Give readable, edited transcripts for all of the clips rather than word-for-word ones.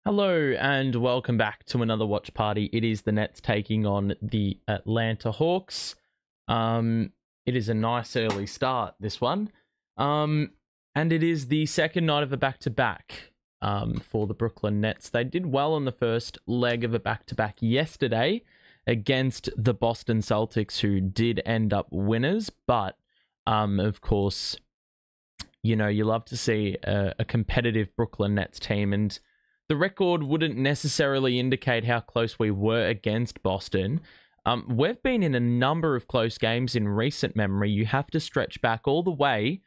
Hello and welcome back to another watch party. It is the Nets taking on the Atlanta Hawks. It is a nice early start, this one. And it is the second night of a back-to-back for the Brooklyn Nets. They did well on the first leg of a back-to-back yesterday against the Boston Celtics, who did end up winners. But, of course, you know, you love to see a competitive Brooklyn Nets team, and the record wouldn't necessarily indicate how close we were against Boston. We've been in a number of close games in recent memory. You have to stretch back all the way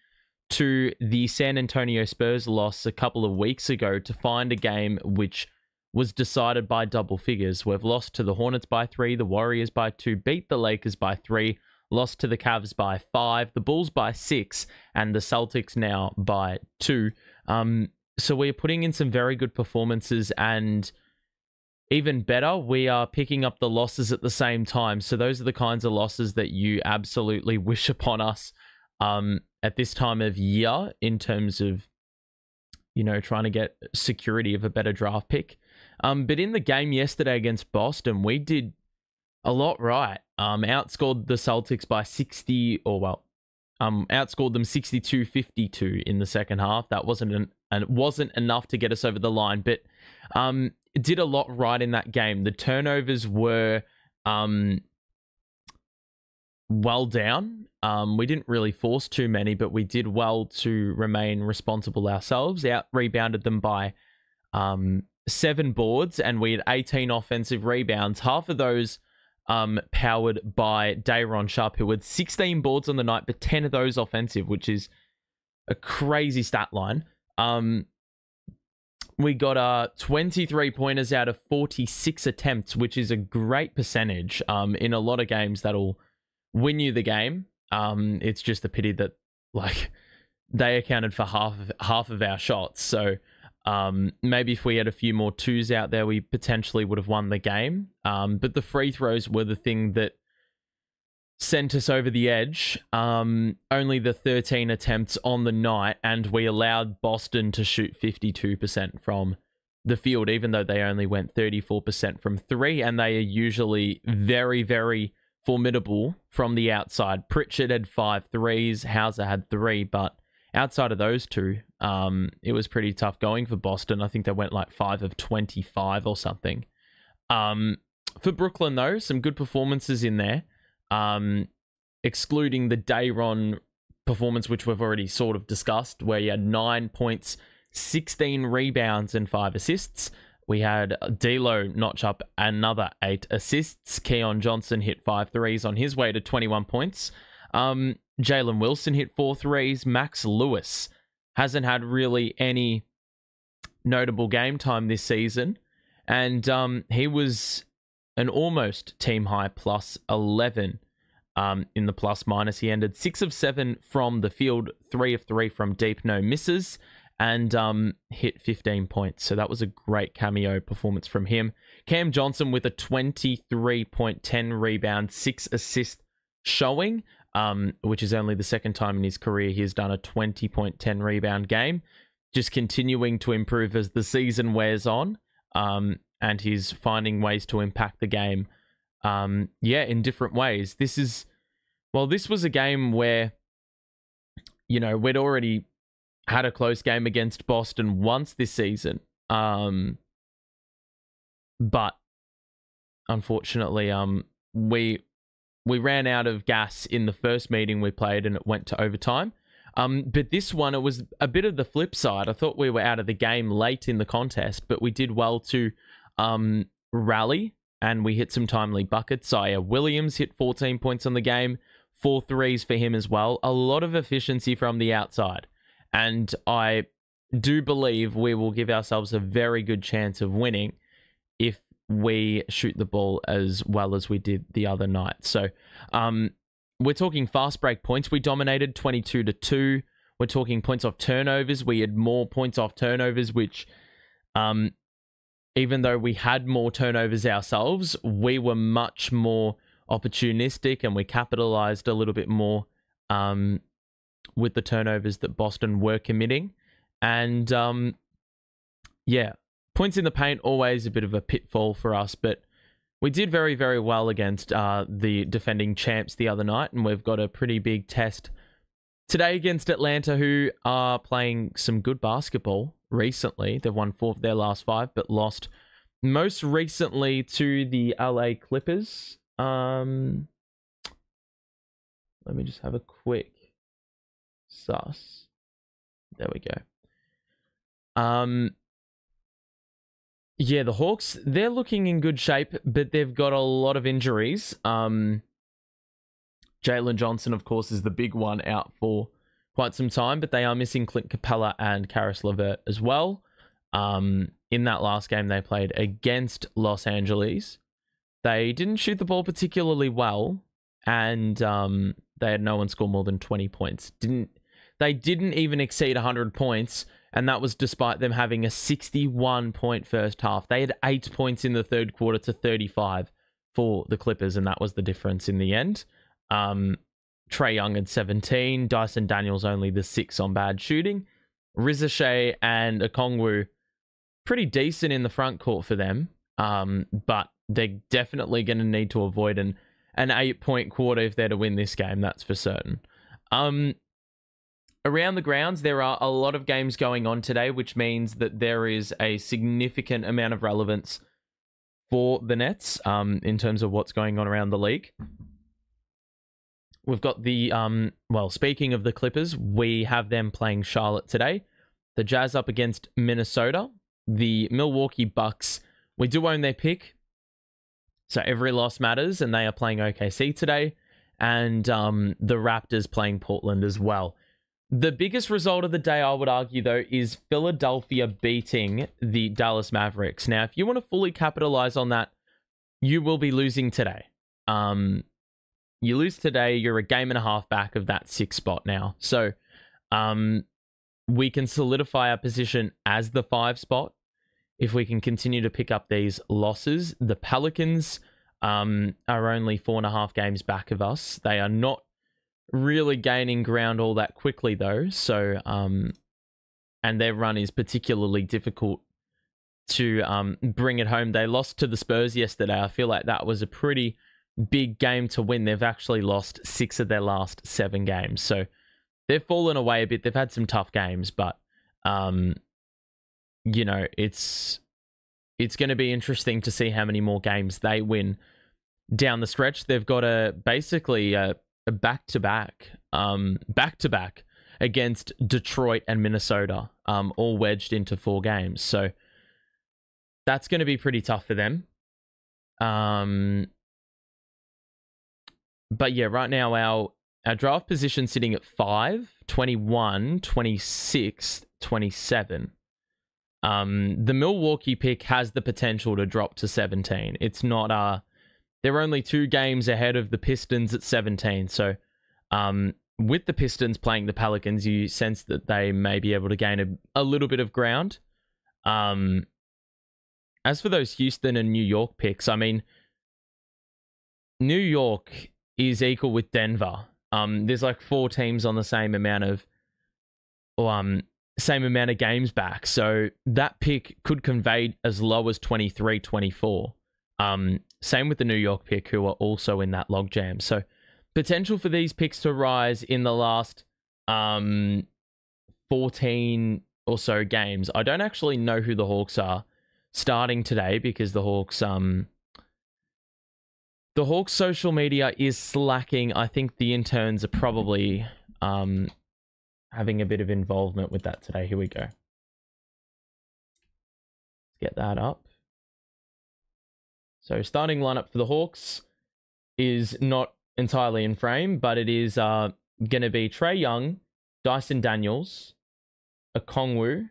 to the San Antonio Spurs loss a couple of weeks ago to find a game which was decided by double figures. We've lost to the Hornets by 3, the Warriors by 2, beat the Lakers by 3, lost to the Cavs by 5, the Bulls by 6, and the Celtics now by 2. So we're putting in some very good performances, and even better, we are picking up the losses at the same time. So those are the kinds of losses that you absolutely wish upon us at this time of year in terms of, you know, trying to get security of a better draft pick. But in the game yesterday against Boston, we did a lot right. Outscored the Celtics by 60, outscored them 62-52 in the second half. That wasn't enough to get us over the line, but did a lot right in that game. The turnovers were well down. We didn't really force too many, but we did well to remain responsible ourselves. Out-rebounded them by 7 boards, and we had 18 offensive rebounds. Half of those powered by Day'Ron Sharpe, who had 16 boards on the night, but 10 of those offensive, which is a crazy stat line. We got 23 pointers out of 46 attempts, which is a great percentage. In a lot of games, that'll win you the game. It's just a pity that they accounted for half of our shots. So maybe if we had a few more twos out there, we potentially would have won the game. But the free throws were the thing that sent us over the edge. Only the 13 attempts on the night, and we allowed Boston to shoot 52% from the field, even though they only went 34% from 3, and they are usually very, very formidable from the outside. Pritchard had 5 threes, Hauser had 3, but outside of those two, it was pretty tough going for Boston. I think they went like 5 of 25 or something. For Brooklyn, though, some good performances in there. Excluding the Day'Ron performance, which we've already sort of discussed, where he had 9 points, 16 rebounds, and 5 assists. We had D'Lo notch up another 8 assists. Keon Johnson hit 5 threes on his way to 21 points. Jalen Wilson hit 4 threes. Max Lewis hasn't had really any notable game time this season, and he was an almost team high plus 11 in the plus minus. He ended 6 of 7 from the field, 3 of 3 from deep, no misses, and hit 15 points. So that was a great cameo performance from him. Cam Johnson with a 23-point, 10 rebound, 6 assist showing, which is only the second time in his career he's done a 20-point, 10 rebound game. Just continuing to improve as the season wears on. And he's finding ways to impact the game, in different ways. This was a game where, you know, we'd already had a close game against Boston once this season. But unfortunately, we ran out of gas in the first meeting we played, and it went to overtime. But this one, it was a bit of the flip side. I thought we were out of the game late in the contest, but we did well to rally, and we hit some timely buckets. Zaire Williams hit 14 points on the game, 4 threes for him as well. A lot of efficiency from the outside, and I do believe we will give ourselves a very good chance of winning if we shoot the ball as well as we did the other night. So we're talking fast break points. We dominated 22-2. We're talking points off turnovers. We had more points off turnovers, which even though we had more turnovers ourselves, we were much more opportunistic, and we capitalized a little bit more with the turnovers that Boston were committing. And Points in the paint, always a bit of a pitfall for us, but we did very, very well against the defending champs the other night, and we've got a pretty big test today against Atlanta, who are playing some good basketball recently. They've won 4 of their last 5, but lost most recently to the LA Clippers. Let me just have a quick suss. There we go. Yeah, the Hawks, they're looking in good shape, but they've got a lot of injuries. Jalen Johnson, of course, is the big one, out for quite some time, but they are missing Clint Capella and Karis LeVert as well. In that last game they played against Los Angeles, they didn't shoot the ball particularly well, and they had no one score more than 20 points. They didn't even exceed 100 points, and that was despite them having a 61-point first half. They had 8 points in the third quarter to 35 for the Clippers, and that was the difference in the end. Trae Young had 17. Dyson Daniels only the 6 on bad shooting. Rizashay and Okongwu, pretty decent in the front court for them, but they're definitely going to need to avoid an 8-point quarter if they're to win this game, that's for certain. Around the grounds, there are a lot of games going on today, which means that there is a significant amount of relevance for the Nets in terms of what's going on around the league. We've got the, well, speaking of the Clippers, we have them playing Charlotte today. The Jazz up against Minnesota. The Milwaukee Bucks, we do own their pick, so every loss matters, and they are playing OKC today. And the Raptors playing Portland as well. The biggest result of the day, I would argue, though, is Philadelphia beating the Dallas Mavericks. Now, if you want to fully capitalize on that, you will be losing today. You lose today, you're a game and a half back of that 6th spot now. So we can solidify our position as the 5 spot if we can continue to pick up these losses. The Pelicans are only 4.5 games back of us. They are not really gaining ground all that quickly, though. So, and their run is particularly difficult to bring it home. They lost to the Spurs yesterday. I feel like that was a pretty big game to win. They've actually lost 6 of their last 7 games. So they've fallen away a bit. They've had some tough games, but, you know, it's going to be interesting to see how many more games they win down the stretch. They've got basically a back-to-back against Detroit and Minnesota, all wedged into 4 games. So that's going to be pretty tough for them. But yeah, right now our draft position sitting at 5, 21, 26, 27. The Milwaukee pick has the potential to drop to 17. It's not... They're only 2 games ahead of the Pistons at 17. So with the Pistons playing the Pelicans, you sense that they may be able to gain a little bit of ground. As for those Houston and New York picks, I mean, New York is equal with Denver. There's like 4 teams on the same amount of games back. So that pick could convey as low as 23, 24. Same with the New York pick, who are also in that logjam. So potential for these picks to rise in the last 14 or so games. I don't actually know who the Hawks are starting today, because the Hawks social media is slacking. I think the interns are probably having a bit of involvement with that today. Here we go. Let's get that up. So starting lineup for the Hawks is not entirely in frame, but it is going to be Trae Young, Dyson Daniels, Okongwu,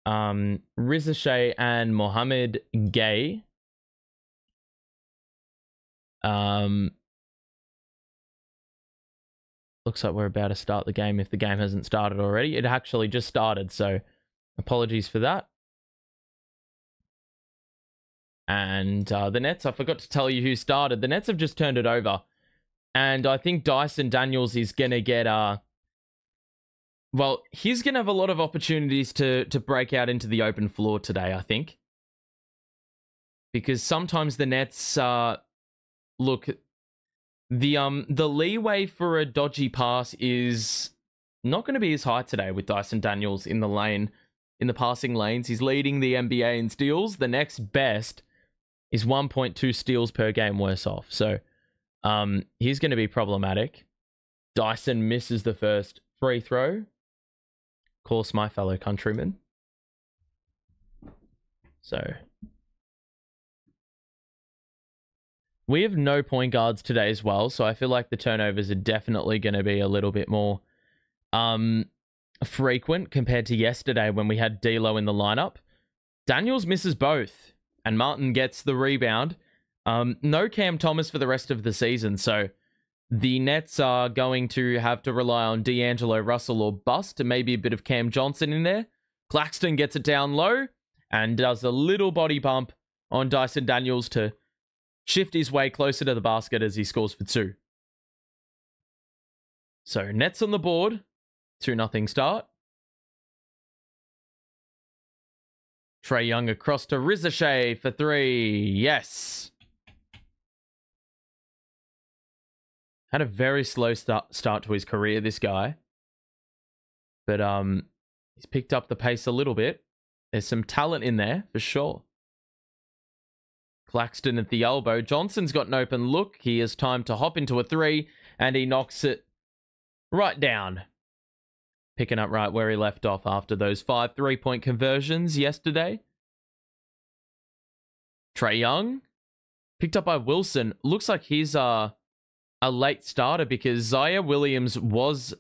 Rizashay and Mohamed Gay. Looks like we're about to start the game if the game hasn't started already. It actually just started, so apologies for that. And the Nets, I forgot to tell you who started. The Nets have just turned it over. And I think Dyson Daniels is going to get... well, he's going to have a lot of opportunities to break out into the open floor today, I think. Because sometimes the Nets, look, the leeway for a dodgy pass is not going to be as high today with Dyson Daniels in the lane, in the passing lanes. He's leading the NBA in steals. The next best is 1.2 steals per game worse off. So he's going to be problematic. Dyson misses the first free throw. Of course, my fellow countryman. So we have no point guards today as well, so I feel like the turnovers are definitely going to be a little bit more frequent compared to yesterday when we had D'Lo in the lineup. Daniels misses both, and Martin gets the rebound. No Cam Thomas for the rest of the season, so the Nets are going to have to rely on D'Angelo Russell or bust, and maybe a bit of Cam Johnson in there. Claxton gets it down low and does a little body bump on Dyson Daniels to shift his way closer to the basket as he scores for 2. So, Nets on the board. 2-0 start. Trae Young across to Rizashay for 3. Yes. Had a very slow start to his career, this guy. But he's picked up the pace a little bit. There's some talent in there, for sure. Claxton at the elbow. Johnson's got an open look. He has time to hop into a 3, and he knocks it right down. Picking up right where he left off after those 5 3-point conversions yesterday. Trae Young, picked up by Wilson. Looks like he's a late starter because Zaire Williams was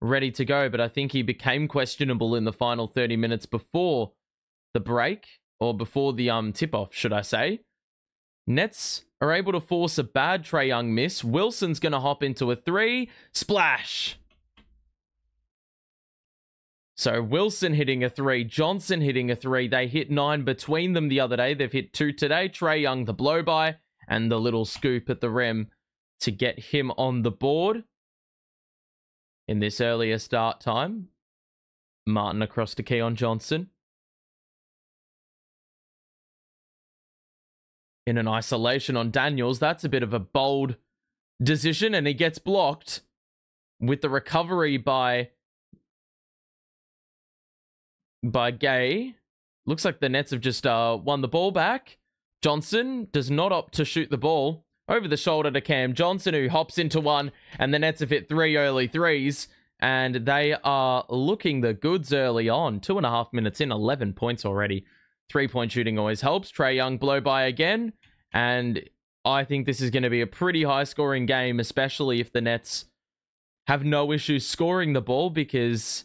ready to go, but I think he became questionable in the final 30 minutes before the break. Or before the tip-off, should I say. Nets are able to force a bad Trae Young miss. Wilson's going to hop into a 3. Splash! So Wilson hitting a 3. Johnson hitting a 3. They hit 9 between them the other day. They've hit 2 today. Trae Young the blow-by. And the little scoop at the rim to get him on the board. In this earlier start time. Martin across to Keon Johnson. In an isolation on Daniels. That's a bit of a bold decision, and he gets blocked with the recovery by Gay. Looks like the Nets have just won the ball back. Johnson does not opt to shoot the ball. Over the shoulder to Cam Johnson, who hops into one, and the Nets have hit 3 early threes, and they are looking the goods early on. 2.5 minutes in, 11 points already. 3-point shooting always helps. Trae Young blow by again. And I think this is going to be a pretty high-scoring game, especially if the Nets have no issues scoring the ball, because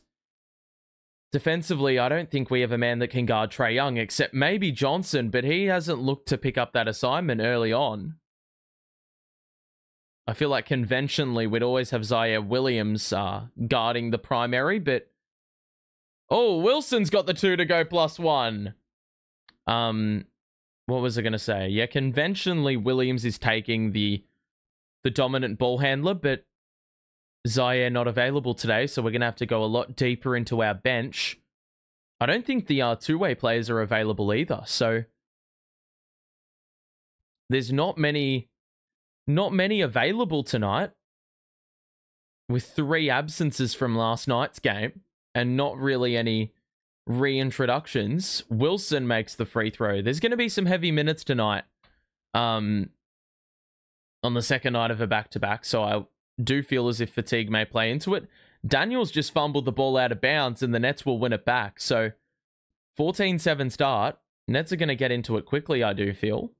defensively, I don't think we have a man that can guard Trae Young, except maybe Johnson, but he hasn't looked to pick up that assignment early on. I feel like conventionally, we'd always have Zaire Williams guarding the primary, but... Oh, Wilson's got the 2 to go +1. What was I going to say? Yeah, conventionally, Williams is taking the dominant ball handler, but Zaire not available today, so we're going to have to go a lot deeper into our bench. I don't think the two-way players are available either, so there's not many available tonight with 3 absences from last night's game and not really any reintroductions. Wilson makes the free throw. There's going to be some heavy minutes tonight on the second night of a back-to-back, so I do feel as if fatigue may play into it. Daniels just fumbled the ball out of bounds, and the Nets will win it back. So 14-7 start. Nets are going to get into it quickly, I do feel.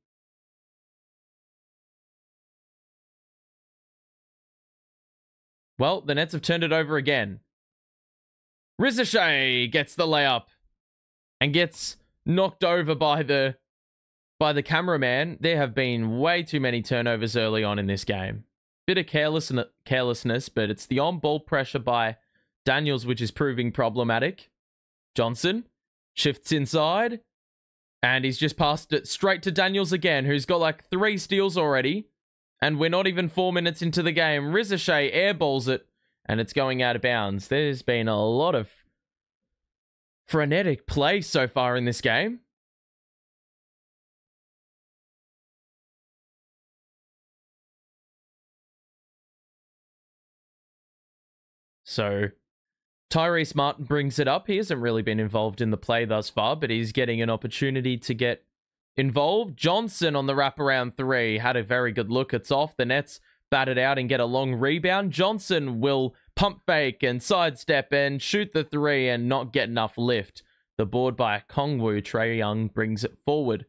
Well, the Nets have turned it over again. Rizashay gets the layup and gets knocked over by the cameraman. There have been way too many turnovers early on in this game. Bit of carelessness, but it's the on-ball pressure by Daniels, which is proving problematic. Johnson shifts inside, and he's just passed it straight to Daniels again, who's got like 3 steals already, and we're not even 4 minutes into the game. Rizashay airballs it, and it's going out of bounds. There's been a lot of frenetic play so far in this game. So Tyrese Martin brings it up. He hasn't really been involved in the play thus far, but he's getting an opportunity to get involved. Johnson on the wraparound three had a very good look. It's off. The Nets bat it out and get a long rebound. Johnson will pump fake and sidestep and shoot the three and not get enough lift. The board by Okongwu. Trae Young brings it forward.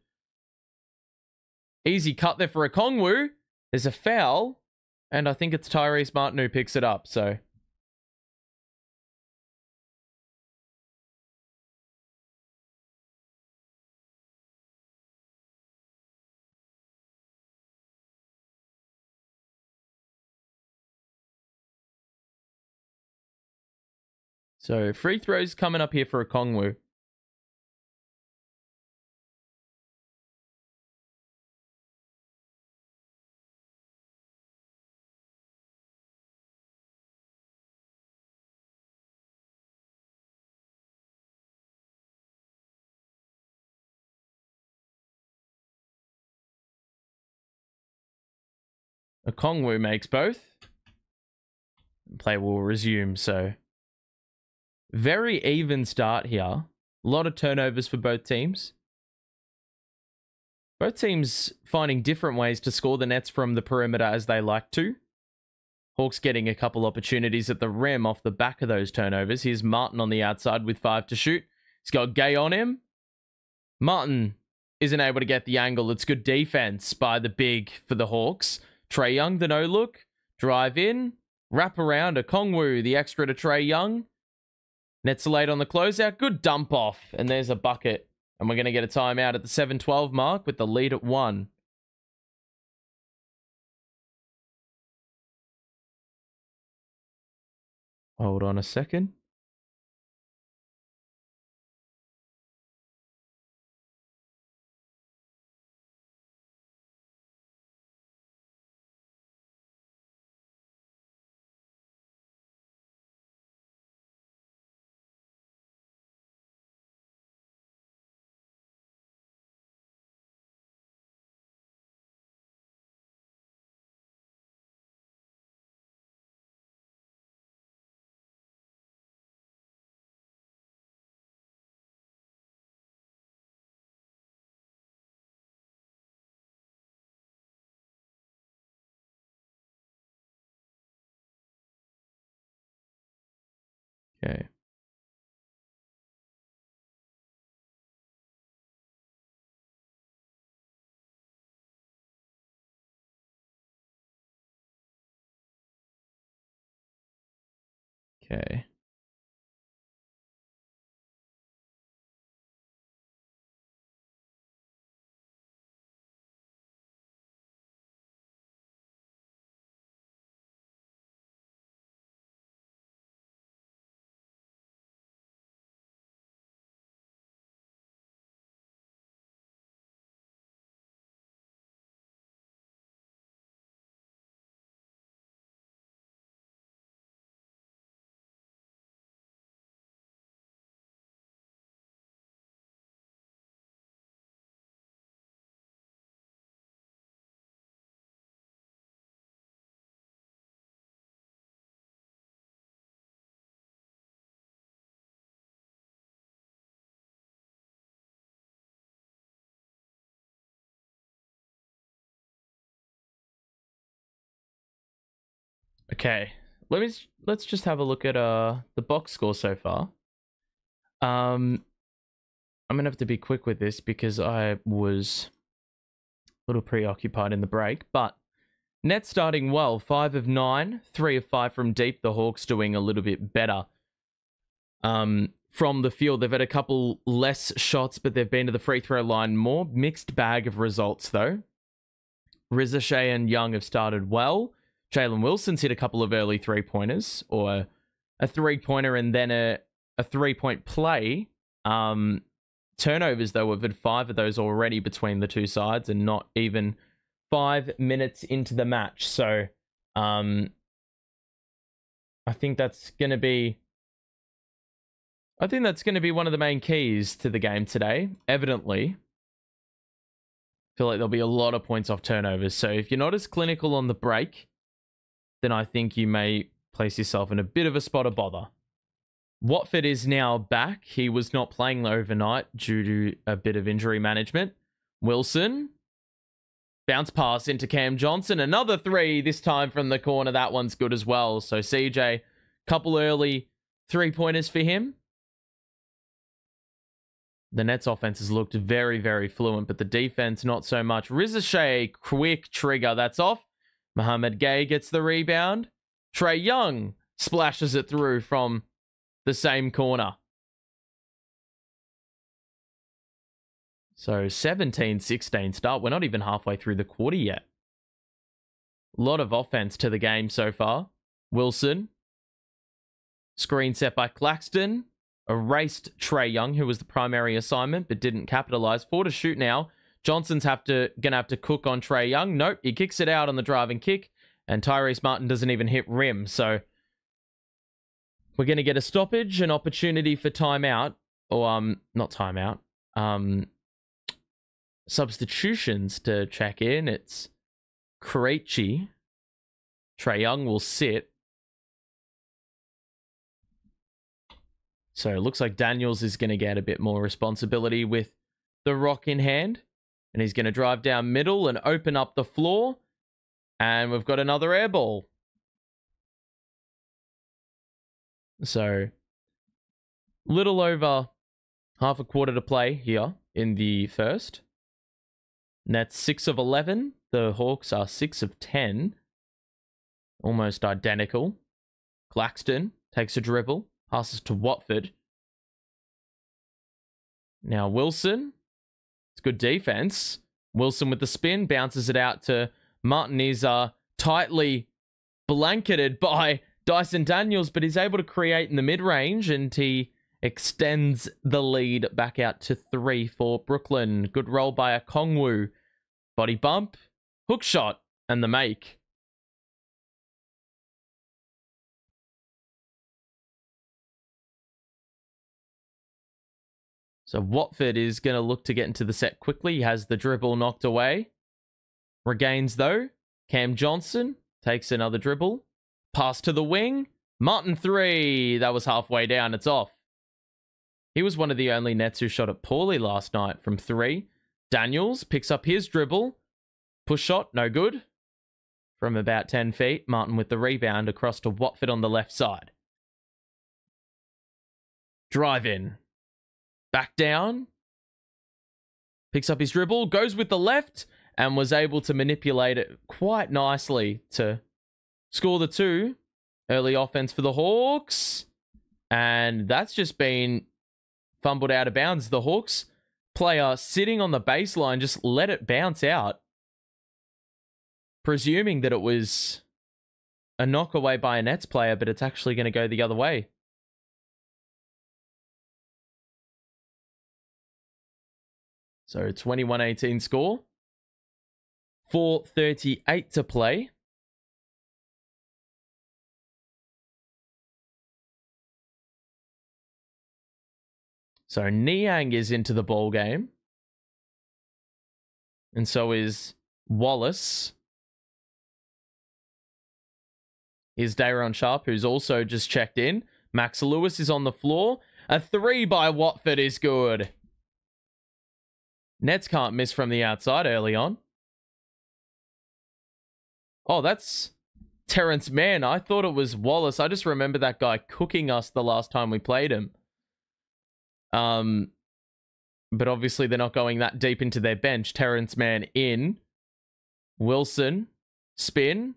Easy cut there for Okongwu. There's a foul, and I think it's Tyrese Martin who picks it up, so... So, free throws coming up here for Okongwu. Okongwu makes both. Play will resume, so... Very even start here. A lot of turnovers for both teams. Both teams finding different ways to score the Nets from the perimeter as they like to. Hawks getting a couple opportunities at the rim off the back of those turnovers. Here's Martin on the outside with 5 to shoot. He's got Gay on him. Martin isn't able to get the angle. It's good defense by the big for the Hawks. Trae Young, the no-look. Drive in. Wrap around. Okongwu, the extra to Trae Young. Nets are late on the closeout. Good dump off. And there's a bucket. And we're going to get a timeout at the 7:12 mark with the lead at 1. Hold on a second. Okay. Okay. Okay. Let's just have a look at the box score so far. I'm gonna have to be quick with this because I was a little preoccupied in the break, but Nets starting well, 5 of 9, 3 of 5 from deep. The Hawks doing a little bit better. From the field, they've had a couple less shots, but they've been to the free throw line more. Mixed bag of results, though. Rizashay and Young have started well. Jalen Wilson's hit a couple of early three-pointers, or a three-pointer and then a three-point play. Turnovers, though, we've had 5 of those already between the two sides and not even 5 minutes into the match. So, I think that's going to be... I think that's going to be one of the main keys to the game today, evidently. I feel like there'll be a lot of points off turnovers. So if you're not as clinical on the break, then I think you may place yourself in a bit of a spot of bother. Watford is now back. He was not playing overnight due to a bit of injury management. Wilson. Bounce pass into Cam Johnson. Another 3, this time from the corner. That one's good as well. So CJ, couple early 3-pointers for him. The Nets offense has looked very, very fluent, but the defense not so much. Ricochet, quick trigger. That's off. Mohamed Gay gets the rebound. Trae Young splashes it through from the same corner. So 17-16 start. We're not even halfway through the quarter yet. A lot of offense to the game so far. Wilson. Screen set by Claxton. Erased Trae Young, who was the primary assignment, but didn't capitalize. 4 to shoot now. Johnson's gonna have to cook on Trae Young. Nope, he kicks it out on the driving kick, and Tyrese Martin doesn't even hit rim. So we're going to get a stoppage, an opportunity for timeout. Or, not timeout. Substitutions to check in. It's Krejci. Trae Young will sit. So it looks like Daniels is going to get a bit more responsibility with the rock in hand. And he's going to drive down middle and open up the floor. And we've got another air ball. So little over half a quarter to play here in the first. Nets 6 of 11. The Hawks are 6 of 10. Almost identical. Claxton takes a dribble. Passes to Watford. Now Wilson. It's good defense. Wilson with the spin. Bounces it out to Martin. He's tightly blanketed by Dyson Daniels, but he's able to create in the mid-range, and he extends the lead back out to 3 for Brooklyn. Good roll by Okongwu. Body bump. Hook shot. And the make. So Watford is going to look to get into the set quickly. He has the dribble knocked away. Regains, though. Cam Johnson takes another dribble. Pass to the wing. Martin 3. That was halfway down. It's off. He was one of the only Nets who shot it poorly last night from 3. Daniels picks up his dribble. Push shot, no good. From about 10 feet, Martin with the rebound across to Watford on the left side. Drive in. Back down. Picks up his dribble. Goes with the left. And was able to manipulate it quite nicely to score the 2. Early offense for the Hawks. And that's just been fumbled out of bounds. The Hawks player sitting on the baseline just let it bounce out. Presuming that it was a knock away by a Nets player, but it's actually going to go the other way. So 21-18 score. 4:38 to play. So Niang is into the ball game. And so is Wallace. Here's Dayron Sharp, who's also just checked in. Max Lewis is on the floor. A 3 by Watford is good. Nets can't miss from the outside early on. Oh, that's Terrence Mann. I thought it was Wallace. I just remember that guy cooking us the last time we played him. But obviously they're not going that deep into their bench. Terrence Mann in. Wilson. Spin.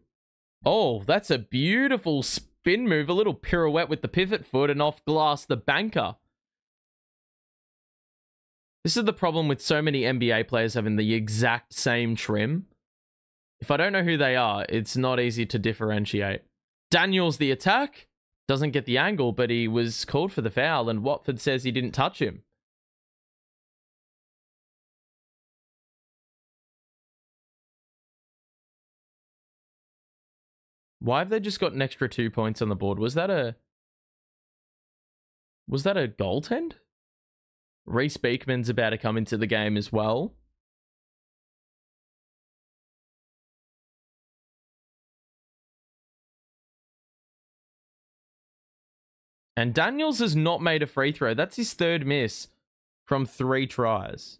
Oh, that's a beautiful spin move. A little pirouette with the pivot foot and off glass the banker. This is the problem with so many NBA players having the exact same trim. If I don't know who they are, it's not easy to differentiate. Daniels the attack. Doesn't get the angle, but he was called for the foul, and Watford says he didn't touch him. Why have they just got an extra 2 points on the board? Was that a goaltend? Reece Beekman's about to come into the game as well. And Daniels has not made a free throw. That's his third miss from 3 tries.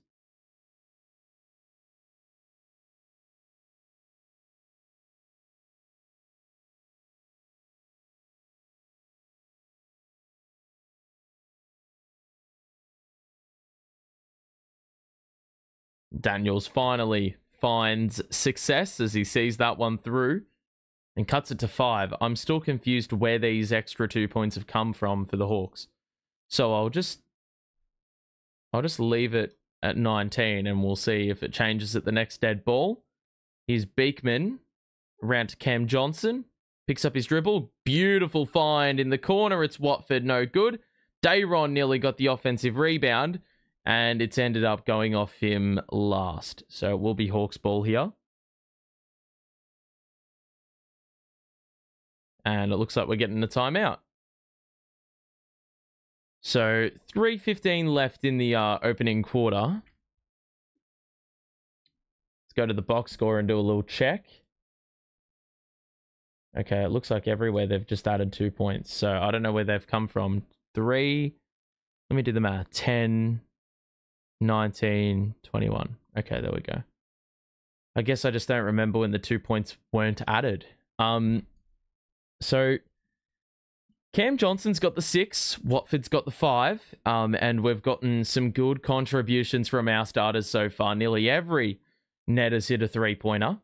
Daniels finally finds success as he sees that one through and cuts it to 5. I'm still confused where these extra 2 points have come from for the Hawks. So I'll just leave it at 19 and we'll see if it changes at the next dead ball. Here's Beekman around to Cam Johnson. Picks up his dribble. Beautiful find in the corner. It's Watford, no good. Dayron nearly got the offensive rebound and it's ended up going off him last. So it will be Hawks ball here. And it looks like we're getting a timeout. So 3:15 left in the opening quarter. Let's go to the box score and do a little check. Okay, it looks like everywhere they've just added 2 points. So I don't know where they've come from. 3, let me do the math. 10, 19, 21. Okay, there we go. I guess I just don't remember when the 2 points weren't added. So Cam Johnson's got the 6, Watford's got the 5, and we've gotten some good contributions from our starters so far. Nearly every net has hit a 3-pointer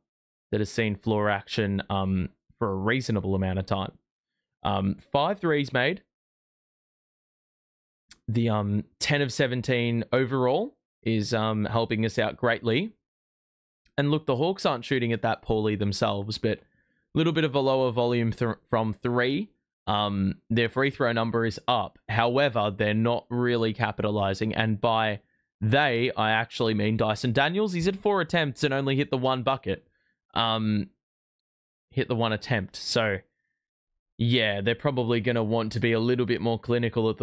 that has seen floor action for a reasonable amount of time. 5 threes made. The 10 of 17 overall is helping us out greatly. And look, the Hawks aren't shooting it that poorly themselves, but a little bit of a lower volume from 3. Their free throw number is up. However, they're not really capitalizing. And by they, I actually mean Dyson Daniels. He's had 4 attempts and only hit the 1 bucket. Hit the 1 attempt. So, yeah, they're probably going to want to be a little bit more clinical at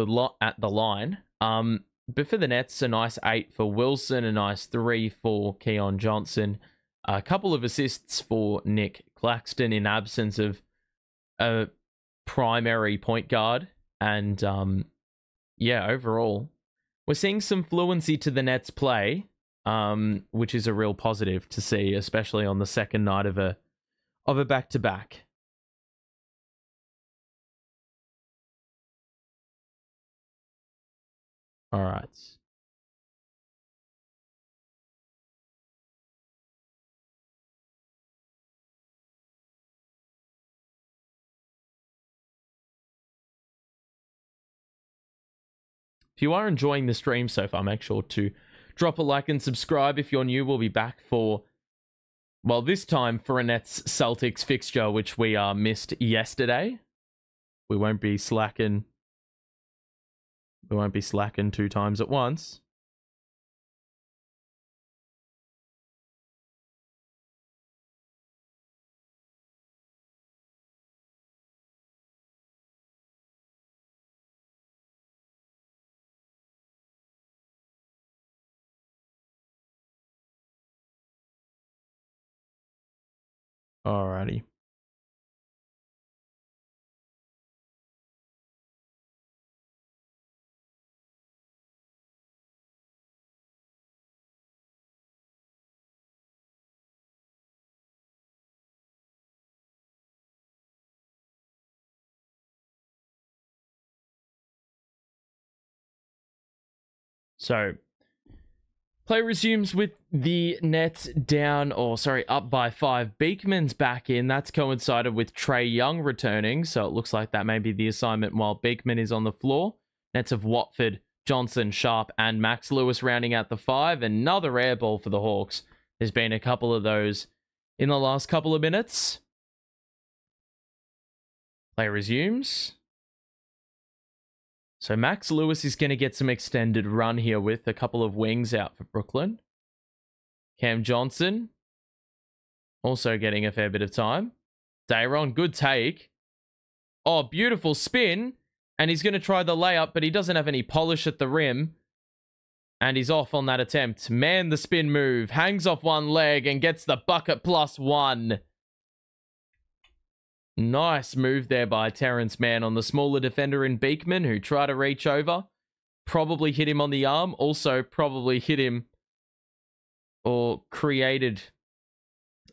the line. But for the Nets, a nice 8 for Wilson, a nice 3 for Keon Johnson, a couple of assists for Nic Claxton in absence of a primary point guard. And yeah, overall, we're seeing some fluency to the Nets play, which is a real positive to see, especially on the second night of a back-to-back. All right. If you are enjoying the stream so far, make sure to drop a like and subscribe. If you're new, we'll be back for, well, this time for a Nets Celtics fixture, which we missed yesterday. We won't be slacking. We won't be slacking 2 times at once. Alrighty. So, play resumes with the Nets down, up by 5. Beekman's back in. That's coincided with Trae Young returning, so it looks like that may be the assignment while Beekman is on the floor. Nets of Watford, Johnson, Sharp, and Max Lewis rounding out the 5. Another air ball for the Hawks. There's been a couple of those in the last couple of minutes. Play resumes. So Max Lewis is going to get some extended run here with a couple of wings out for Brooklyn. Cam Johnson also getting a fair bit of time. Dayron, good take. Oh, beautiful spin. And he's going to try the layup, but he doesn't have any polish at the rim. And he's off on that attempt. Man, the spin move. Hangs off one leg and gets the bucket +1. Nice move there by Terrence Mann on the smaller defender in Beekman, who tried to reach over. Probably hit him on the arm. Also, probably hit him or created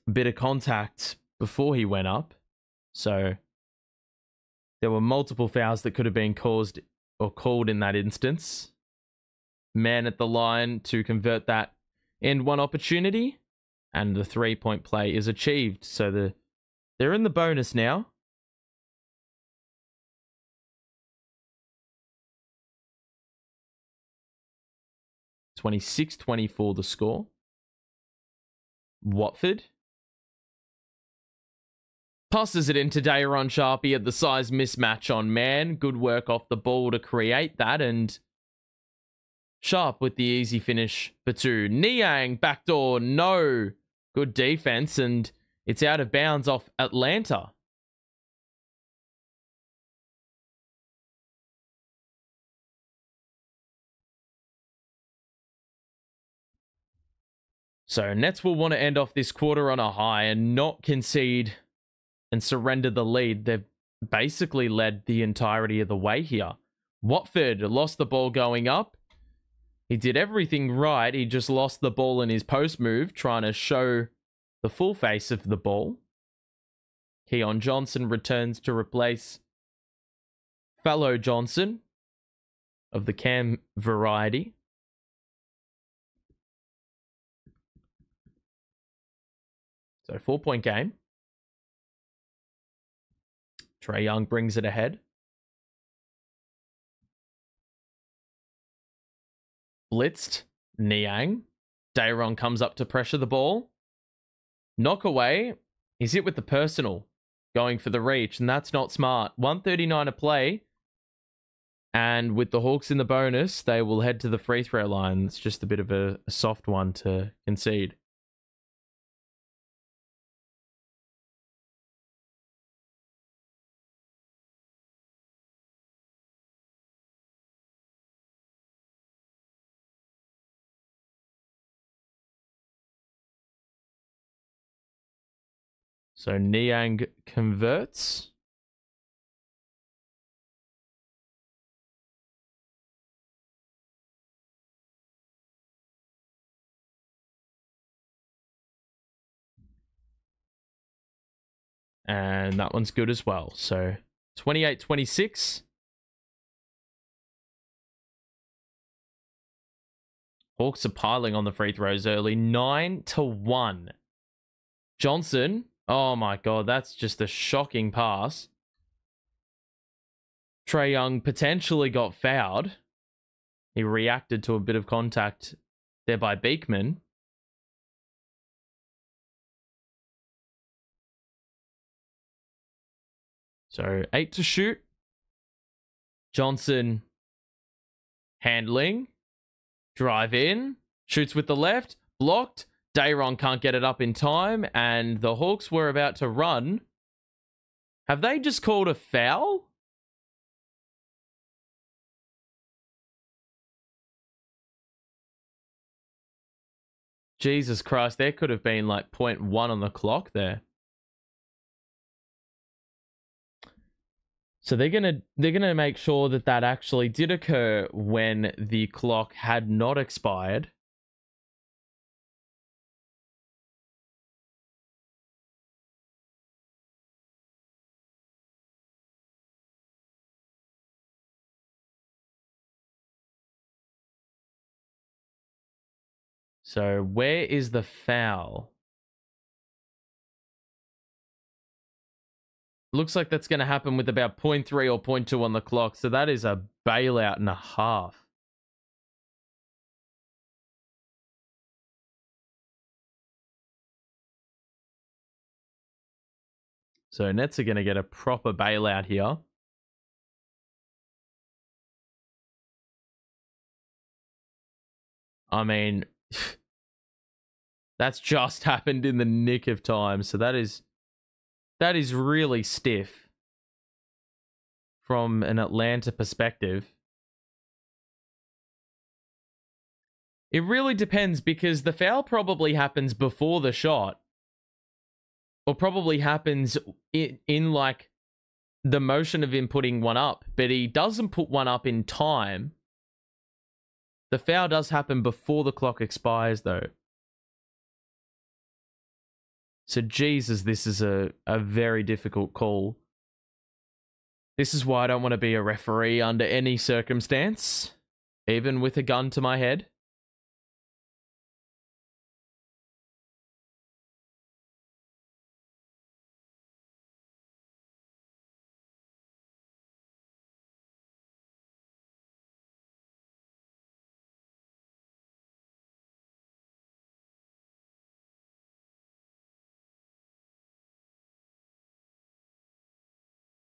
a bit of contact before he went up. So there were multiple fouls that could have been caused or called in that instance. Man at the line to convert that end one opportunity. And the 3-point play is achieved. So they're in the bonus now. 26-24 the score. Watford passes it into Dayron Sharpie at the size mismatch on Man. Good work off the ball to create that, and Sharp with the easy finish for 2. Niang backdoor, no. Good defense, and it's out of bounds off Atlanta. So Nets will want to end off this quarter on a high and not concede and surrender the lead. They've basically led the entirety of the way here. Watford lost the ball going up. He did everything right. He just lost the ball in his post move, trying to show the full face of the ball. Keon Johnson returns to replace fellow Johnson of the Cam variety. So 4-point game. Trae Young brings it ahead. Blitzed. Niang. Dayron comes up to pressure the ball. Knock away. He's hit with the personal. Going for the reach, and that's not smart. 1:39 to play. And with the Hawks in the bonus, they will head to the free throw line. It's just a bit of a soft one to concede. So Niang converts. And that one's good as well. So 28-26. Hawks are piling on the free throws early. 9-1. Johnson. Oh my God, that's just a shocking pass. Trae Young potentially got fouled. He reacted to a bit of contact there by Beekman. So 8 to shoot. Johnson handling. Drive in. Shoots with the left. Blocked. Dayron can't get it up in time. And the Hawks were about to run. Have they just called a foul? Jesus Christ, there could have been like 0.1 on the clock there. So they're gonna make sure that that actually did occur when the clock had not expired. So where is the foul? Looks like that's going to happen with about 0.3 or 0.2 on the clock. So that is a bailout and a half. So Nets are going to get a proper bailout here. I mean, that's just happened in the nick of time. So that is That is really stiff from an Atlanta perspective. It really depends because the foul probably happens before the shot. Or probably happens in like the motion of him putting one up. But he doesn't put one up in time. The foul does happen before the clock expires though. So Jesus, this is a very difficult call. This is why I don't want to be a referee under any circumstance. Even with a gun to my head.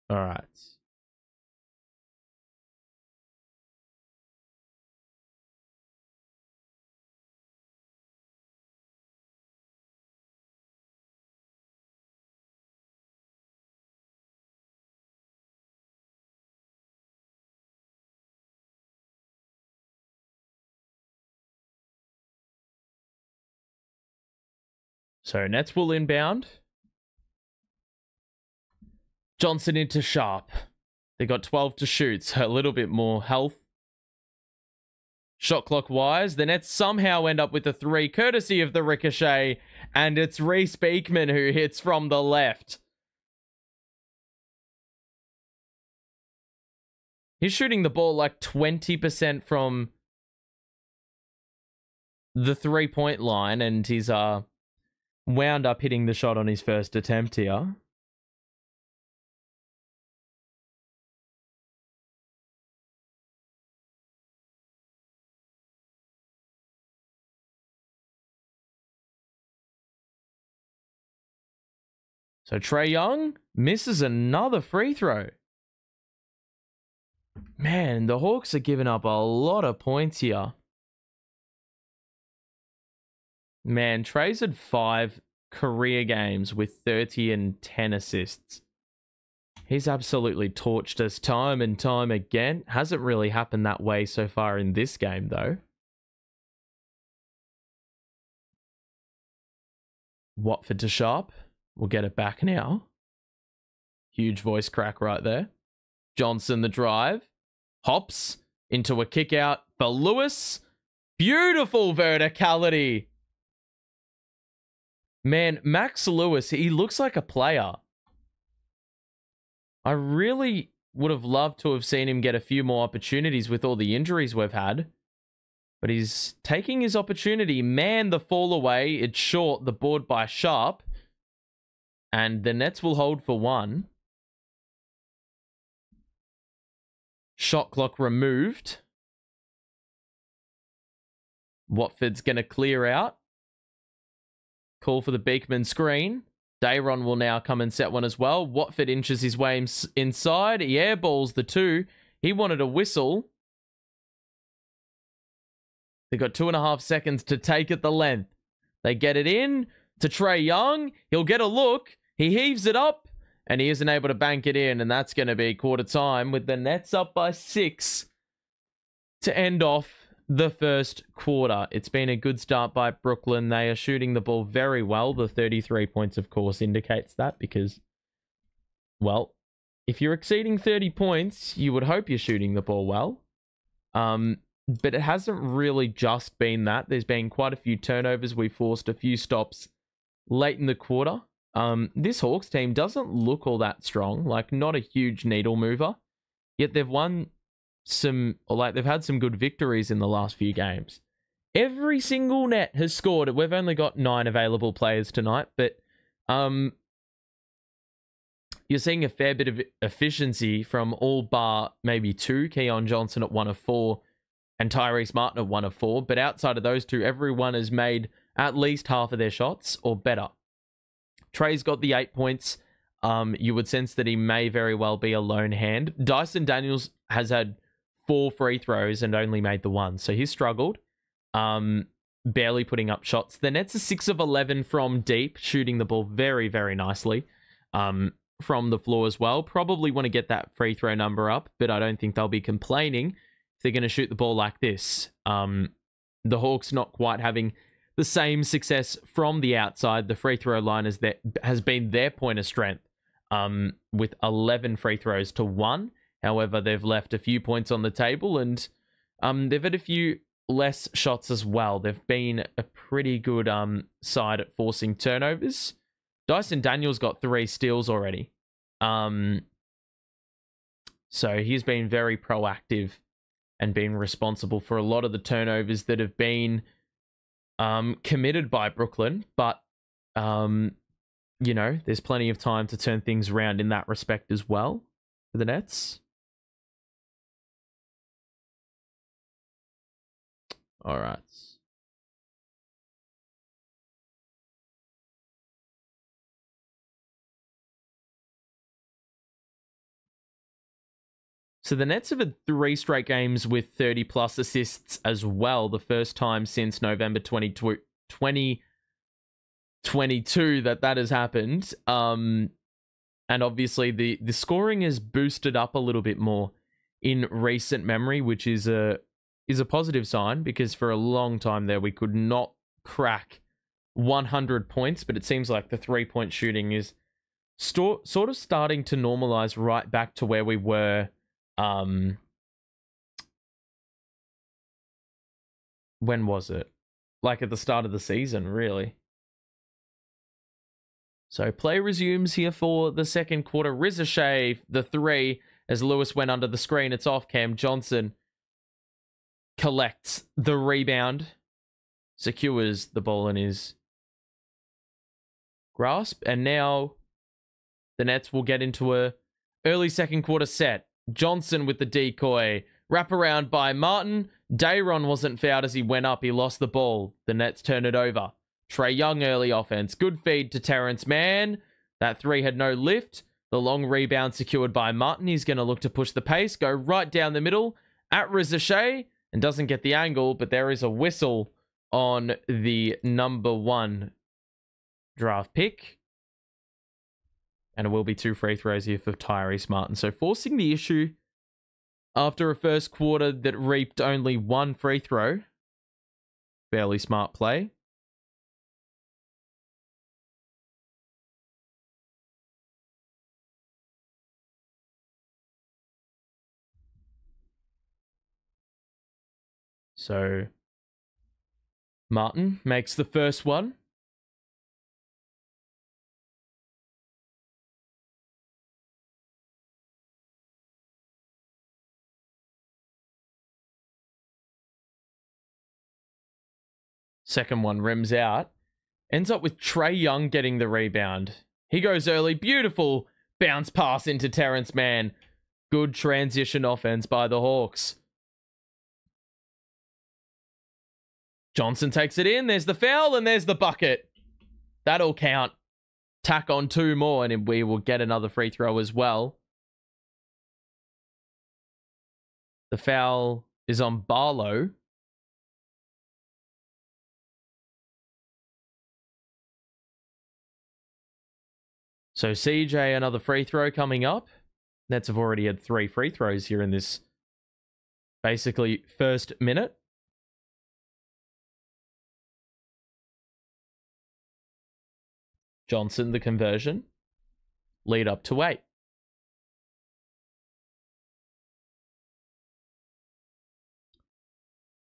All right. So Nets will inbound. Johnson into Sharp. They got 12 to shoot, so a little bit more health. Shot clock wise, the Nets somehow end up with a 3, courtesy of the ricochet, and it's Reece Beekman who hits from the left. He's shooting the ball like 20% from the 3-point line, and he's wound up hitting the shot on his first attempt here. So Trae Young misses another free throw. Man, the Hawks are giving up a lot of points here. Man, Trae's had 5 career games with 30 and 10 assists. He's absolutely torched us time and time again. Hasn't really happened that way so far in this game, though. Watford to Sharp. We'll get it back now. Huge voice crack right there. Johnson the drive. Hops into a kick out for Lewis. Beautiful verticality. Man, Max Lewis, he looks like a player. I really would have loved to have seen him get a few more opportunities with all the injuries we've had. But he's taking his opportunity. Man, the fall away. It's short. The board by Sharp. And the Nets will hold for 1. Shot clock removed. Watford's going to clear out. Call for the Beekman screen. Dayron will now come and set one as well. Watford inches his way inside. He airballs the 2. He wanted a whistle. They've got 2.5 seconds to take it the length. They get it in to Trae Young. He'll get a look. He heaves it up. And he isn't able to bank it in. And that's going to be quarter time with the Nets up by 6 to end off the first quarter. It's been a good start by Brooklyn. They are shooting the ball very well. The 33 points, of course, indicates that because, well, if you're exceeding 30 points, you would hope you're shooting the ball well. But it hasn't really just been that. There's been quite a few turnovers. We forced a few stops late in the quarter. This Hawks team doesn't look all that strong, like not a huge needle mover, yet they've won some, or like they've had some good victories in the last few games. Every single net has scored. We've only got 9 available players tonight, but you're seeing a fair bit of efficiency from all bar maybe 2, Keon Johnson at 1 of 4 and Tyrese Martin at 1 of 4, but outside of those 2, everyone has made at least half of their shots or better. Trae's got the 8 points. You would sense that he may very well be a lone hand. Dyson Daniels has had 4 free throws and only made the 1. So he's struggled. Barely putting up shots. The Nets are 6 of 11 from deep, shooting the ball very, very nicely. from the floor as well. Probably want to get that free throw number up, but I don't think they'll be complaining if they're going to shoot the ball like this. The Hawks not quite having the same success from the outside. The free throw line has been their point of strength, with 11 free throws to 1. However, they've left a few points on the table, and they've had a few less shots as well. They've been a pretty good side at forcing turnovers. Dyson Daniels got 3 steals already. So he's been very proactive and been responsible for a lot of the turnovers that have been committed by Brooklyn. But, you know, there's plenty of time to turn things around in that respect as well for the Nets. All right. So the Nets have had 3 straight games with 30-plus assists as well. The first time since November 2022 that has happened. And obviously the scoring has boosted up a little bit more in recent memory, which is a positive sign, because for a long time there we could not crack 100 points, but it seems like the 3-point shooting is sort of starting to normalize right back to where we were when was it? Like at the start of the season, really. So play resumes here for the second quarter. Rizashave, the 3, as Lewis went under the screen. It's off. Cam Johnson collects the rebound, secures the ball in his grasp, and now the Nets will get into a early second quarter set. Johnson with the decoy. Wraparound by Martin. Dayron wasn't fouled as he went up. He lost the ball. The Nets turn it over. Trae Young early offense. Good feed to Terrence Mann. That 3 had no lift. The long rebound secured by Martin. He's going to look to push the pace. Go right down the middle at Rizashave. And doesn't get the angle, but there is a whistle on the number 1 draft pick. And it will be 2 free throws here for Tyrese Martin. So forcing the issue after a first quarter that reaped only 1 free throw. Fairly smart play. So Martin makes the first one. Second one rims out. Ends up with Trae Young getting the rebound. He goes early. Beautiful bounce pass into Terrence Mann. Good transition offense by the Hawks. Johnson takes it in. There's the foul and there's the bucket. That'll count. Tack on 2 more and we will get another free throw as well. The foul is on Barlow. So CJ, another free throw coming up. Nets have already had 3 free throws here in this basically first minute. Johnson, the conversion. Lead up to 8.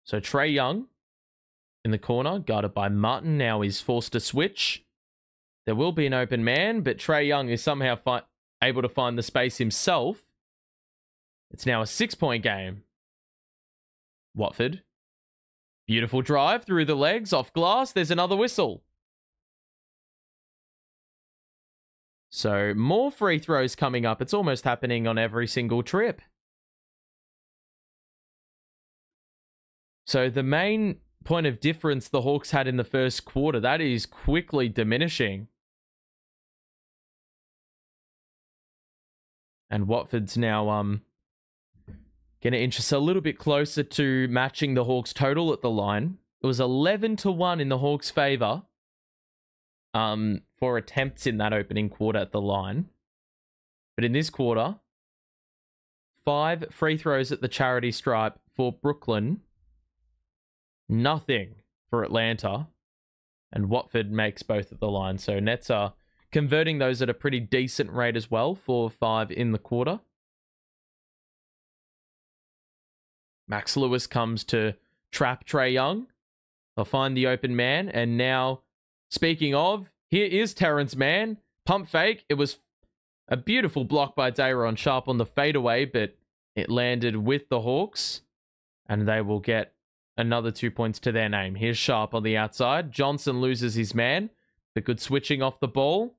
So Trae Young in the corner, guarded by Martin. Now he's forced to switch. There will be an open man, but Trae Young is somehow able to find the space himself. It's now a 6-point game. Watford. Beautiful drive through the legs, off glass. There's another whistle. So more free throws coming up. It's almost happening on every single trip. So the main point of difference the Hawks had in the first quarter, that is quickly diminishing. And Watford's now going to inch us a little bit closer to matching the Hawks total at the line. It was 11-1 in the Hawks' favor. for attempts in that opening quarter at the line. But in this quarter, 5 free throws at the charity stripe for Brooklyn. Nothing for Atlanta. And Watford makes both at the line. So Nets are converting those at a pretty decent rate as well, 4 of 5 in the quarter. Max Lewis comes to trap Trae Young. They'll find the open man. And now, speaking of, here is Terrence Mann. Pump fake. It was a beautiful block by Day'Ron Sharpe on the fadeaway, but it landed with the Hawks. And they will get another 2 points to their name. Here's Sharpe on the outside. Johnson loses his man, but good switching off the ball.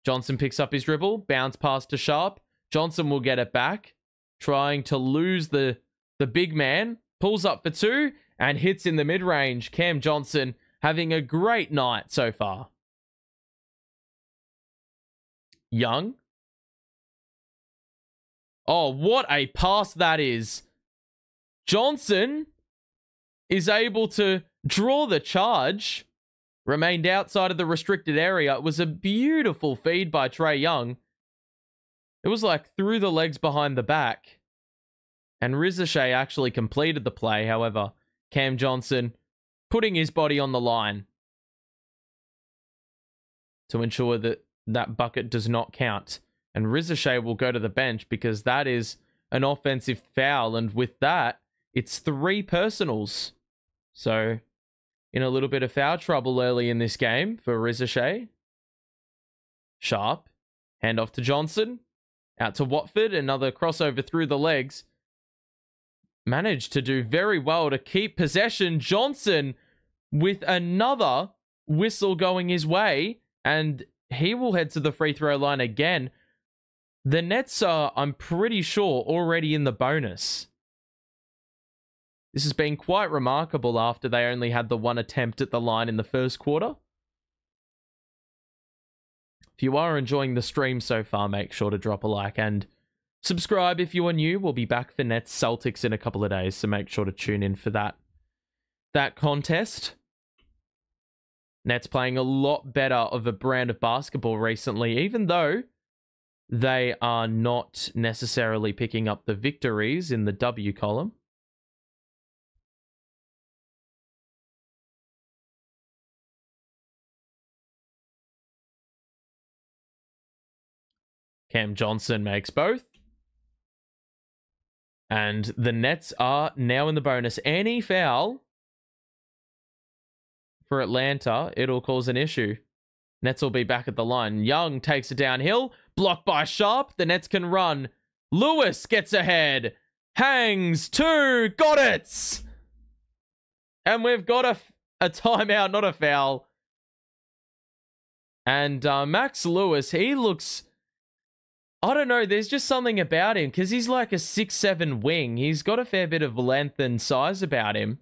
Johnson picks up his dribble. Bounce pass to Sharpe. Johnson will get it back. Trying to lose the big man. Pulls up for 2 and hits in the mid-range. Cam Johnson having a great night so far. Young. Oh, what a pass that is. Johnson is able to draw the charge. Remained outside of the restricted area. It was a beautiful feed by Trae Young. It was like through the legs behind the back. And Rizashay actually completed the play. However, Cam Johnson putting his body on the line to ensure that that bucket does not count. And Rizashay will go to the bench because that is an offensive foul. And with that, it's 3 personals. So, in a little bit of foul trouble early in this game for Rizashay. Sharpe. Hand off to Johnson. Out to Watford. Another crossover through the legs. Managed to do very well to keep possession. Johnson with another whistle going his way. And he will head to the free throw line again. The Nets are, I'm pretty sure, already in the bonus. This has been quite remarkable after they only had the 1 attempt at the line in the first quarter. If you are enjoying the stream so far, make sure to drop a like and subscribe if you are new. We'll be back for Nets Celtics in a couple of days, so make sure to tune in for that contest. Nets playing a lot better of a brand of basketball recently, even though they are not necessarily picking up the victories in the W column. Cam Johnson makes both. And the Nets are now in the bonus. Any foul for Atlanta, it'll cause an issue. Nets will be back at the line. Young takes it downhill. Blocked by Sharpe. The Nets can run. Lewis gets ahead. Hangs 2. Got it! And we've got a timeout, not a foul. And Max Lewis, he looks... I don't know, there's just something about him, because he's like a 6'7" wing. He's got a fair bit of length and size about him.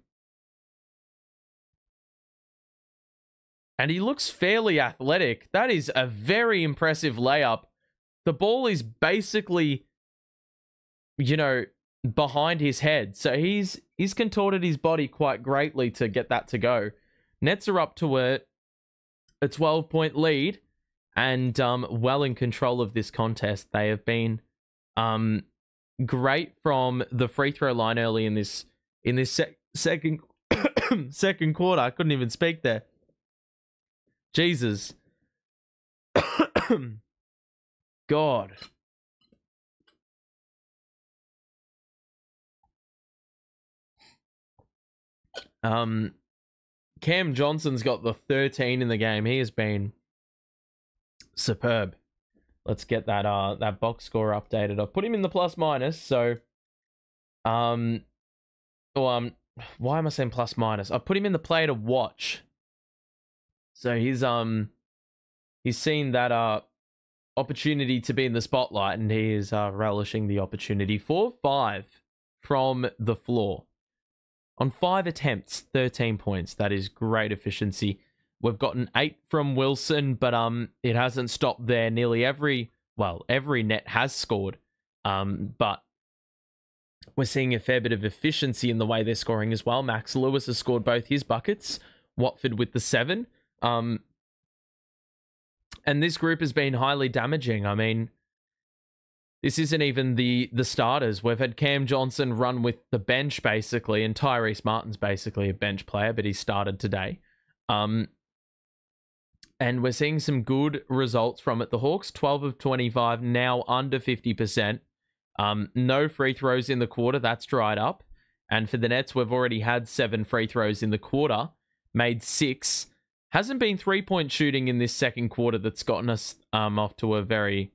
And he looks fairly athletic. That is a very impressive layup. The ball is basically, you know, behind his head. So he's contorted his body quite greatly to get that to go. Nets are up to a 12-point lead. And well in control of this contest. They have been great from the free throw line early in this second second quarter. I couldn't even speak there. Jesus. God. Cam Johnson's got the 13 in the game. He has been superb. Let's get that box score updated. I've put him in the plus minus, so why am I saying plus minus? I put him in the play to watch. So he's seen that opportunity to be in the spotlight, and he is relishing the opportunity. 4-5 from the floor. On 5 attempts, 13 points. That is great efficiency. We've gotten 8 from Wilson, but it hasn't stopped there. Nearly every net has scored. But we're seeing a fair bit of efficiency in the way they're scoring as well. Max Lewis has scored both his buckets. Watford with the 7. And this group has been highly damaging. I mean, this isn't even the starters. We've had Cam Johnson run with the bench, basically, and Tyrese Martin's basically a bench player, but he started today. And we're seeing some good results from it. The Hawks, 12 of 25, now under 50%. No free throws in the quarter. That's dried up. And for the Nets, we've already had 7 free throws in the quarter, made 6. Hasn't been three-point shooting in this second quarter that's gotten us off to a very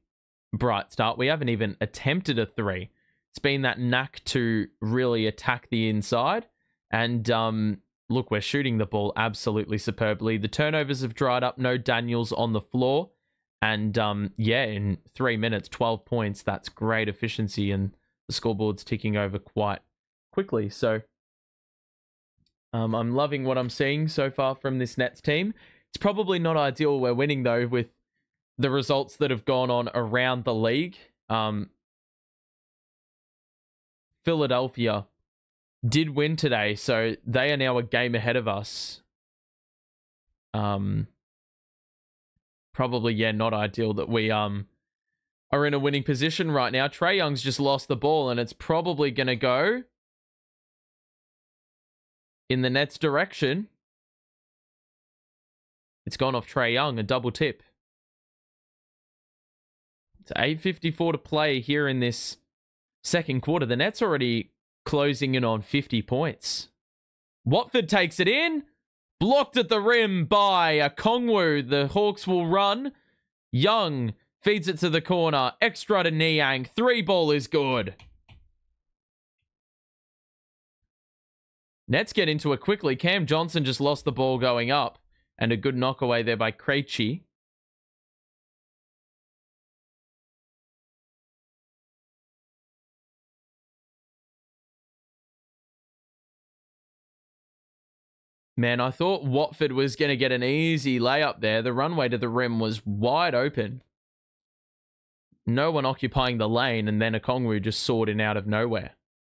bright start. We haven't even attempted a 3. It's been that knack to really attack the inside. And look, we're shooting the ball absolutely superbly. The turnovers have dried up. No Daniels on the floor. And yeah, in 3 minutes, 12 points. That's great efficiency. And the scoreboard's ticking over quite quickly. So I'm loving what I'm seeing so far from this Nets team. It's probably not ideal we're winning, though, with the results that have gone on around the league. Philadelphia did win today, so they are now a game ahead of us. Probably, yeah, not ideal that we are in a winning position right now. Trae Young's just lost the ball, and it's probably going to go in the Nets' direction. It's gone off Trae Young, a double tip. It's 8:54 to play here in this second quarter. The Nets already closing in on 50 points. Watford takes it in. Blocked at the rim by Okongwu. The Hawks will run. Young feeds it to the corner. Extra to Niang. 3-ball is good. Nets get into it quickly. Cam Johnson just lost the ball going up. And a good knockaway there by Krejci. Man, I thought Watford was going to get an easy layup there. The runway to the rim was wide open. No one occupying the lane, and then Okongwu just soared in out of nowhere.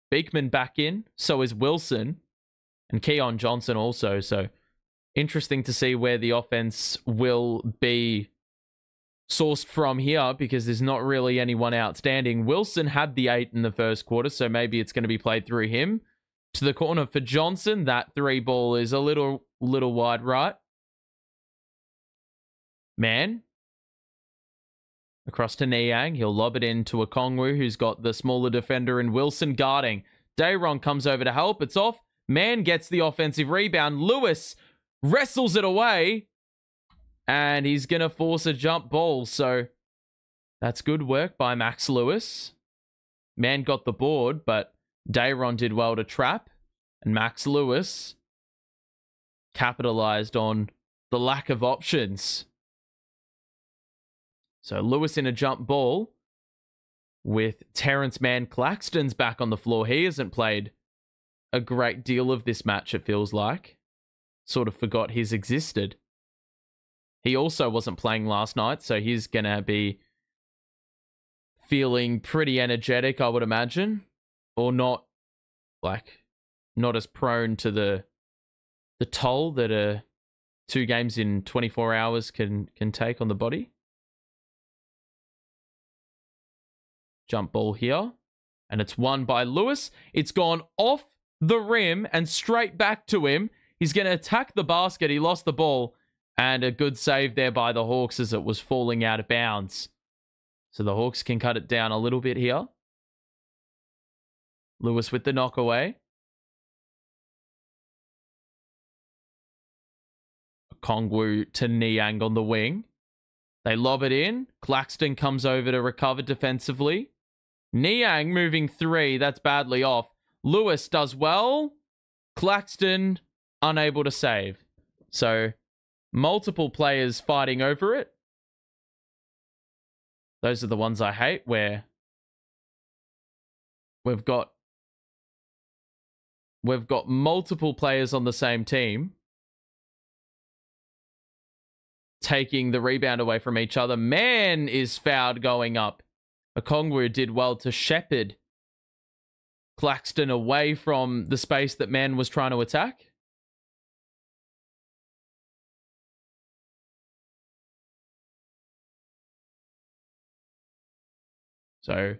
Beekman back in, so is Wilson. And Keon Johnson also, so interesting to see where the offense will be sourced from here, because there's not really anyone outstanding. Wilson had the 8 in the first quarter, so maybe it's going to be played through him. To the corner for Johnson. That 3-ball is a little wide right. Man. Across to Niang. He'll lob it in to Okongwu, who's got the smaller defender in Wilson guarding. Dayron comes over to help. It's off. Man gets the offensive rebound. Lewis wrestles it away. And he's going to force a jump ball. So that's good work by Max Lewis. Man got the board, but Dayron did well to trap, and Max Lewis capitalized on the lack of options. So Lewis in a jump ball with Terrence Man Claxton's back on the floor. He hasn't played a great deal of this match, it feels like. Sort of forgot he's existed. He also wasn't playing last night, so he's going to be feeling pretty energetic, I would imagine. Or not, like, not as prone to the toll that 2 games in 24 hours can take on the body. Jump ball here. And it's won by Lewis. It's gone off the rim and straight back to him. He's going to attack the basket. He lost the ball. And a good save there by the Hawks as it was falling out of bounds. So the Hawks can cut it down a little bit here. Lewis with the knockaway. Okongwu to Niang on the wing. They lob it in. Claxton comes over to recover defensively. Niang moving 3. That's badly off. Lewis does well. Claxton unable to save. So multiple players fighting over it. Those are the ones I hate, where we've got multiple players on the same team taking the rebound away from each other. Man is fouled going up. Okongwu did well to shepherd Claxton away from the space that Man was trying to attack. So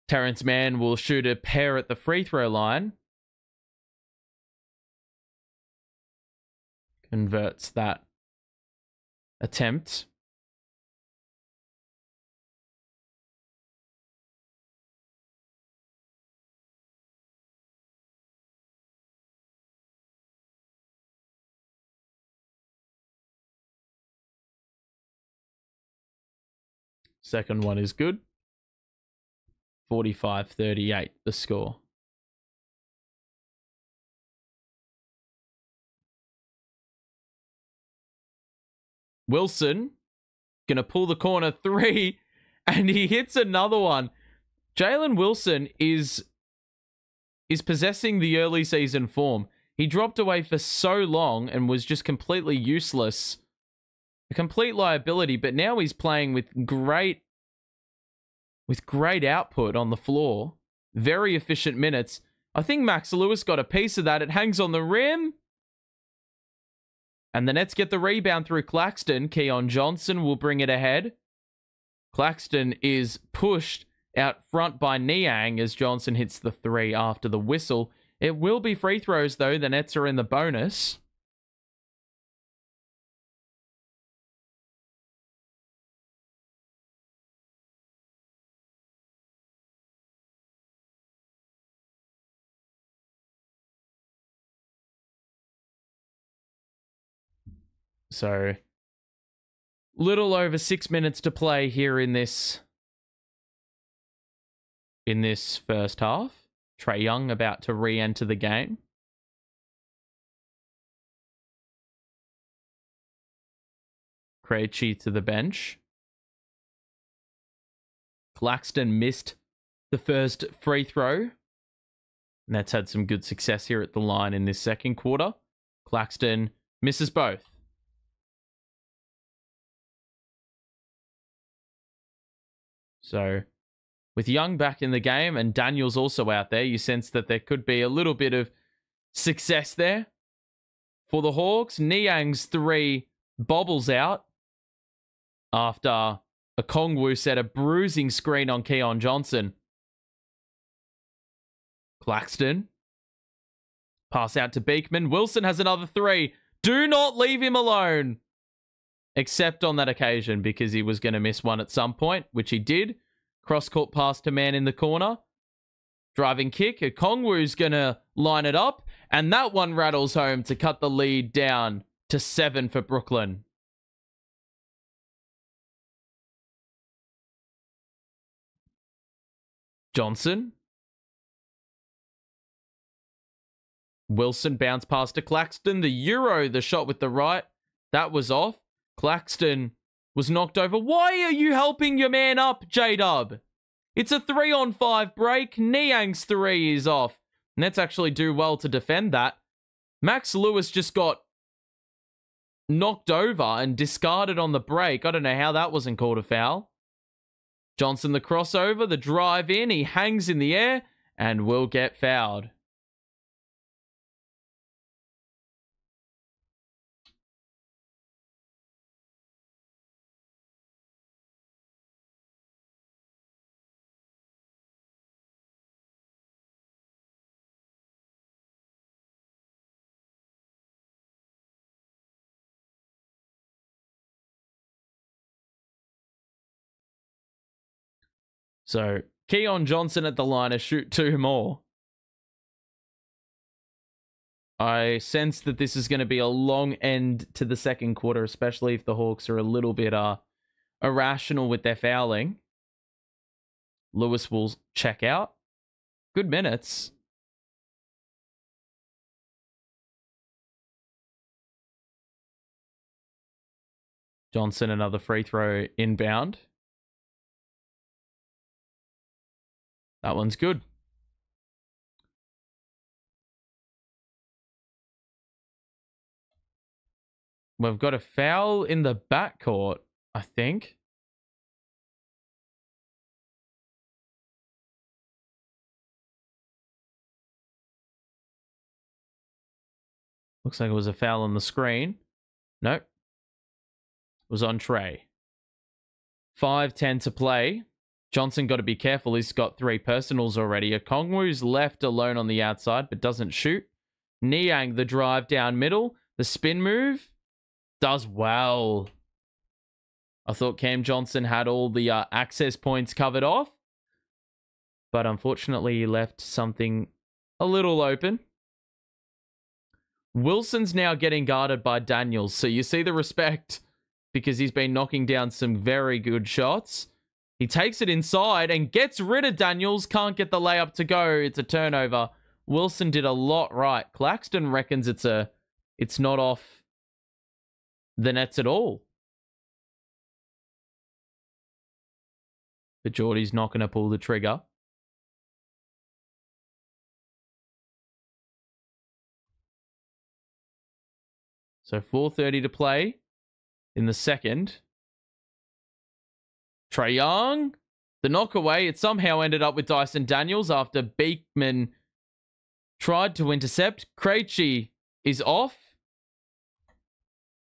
Terrence Mann will shoot a pair at the free throw line. Converts that attempt. Second one is good. 45-38, the score. Wilson gonna pull the corner three, and he hits another one. Jalen Wilson is possessing the early season form. He dropped away for so long and was just completely useless. A complete liability, but now he's playing with great output on the floor. Very efficient minutes. I think Max Lewis got a piece of that. It hangs on the rim. And the Nets get the rebound through Claxton. Keon Johnson will bring it ahead. Claxton is pushed out front by Niang as Johnson hits the three after the whistle. It will be free throws, though. The Nets are in the bonus. So, little over 6 minutes to play here in this first half. Trae Young about to re-enter the game. Krejci to the bench. Claxton missed the first free throw. Nets had some good success here at the line in this second quarter. Claxton misses both. So, with Young back in the game and Daniels also out there, you sense that there could be a little bit of success there. For the Hawks, Niang's three bobbles out after Okongwu set a bruising screen on Keon Johnson. Claxton. Pass out to Beekman. Wilson has another three. Do not leave him alone. Except on that occasion, because he was going to miss one at some point, which he did. Cross-court pass to man in the corner. Driving kick. Okongwu's going to line it up. And that one rattles home to cut the lead down to 7 for Brooklyn. Johnson. Wilson bounce pass to Claxton. The Euro, the shot with the right. That was off. Claxton was knocked over. Why are you helping your man up, J-Dub? It's a 3-on-5 break. Niang's three is off. Nets actually do well to defend that. Max Lewis just got knocked over and discarded on the break. I don't know how that wasn't called a foul. Johnson the crossover, the drive in. He hangs in the air and will get fouled. So, Keon Johnson at the line to shoot two more. I sense that this is going to be a long end to the second quarter, especially if the Hawks are a little bit irrational with their fouling. Lewis will check out. Good minutes. Johnson, another free throw inbound. That one's good. We've got a foul in the backcourt, I think. Looks like it was a foul on the screen. Nope. It was on Trae. 5:10 to play. Johnson got to be careful. He's got 3 personals already. Okongwu's left alone on the outside, but doesn't shoot. Niang, the drive down middle. The spin move does well. I thought Cam Johnson had all the access points covered off, but unfortunately he left something a little open. Wilson's now getting guarded by Daniels, so you see the respect because he's been knocking down some very good shots. He takes it inside and gets rid of Daniels. Can't get the layup to go. It's a turnover. Wilson did a lot right. Claxton reckons it's not off the nets at all. But Geordie's not going to pull the trigger. So 4:30 to play in the second. Trae Young, the knockaway. It somehow ended up with Dyson Daniels after Beekman tried to intercept. Krejci is off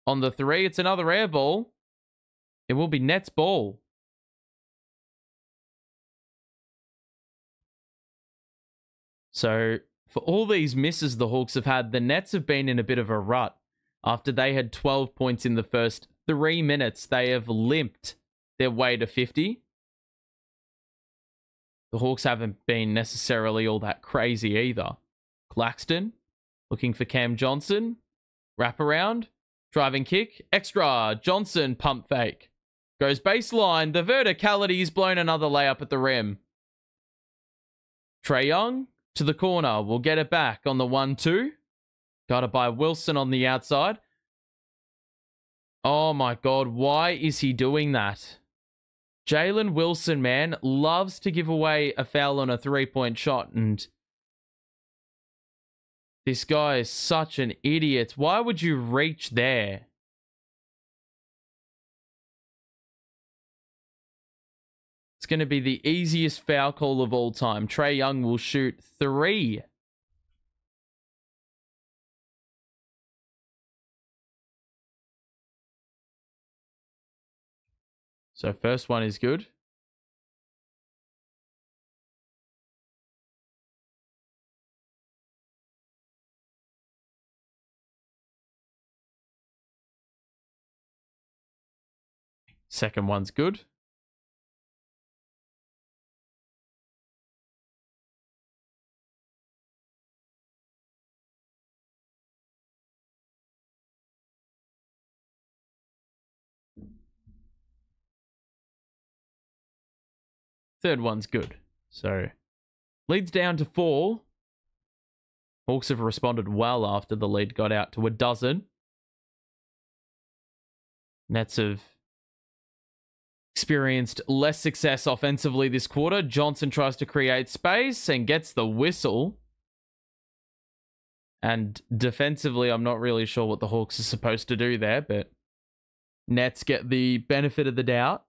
on the 3. It's another air ball. It will be Nets ball. So for all these misses the Hawks have had, the Nets have been in a bit of a rut. After they had 12 points in the first 3 minutes, they have limped their way to 50. The Hawks haven't been necessarily all that crazy either. Claxton looking for Cam Johnson. Wrap around. Driving kick. Extra. Johnson pump fake. Goes baseline. The verticality's blown another layup at the rim. Trae Young to the corner. We'll get it back on the 1-2. Got it by Wilson on the outside. Oh my God. Why is he doing that? Jalen Wilson, man, loves to give away a foul on a 3-point shot. And this guy is such an idiot. Why would you reach there? It's going to be the easiest foul call of all time. Trae Young will shoot 3. So first one is good. Second one's good. Third one's good. So leads down to 4. Hawks have responded well after the lead got out to a dozen. Nets have experienced less success offensively this quarter. Johnson tries to create space and gets the whistle. And defensively, I'm not really sure what the Hawks are supposed to do there, but Nets get the benefit of the doubt.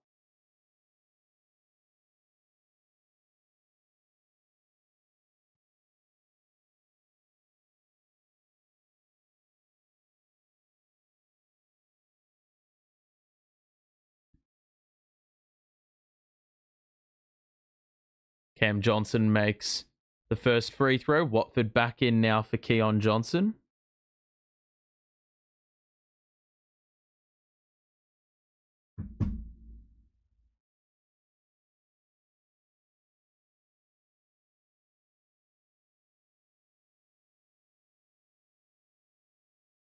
Cam Johnson makes the first free throw. Watford back in now for Keon Johnson.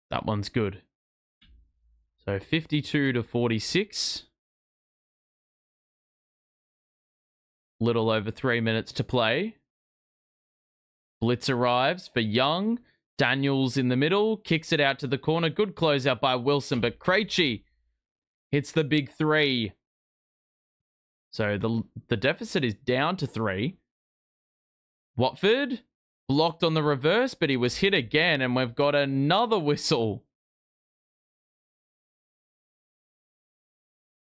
That one's good. So 52 to 46. Little over 3 minutes to play. Blitz arrives for Young. Daniels in the middle. Kicks it out to the corner. Good closeout by Wilson, but Krejci hits the big 3. So the deficit is down to 3. Watford blocked on the reverse, but he was hit again, and we've got another whistle.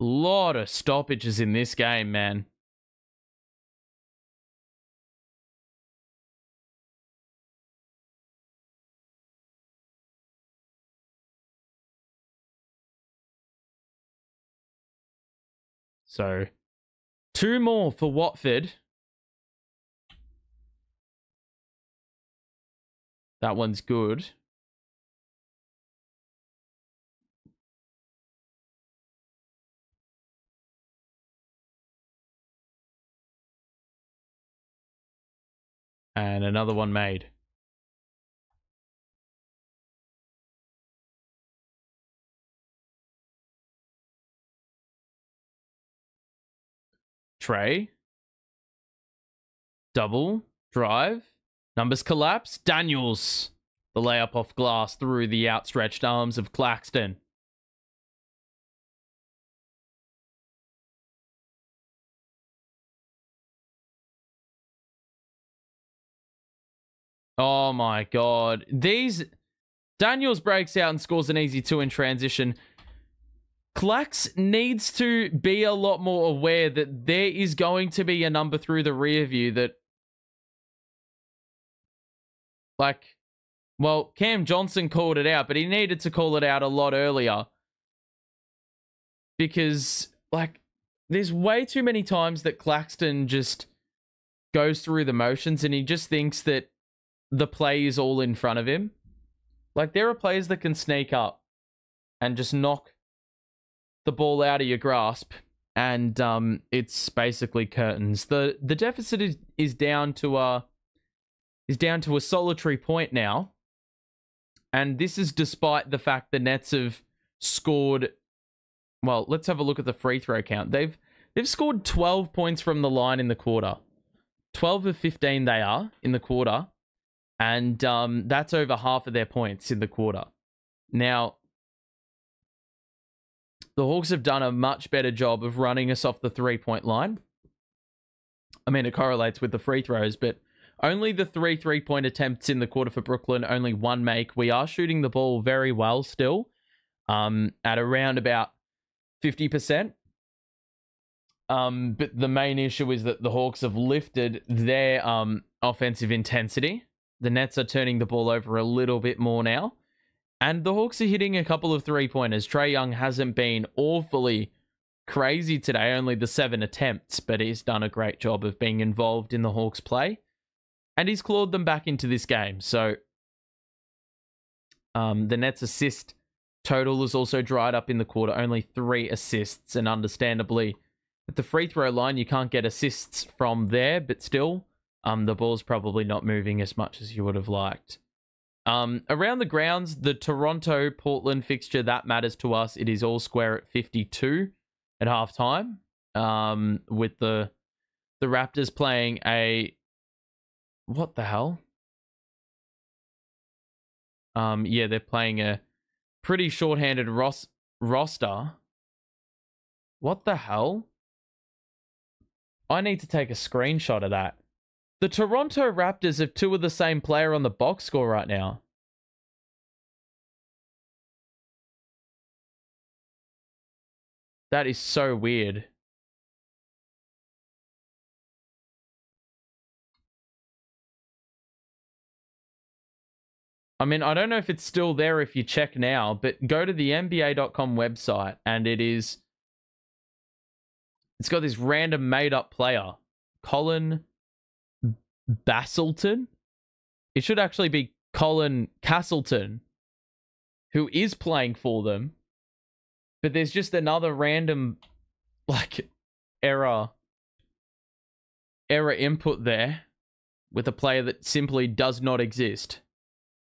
Lot of stoppages in this game, man. So 2 more for Watford. That one's good. And another one made. Trae. Double. Drive. Numbers collapse. Daniels. The layup off glass through the outstretched arms of Claxton. Oh my god. Daniels breaks out and scores an easy 2 in transition. Clax needs to be a lot more aware that there is going to be a number through the rear view that, like, well, Cam Johnson called it out, but he needed to call it out a lot earlier. Because, like, there's way too many times that Claxton just goes through the motions and he just thinks that the play is all in front of him. Like, there are players that can sneak up and just knock the ball out of your grasp, and it's basically curtains. The deficit is down to a solitary point now, and this is despite the fact the Nets have scored. Well, let's have a look at the free throw count. They've scored 12 points from the line in the quarter. 12 of 15 they are in the quarter, and that's over half of their points in the quarter. Now, the Hawks have done a much better job of running us off the 3-point line. I mean, it correlates with the free throws, but only the 3 3-point attempts in the quarter for Brooklyn, only 1 make. We are shooting the ball very well still, at around about 50%. But the main issue is that the Hawks have lifted their offensive intensity. The Nets are turning the ball over a little bit more now. And the Hawks are hitting a couple of 3-pointers. Trae Young hasn't been awfully crazy today, only the 7 attempts, but he's done a great job of being involved in the Hawks' play. And he's clawed them back into this game. So the Nets' assist total is also dried up in the quarter, only 3 assists. And understandably, at the free throw line, you can't get assists from there, but still, the ball's probably not moving as much as you would have liked. Around the grounds, the Toronto-Portland fixture, that matters to us. It is all square at 52 at halftime, with the Raptors playing a... What the hell? Yeah, they're playing a pretty shorthanded roster. What the hell? I need to take a screenshot of that. The Toronto Raptors have 2 of the same player on the box score right now. That is so weird. I mean, I don't know if it's still there if you check now, but go to the NBA.com website and it's got this random made-up player, Colin Basilton. It should actually be Colin Castleton, who is playing for them. But there's just another random, like, error input there with a player that simply does not exist.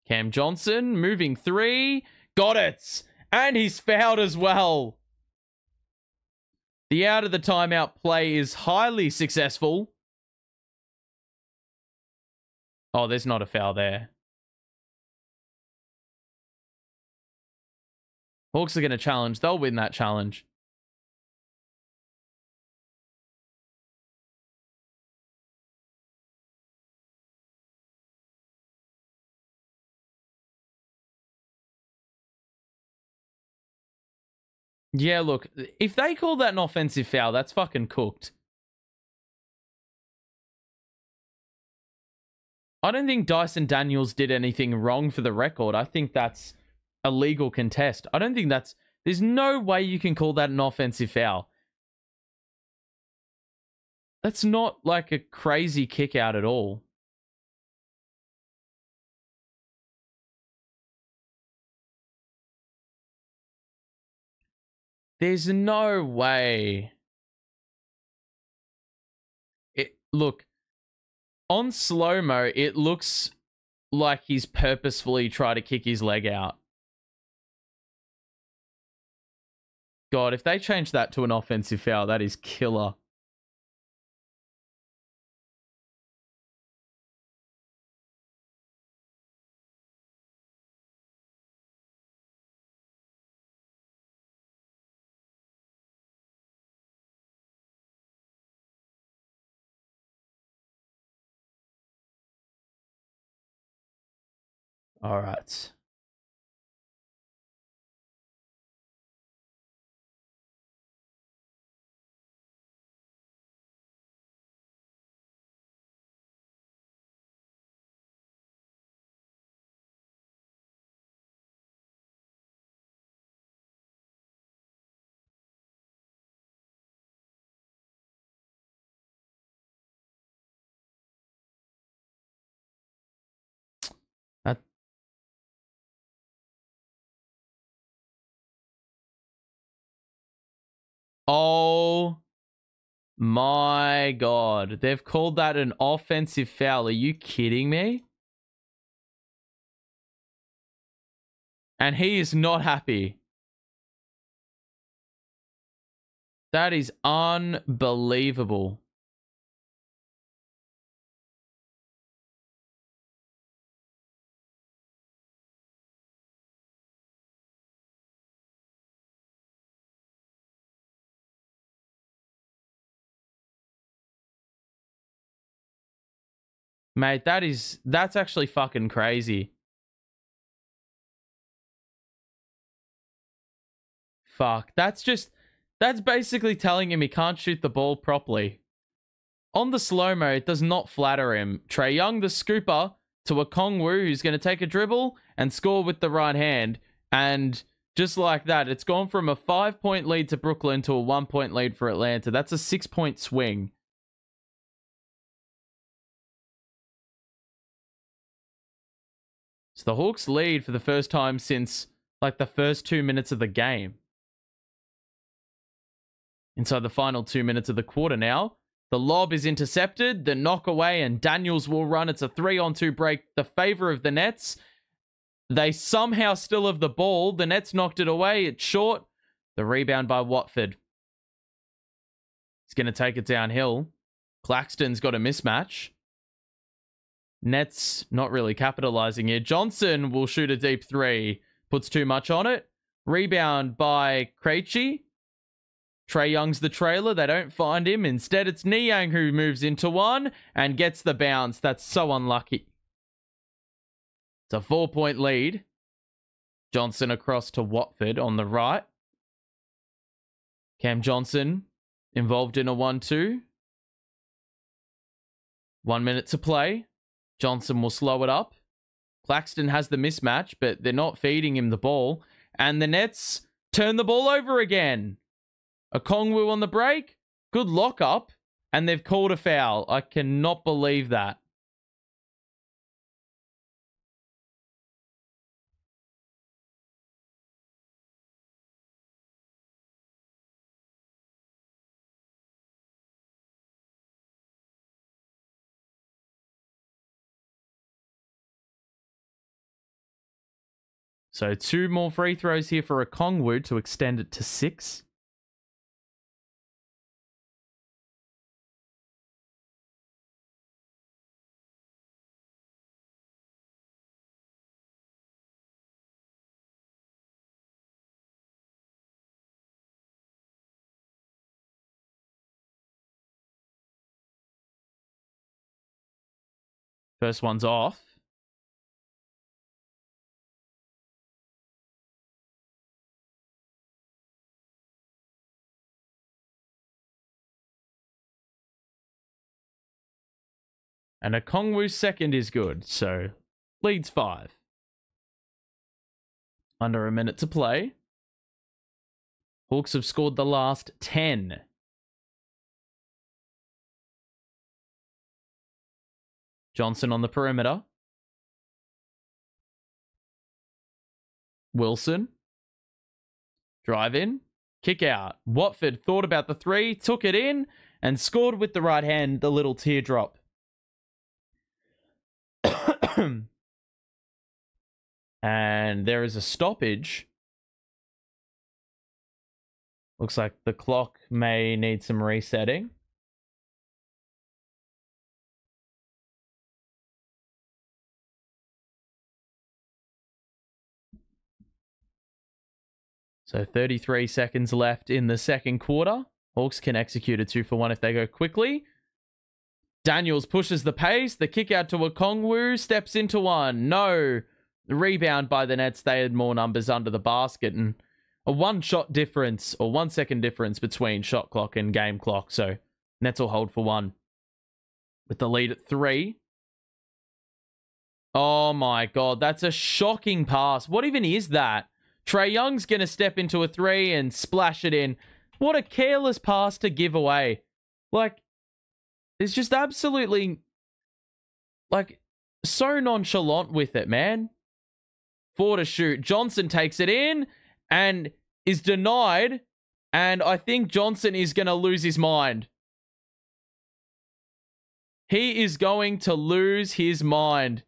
Cam Johnson, moving 3. Got it! And he's fouled as well. The out of the timeout play is highly successful. Oh, there's not a foul there. Hawks are going to challenge. They'll win that challenge. Yeah, look, if they call that an offensive foul, that's fucking cooked. I don't think Dyson Daniels did anything wrong for the record. I think that's a legal contest. I don't think that's... There's no way you can call that an offensive foul. That's not like a crazy kick out at all. There's no way. Look, on slow-mo, it looks like he's purposefully tried to kick his leg out. God, if they change that to an offensive foul, that is killer. All right. That... Oh my God. They've called that an offensive foul. Are you kidding me? And he is not happy. That is unbelievable. Mate, that's actually fucking crazy. Fuck. That's basically telling him he can't shoot the ball properly. On the slow-mo, it does not flatter him. Trae Young, the scooper, to a Kongwu who's going to take a dribble and score with the right hand. And just like that, it's gone from a 5-point lead to Brooklyn to a 1-point lead for Atlanta. That's a 6-point swing. So the Hawks lead for the first time since like the first 2 minutes of the game. Inside the final 2 minutes of the quarter now. The lob is intercepted, the knock away, and Daniels will run. It's a 3-on-2 break, the favor of the Nets. They somehow still have the ball. The Nets knocked it away. It's short. The rebound by Watford. He's going to take it downhill. Claxton's got a mismatch. Nets not really capitalizing here. Johnson will shoot a deep three. Puts too much on it. Rebound by Krejci. Trae Young's the trailer. They don't find him. Instead, it's Niang who moves into one and gets the bounce. That's so unlucky. It's a 4-point lead. Johnson across to Watford on the right. Cam Johnson involved in a 1-2. 1 minute to play. Johnson will slow it up. Claxton has the mismatch, but they're not feeding him the ball. And the Nets turn the ball over again. A Kongwu on the break. Good lockup. And they've called a foul. I cannot believe that. So 2 more free throws here for a Kongwu to extend it to 6. First one's off. And a Kongwu's second is good, so leads 5. Under a minute to play. Hawks have scored the last 10. Johnson on the perimeter. Wilson. Drive in. Kick out. Watford thought about the three, took it in, and scored with the right hand, the little teardrop. And there is a stoppage. Looks like the clock may need some resetting. So 33 seconds left in the second quarter. Hawks can execute a 2-for-1 if they go quickly. Daniels pushes the pace. The kick out to Okongwu. Steps into one. No. The rebound by the Nets. They had more numbers under the basket. And a 1-shot difference or 1 second difference between shot clock and game clock. So Nets will hold for 1. With the lead at 3. Oh my God. That's a shocking pass. What even is that? Trae Young's going to step into a 3 and splash it in. What a careless pass to give away. Like, it's just absolutely, like, so nonchalant with it, man. 4 to shoot. Johnson takes it in and is denied. And I think Johnson is going to lose his mind. He is going to lose his mind.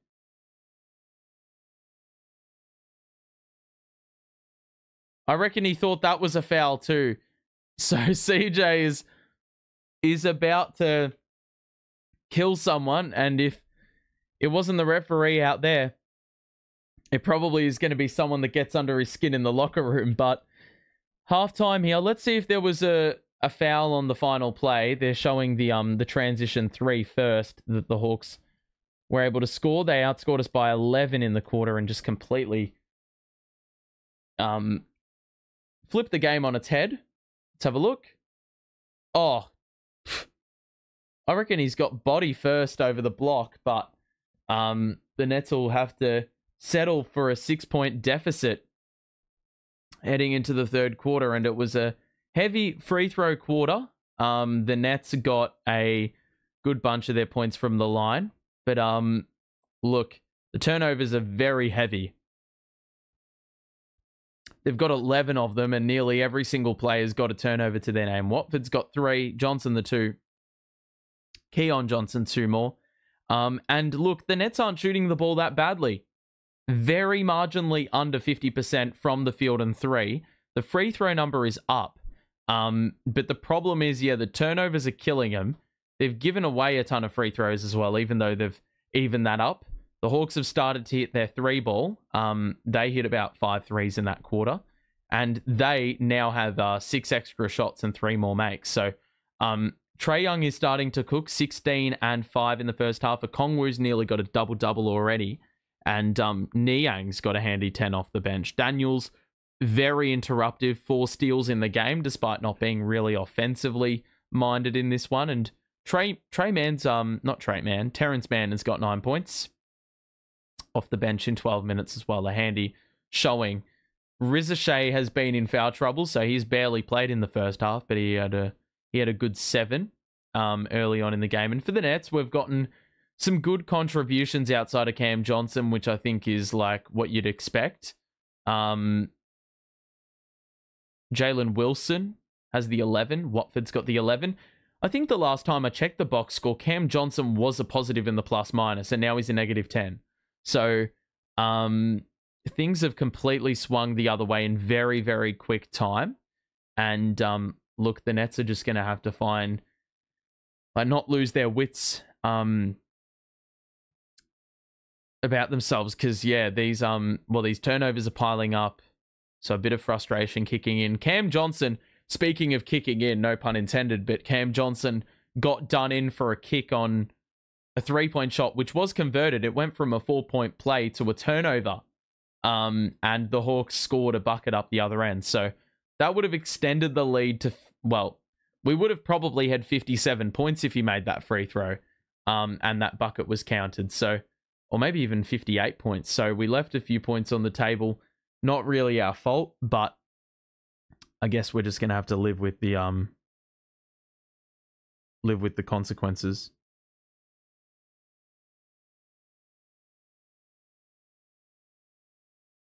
I reckon he thought that was a foul too. So CJ is about to kill someone, and if it wasn't the referee out there, it probably is going to be someone that gets under his skin in the locker room. But halftime here, let's see if there was a foul on the final play. They're showing the transition 3 first that the Hawks were able to score. They outscored us by 11 in the quarter and just completely flipped the game on its head. Let's have a look. Oh, I reckon he's got body first over the block, but the Nets will have to settle for a 6-point deficit heading into the third quarter, and it was a heavy free throw quarter. The Nets got a good bunch of their points from the line, but look, the turnovers are very heavy. They've got 11 of them, and nearly every single player's got a turnover to their name. Watford's got 3, Johnson the 2. Keon Johnson 2 more. And look, the Nets aren't shooting the ball that badly. Very marginally under 50% from the field and 3. The free throw number is up. But the problem is, yeah, the turnovers are killing them. They've given away a ton of free throws as well, even though they've evened that up. The Hawks have started to hit their 3 ball. They hit about 5 threes in that quarter. And they now have 6 extra shots and 3 more makes. So Trae Young is starting to cook, 16 and 5 in the first half. Okongwu's nearly got a double-double already. And Niang's got a handy 10 off the bench. Daniels, very interruptive, 4 steals in the game, despite not being really offensively minded in this one. And Terrence Mann has got 9 points off the bench in 12 minutes as well. A handy showing. Rizashay has been in foul trouble, so he's barely played in the first half, but he had a good 7 early on in the game. And for the Nets, we've gotten some good contributions outside of Cam Johnson, which I think is like what you'd expect. Jalen Wilson has the 11. Watford's got the 11. I think the last time I checked the box score, Cam Johnson was a positive in the plus-minus, and now he's a negative 10. So things have completely swung the other way in very, very quick time. And look, the Nets are just going to have to not lose their wits about themselves, because yeah, these turnovers are piling up. So a bit of frustration kicking in. Cam Johnson, speaking of kicking in, no pun intended, but Cam Johnson got done in for a kick on a 3-point shot, which was converted. It went from a 4-point play to a turnover. And the Hawks scored a bucket up the other end. So that would have extended the lead to, we would have probably had 57 points if he made that free throw. And that bucket was counted. So, or maybe even 58 points. So we left a few points on the table. Not really our fault, but I guess we're just going to have to live with the consequences.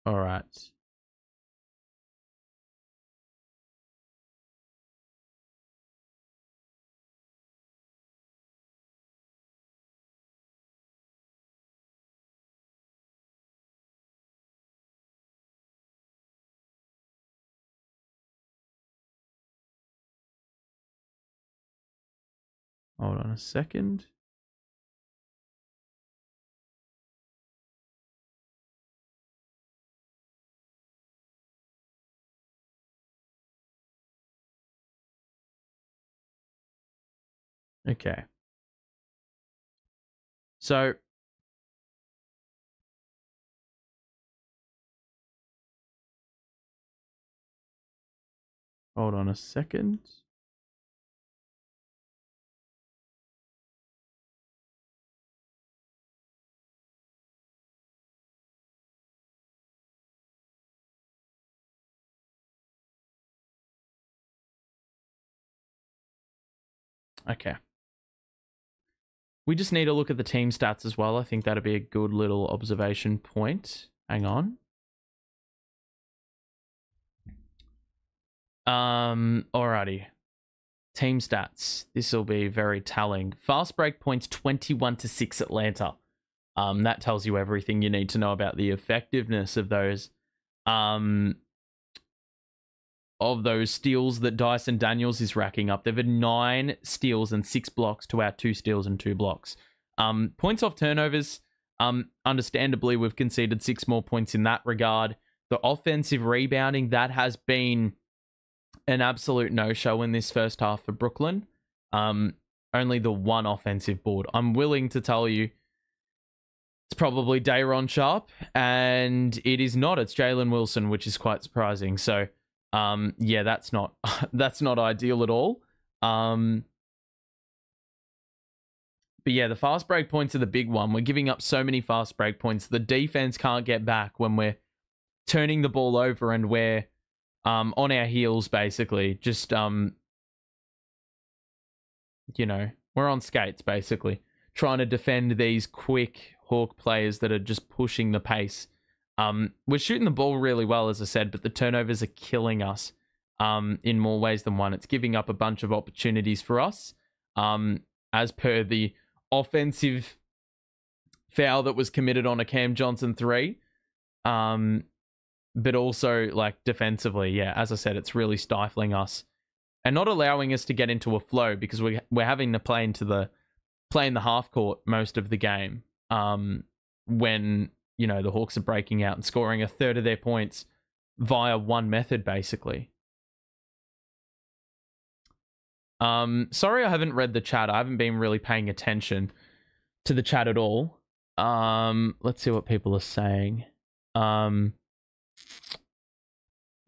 All right. Hold on a second. Okay. So hold on a second. Okay. We just need to look at the team stats as well. I think that'd be a good little observation point. Hang on. Alrighty. Team stats. This will be very telling. Fast break points 21-6 Atlanta. That tells you everything you need to know about the effectiveness of those steals that Dyson Daniels is racking up. They've had 9 steals and 6 blocks to our 2 steals and 2 blocks. Points off turnovers. Understandably, we've conceded 6 more points in that regard. The offensive rebounding, that has been an absolute no-show in this first half for Brooklyn. Only the 1 offensive board. I'm willing to tell you it's probably Day'Ron Sharpe, and it is not. It's Jalen Wilson, which is quite surprising. So, yeah, that's not ideal at all. But yeah, the fast break points are the big one. We're giving up so many fast break points. The defense can't get back when we're turning the ball over and we're on our heels, basically. Just, you know, we're on skates, basically, trying to defend these quick Hawk players that are just pushing the pace. We're shooting the ball really well, as I said, but the turnovers are killing us in more ways than one. It's giving up a bunch of opportunities for us, as per the offensive foul that was committed on a Cam Johnson 3. But also, like, defensively, yeah, as I said, it's really stifling us and not allowing us to get into a flow because we're having to play in the half court most of the game. When, you know, the Hawks are breaking out and scoring a third of their points via one method, basically. Sorry I haven't read the chat. I haven't been really paying attention to the chat at all. Let's see what people are saying.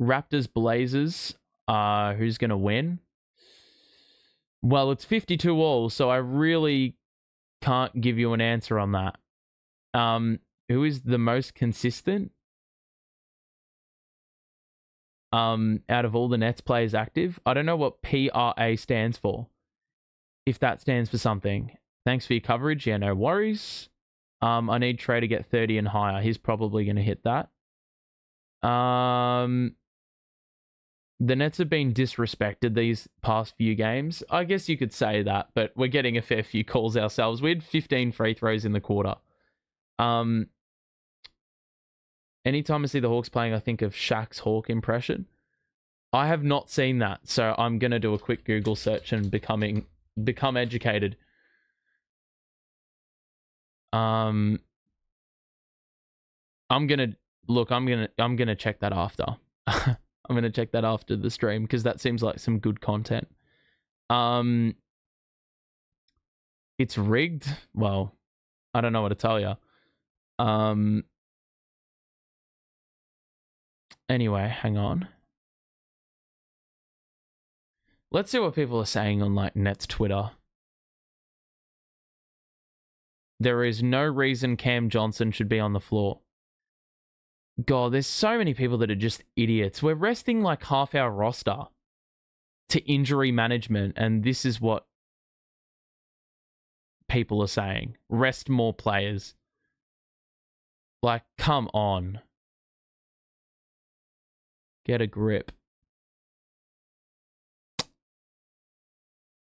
Raptors Blazers. Who's going to win? Well, it's 52-all, so I really can't give you an answer on that. Who is the most consistent? Out of all the Nets players active? I don't know what PRA stands for. If that stands for something. Thanks for your coverage. Yeah, no worries. I need Trae to get 30 and higher. He's probably going to hit that. The Nets have been disrespected these past few games. I guess you could say that, but we're getting a fair few calls ourselves. We had 15 free throws in the quarter. Anytime I see the Hawks playing, I think of Shaq's Hawk impression. I have not seen that, so I'm going to do a quick Google search and become educated. I'm going to check that after. I'm going to check that after the stream because that seems like some good content. It's rigged. Well, I don't know what to tell you. Anyway, hang on. Let's see what people are saying on like Nets Twitter. There is no reason Cam Johnson should be on the floor. God, there's so many people that are just idiots. We're resting like half our roster to injury management, and this is what people are saying. Rest more players. Like, come on. Get a grip.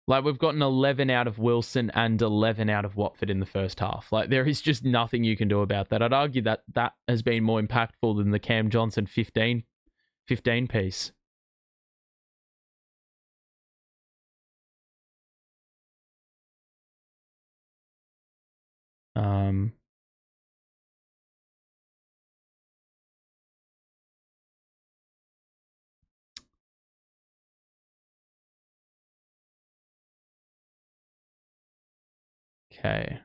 Like, we've gotten 11 out of Wilson and 11 out of Watford in the first half. Like, there is just nothing you can do about that. I'd argue that that has been more impactful than the Cam Johnson 15 piece. Okay.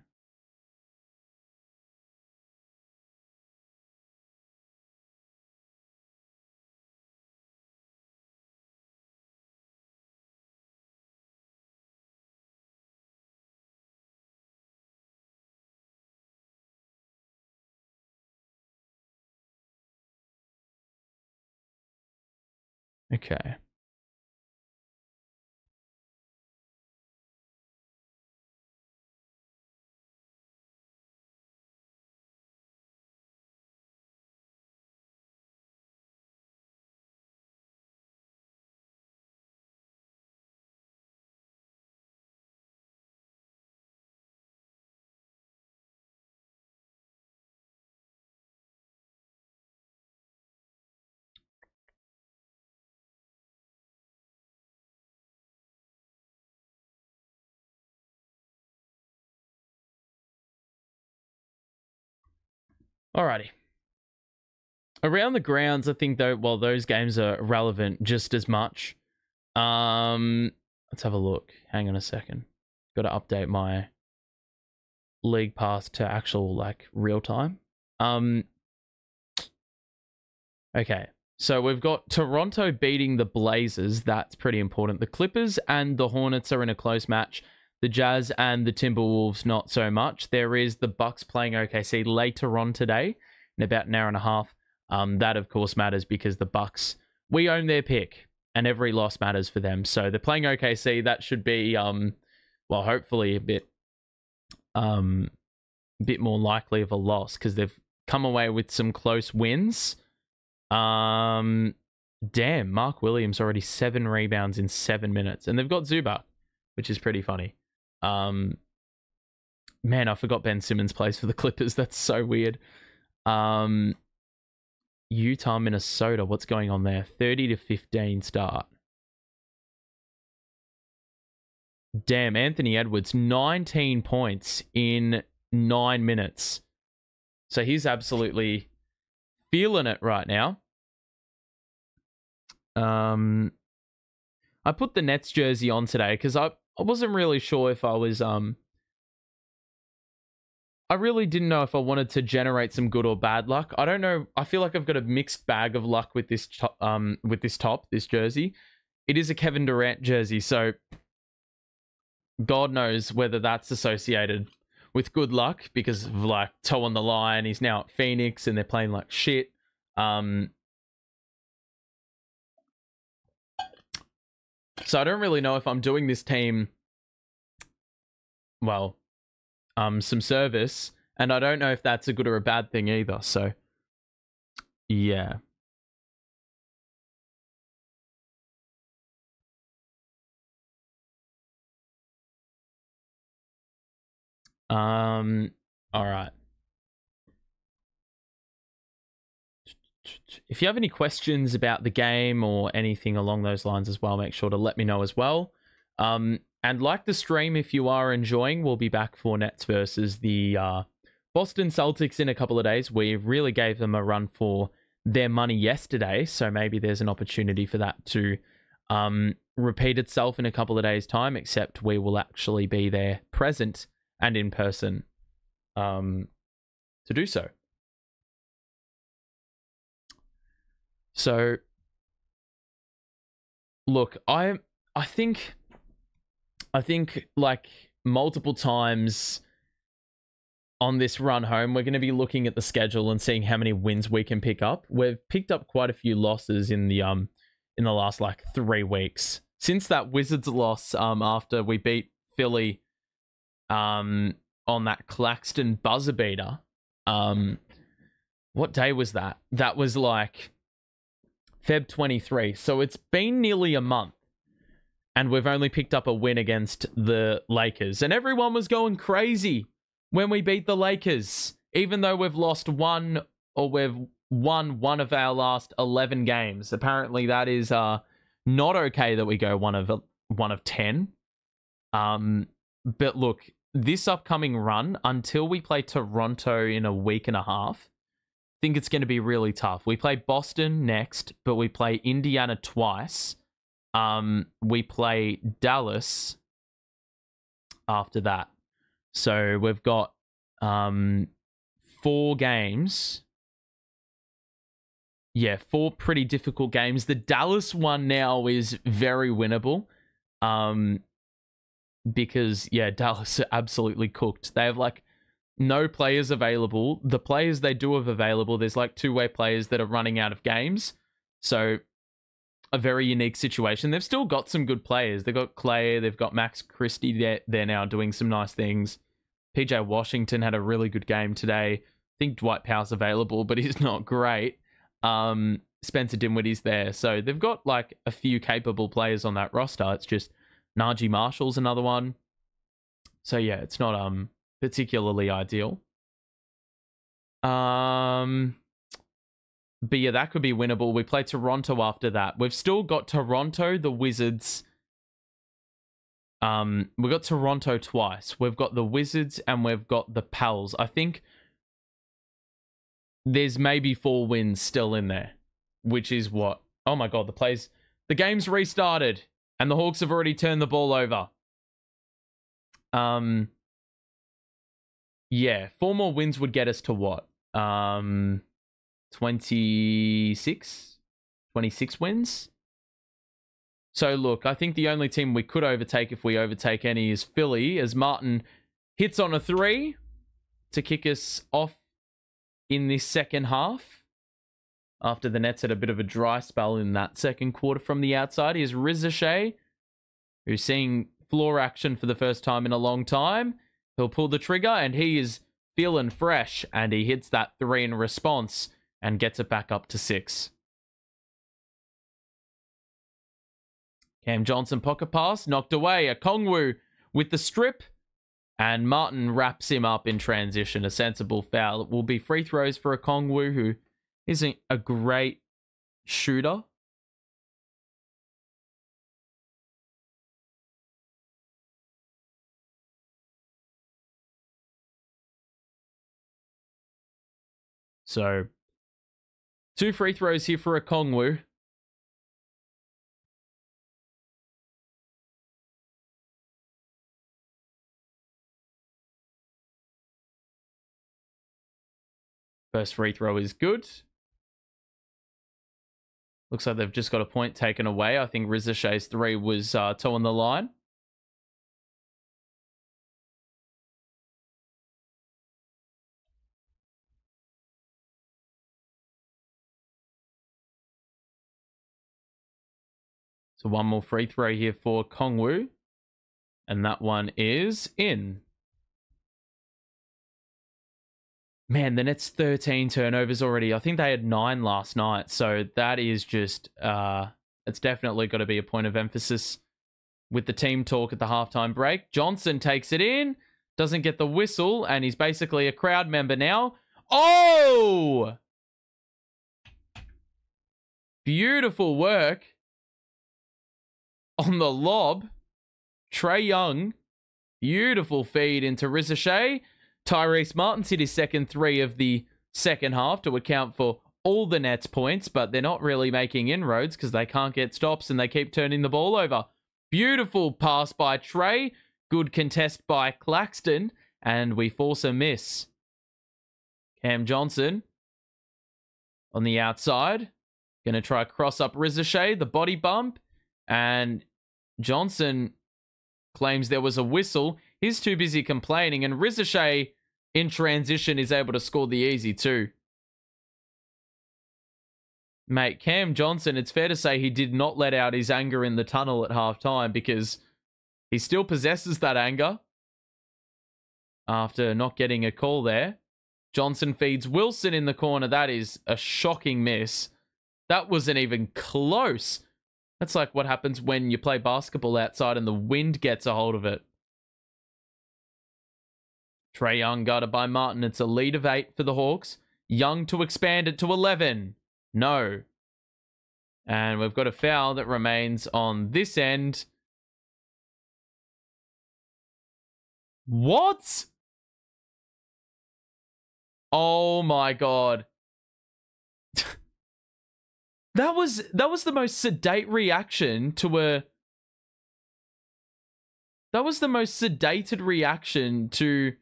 Okay. Alrighty. Around the grounds, I think, though, well, those games are relevant just as much. Let's have a look. Hang on a second. Got to update my league pass to actual, like, real time. Okay. So we've got Toronto beating the Blazers. That's pretty important. The Clippers and the Hornets are in a close match. The Jazz and the Timberwolves, not so much. There is the Bucks playing OKC later on today in about an hour and a half. That, of course, matters because the Bucks, we own their pick, and every loss matters for them. So they're playing OKC. That should be, well, hopefully a bit more likely of a loss because they've come away with some close wins. Damn, Mark Williams already 7 rebounds in 7 minutes, and they've got Zubac, which is pretty funny. Man, I forgot Ben Simmons plays for the Clippers. That's so weird. Utah, Minnesota. What's going on there? 30-15 start. Damn, Anthony Edwards, 19 points in 9 minutes. So he's absolutely feeling it right now. I put the Nets jersey on today because I wasn't really sure if I was I really didn't know if I wanted to generate some good or bad luck. I don't know. I feel like I've got a mixed bag of luck with this this jersey. It is a Kevin Durant jersey, so God knows whether that's associated with good luck because of, like, toe on the line. He's now at Phoenix and they're playing like shit. So I don't really know if I'm doing this team, well, some service, and I don't know if that's a good or a bad thing either. So, yeah. All right. If you have any questions about the game or anything along those lines as well, make sure to let me know as well. And like the stream, if you are enjoying, we'll be back for Nets versus the Boston Celtics in a couple of days. We really gave them a run for their money yesterday, so maybe there's an opportunity for that to repeat itself in a couple of days' time, except we will actually be there present and in person to do so. So, look, I think like multiple times on this run home, we're going to be looking at the schedule and seeing how many wins we can pick up. We've picked up quite a few losses in the last like 3 weeks since that Wizards loss after we beat Philly on that Claxton buzzer beater. What day was that? That was like Feb 23. So it's been nearly a month. And we've only picked up a win against the Lakers. And everyone was going crazy when we beat the Lakers. Even though we've lost one, or we've won one of our last 11 games. Apparently that is not okay that we go one of 10. But look, this upcoming run, until we play Toronto in a week and a half, I think it's going to be really tough. We play Boston next, but we play Indiana twice. We play Dallas after that. So we've got 4 games. Yeah, 4 pretty difficult games. The Dallas one now is very winnable. Because, yeah, Dallas are absolutely cooked. They have, like, no players available. The players they do have available, there's, like, two-way players that are running out of games. So, a very unique situation. They've still got some good players. They've got Clay. They've got Max Christie. They're now doing some nice things. PJ Washington had a really good game today. I think Dwight Powell's available, but he's not great. Spencer Dinwiddie's there. So, they've got, like, a few capable players on that roster. It's just Najee Marshall's another one. So yeah, it's not particularly ideal. But yeah, that could be winnable. We play Toronto after that. We've still got Toronto, the Wizards. We've got Toronto twice. We've got the Wizards and we've got the Pels. I think there's maybe 4 wins still in there, which is what? Oh my God, the game's restarted. And the Hawks have already turned the ball over. Yeah, 4 more wins would get us to what? 26? 26 wins? So look, I think the only team we could overtake if we overtake any is Philly, as Martin hits on a 3 to kick us off in this second half. After the Nets had a bit of a dry spell in that second quarter from the outside. Here's Rizashay, who's seeing floor action for the first time in a long time. He'll pull the trigger, and he is feeling fresh. And he hits that 3 in response and gets it back up to 6. Cam Johnson pocket pass, knocked away. Okongwu with the strip. And Martin wraps him up in transition. A sensible foul. It will be free throws for Okongwu, who isn't a great shooter. So, 2 free throws here for Okongwu. First free throw is good. Looks like they've just got a point taken away. I think Rizashay's 3 was toe on the line. So 1 more free throw here for Okongwu. And that one is in. Man, the Nets 13 turnovers already. I think they had 9 last night. So that is just, it's definitely got to be a point of emphasis with the team talk at the halftime break. Johnson takes it in, doesn't get the whistle, and he's basically a crowd member now. Oh! Beautiful work on the lob. Trae Young. Beautiful feed into Rizashay. Tyrese Martin's hit his second 3 of the second half to account for all the Nets points, but they're not really making inroads because they can't get stops and they keep turning the ball over. Beautiful pass by Trae. Good contest by Claxton. And we force a miss. Cam Johnson on the outside. Going to try cross up Rizashay, the body bump. And Johnson claims there was a whistle. He's too busy complaining, and Rizashay in transition is able to score the easy 2. Mate, Cam Johnson, it's fair to say he did not let out his anger in the tunnel at halftime because he still possesses that anger after not getting a call there. Johnson feeds Wilson in the corner. That is a shocking miss. That wasn't even close. That's like what happens when you play basketball outside and the wind gets a hold of it. Trae Young guarded by Martin. It's a lead of 8 for the Hawks. Young to expand it to 11. No. And we've got a foul that remains on this end. What? Oh my god. That was the most sedate reaction to a... That was the most sedated reaction to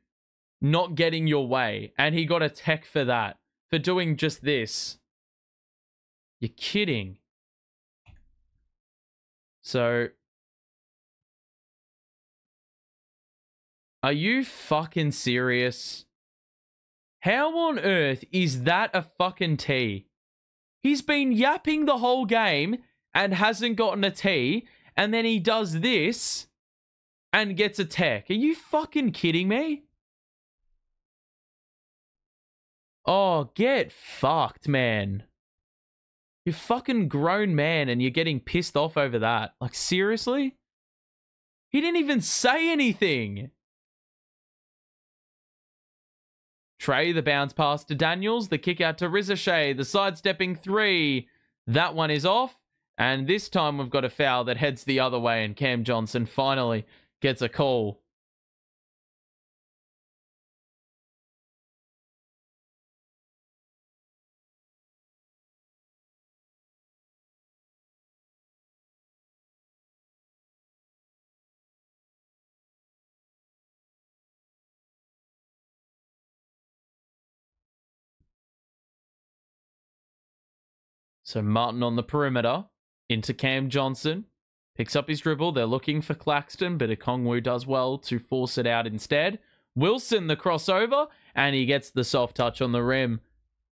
not getting your way. And he got a tech for that. For doing just this. You're kidding. So... Are you fucking serious? How on earth is that a fucking tee? He's been yapping the whole game and hasn't gotten a tee, and then he does this and gets a tech. Are you fucking kidding me? Oh, get fucked, man. You're fucking grown man and you're getting pissed off over that. Like, seriously? He didn't even say anything. Trae, the bounce pass to Daniels. The kick out to Rizashay. The sidestepping 3. That one is off. And this time we've got a foul that heads the other way. And Cam Johnson finally gets a call. So Martin on the perimeter. Into Cam Johnson. Picks up his dribble. They're looking for Claxton, but Okongwu does well to force it out instead. Wilson, the crossover, and he gets the soft touch on the rim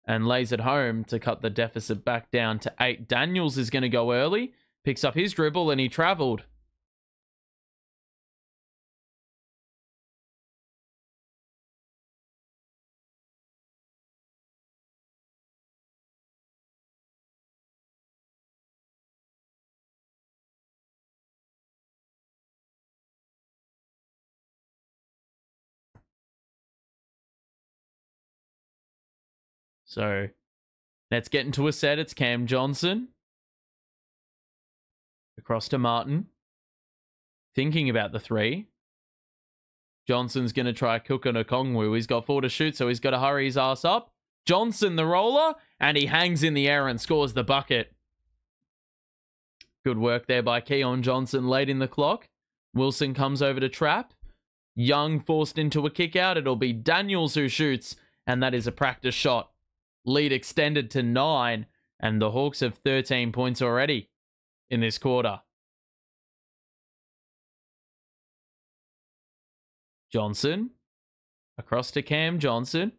and lays it home to cut the deficit back down to 8. Daniels is going to go early. Picks up his dribble, and he traveled. So, let's get into a set. It's Cam Johnson. Across to Martin. Thinking about the 3. Johnson's going to try cook on Okongwu. He's got 4 to shoot, so he's got to hurry his ass up. Johnson, the roller, and he hangs in the air and scores the bucket. Good work there by Keon Johnson late in the clock. Wilson comes over to trap. Young forced into a kick out. It'll be Daniels who shoots, and that is a practice shot. Lead extended to 9, and the Hawks have 13 points already in this quarter. Johnson. Across to Cam Johnson.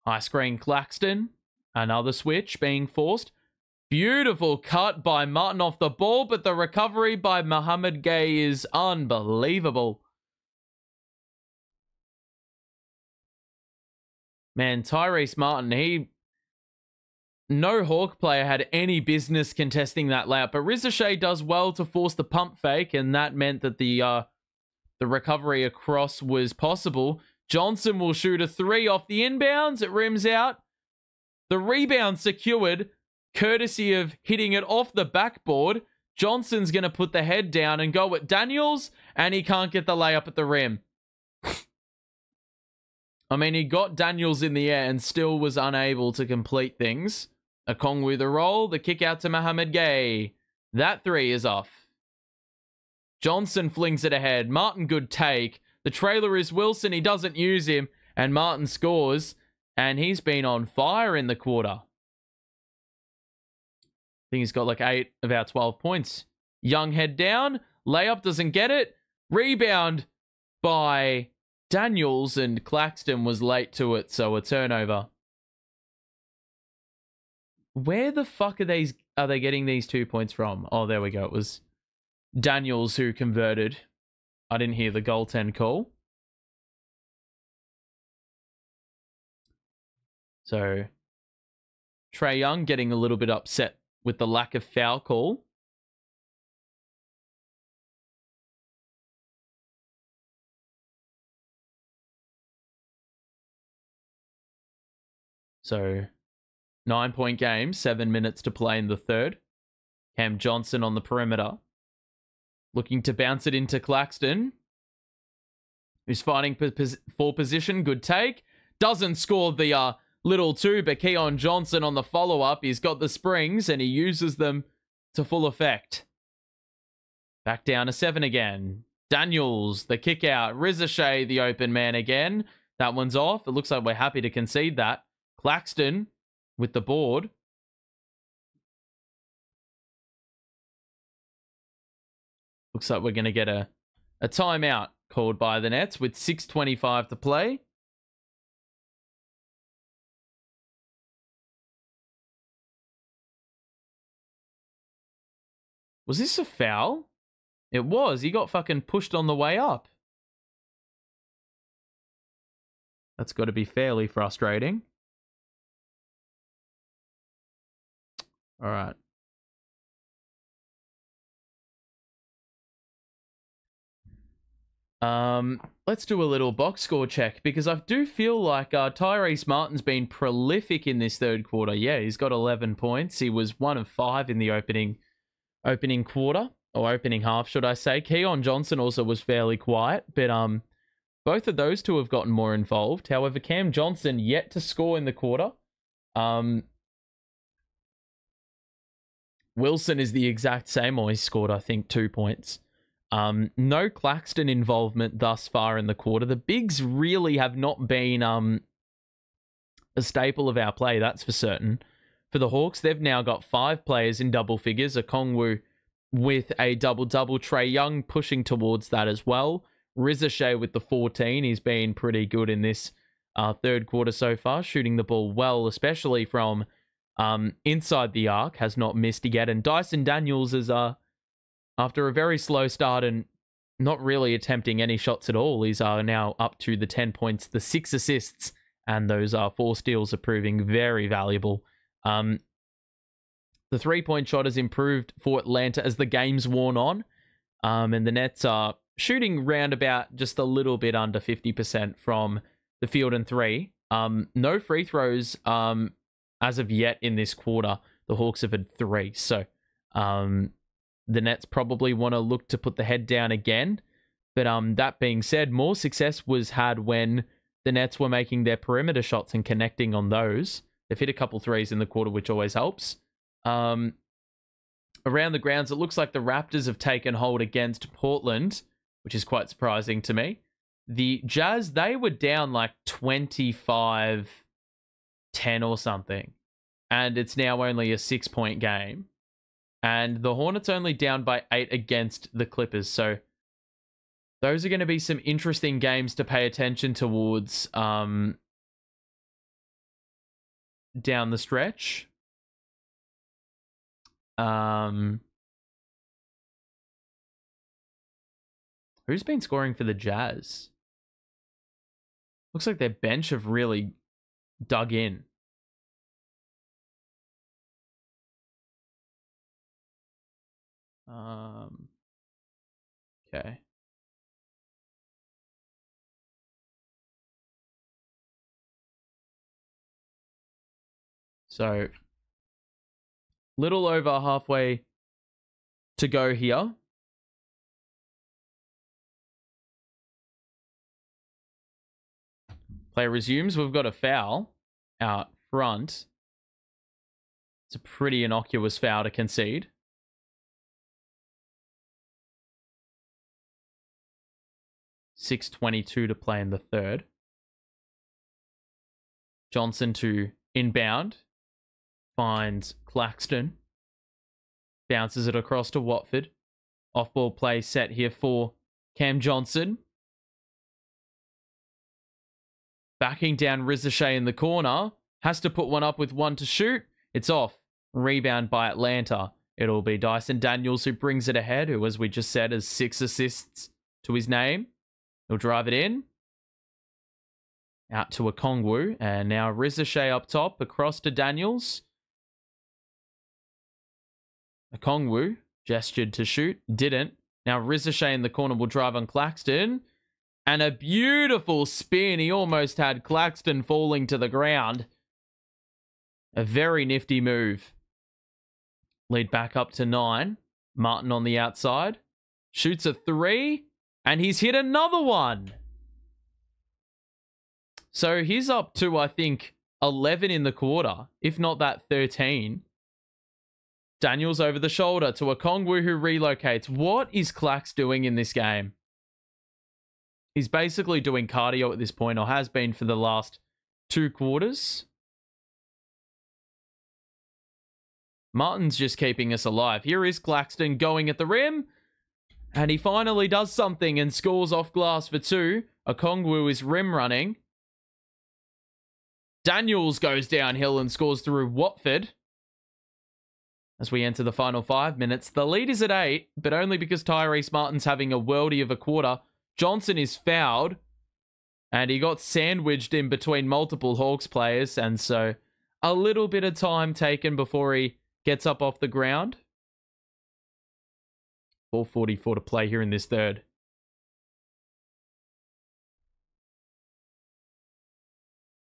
High screen Claxton. Another switch being forced. Beautiful cut by Martin off the ball, but the recovery by Mohamed Gay is unbelievable. Man, Tyrese Martin, no Hawk player had any business contesting that layup, but Rizashay does well to force the pump fake, and that meant that the recovery across was possible. Johnson will shoot a 3 off the inbounds. It rims out. The rebound secured, courtesy of hitting it off the backboard. Johnson's going to put the head down and go at Daniels, and he can't get the layup at the rim. I mean, he got Daniels in the air and still was unable to complete things. Okongwu the roll, the kick out to Mohamed Gay. That 3 is off. Johnson flings it ahead. Martin, good take. The trailer is Wilson. He doesn't use him. And Martin scores. And he's been on fire in the quarter. I think he's got like 8 of our 12 points. Young head down. Layup doesn't get it. Rebound by Daniels, and Claxton was late to it, so a turnover. Where the fuck are they getting these 2 points from? Oh, there we go. It was Daniels who converted. I didn't hear the goaltend call. So, Trae Young getting a little bit upset with the lack of foul call. So 9-point game, 7 minutes to play in the third. Cam Johnson on the perimeter. Looking to bounce it into Claxton, who's fighting for position. Good take. Doesn't score the little two, but Keon Johnson on the follow-up. He's got the springs, and he uses them to full effect. Back down to 7 again. Daniels, the kick out. Rizashay, the open man again. That one's off. It looks like we're happy to concede that. Claxton with the board. Looks like we're going to get a timeout called by the Nets with 6:25 to play. Was this a foul? It was. He got fucking pushed on the way up. That's got to be fairly frustrating. All right. Let's do a little box score check, because I do feel like Tyrese Martin's been prolific in this third quarter. Yeah, he's got 11 points. He was 1 of 5 in the opening quarter, or opening half, should I say. Keon Johnson also was fairly quiet, but both of those two have gotten more involved. However, Cam Johnson yet to score in the quarter. Wilson is the exact same, or he scored, I think, 2 points. No Claxton involvement thus far in the quarter. The bigs really have not been a staple of our play, that's for certain. For the Hawks, they've now got 5 players in double figures. Okongwu with a double-double. Trae Young pushing towards that as well. Rizashay with the 14. He's been pretty good in this third quarter so far, shooting the ball well, especially from inside the arc. Has not missed yet. And Dyson Daniels is... after a very slow start and not really attempting any shots at all, he's now up to the 10 points, the 6 assists, and those 4 steals are proving very valuable. The 3-point shot has improved for Atlanta as the game's worn on, and the Nets are shooting round about just a little bit under 50% from the field and 3. No free throws as of yet in this quarter. The Hawks have had 3, so... the Nets probably want to look to put the head down again. But that being said, more success was had when the Nets were making their perimeter shots and connecting on those. They've hit a couple threes in the quarter, which always helps. Around the grounds, it looks like the Raptors have taken hold against Portland, which is quite surprising to me. The Jazz, they were down like 25-10 or something. And it's now only a 6-point game. And the Hornets only down by 8 against the Clippers. So those are going to be some interesting games to pay attention towards down the stretch. Who's been scoring for the Jazz? Looks like their bench have really dug in. Okay. So, little over halfway to go here. Play resumes. We've got a foul out front. It's a pretty innocuous foul to concede. .6:22 to play in the third. Johnson to inbound. Finds Claxton. Bounces it across to Watford. Off-ball play set here for Cam Johnson. Backing down Rizashay in the corner. Has to put one up with 1 to shoot. It's off. Rebound by Atlanta. It'll be Dyson Daniels who brings it ahead, who, as we just said, has 6 assists to his name. He'll drive it in. Out to Okongwu. And now Rizashay up top. Across to Daniels. Okongwu gestured to shoot, didn't. Now Rizashay in the corner will drive on Claxton. And a beautiful spin. He almost had Claxton falling to the ground. A very nifty move. Lead back up to 9. Martin on the outside. Shoots a 3. And he's hit another one. So he's up to, I think, 11 in the quarter. If not that, 13. Daniels over the shoulder to Okongwu who relocates. What is Clax doing in this game? He's basically doing cardio at this point, or has been for the last 2 quarters. Martin's just keeping us alive. Here is Claxton going at the rim. And he finally does something and scores off glass for 2. Okongwu is rim running. Daniels goes downhill and scores through Watford. As we enter the final 5 minutes, the lead is at 8, but only because Tyrese Martin's having a worldie of a quarter. Johnson is fouled, and he got sandwiched in between multiple Hawks players, and so a little bit of time taken before he gets up off the ground. 4:44 to play here in this third.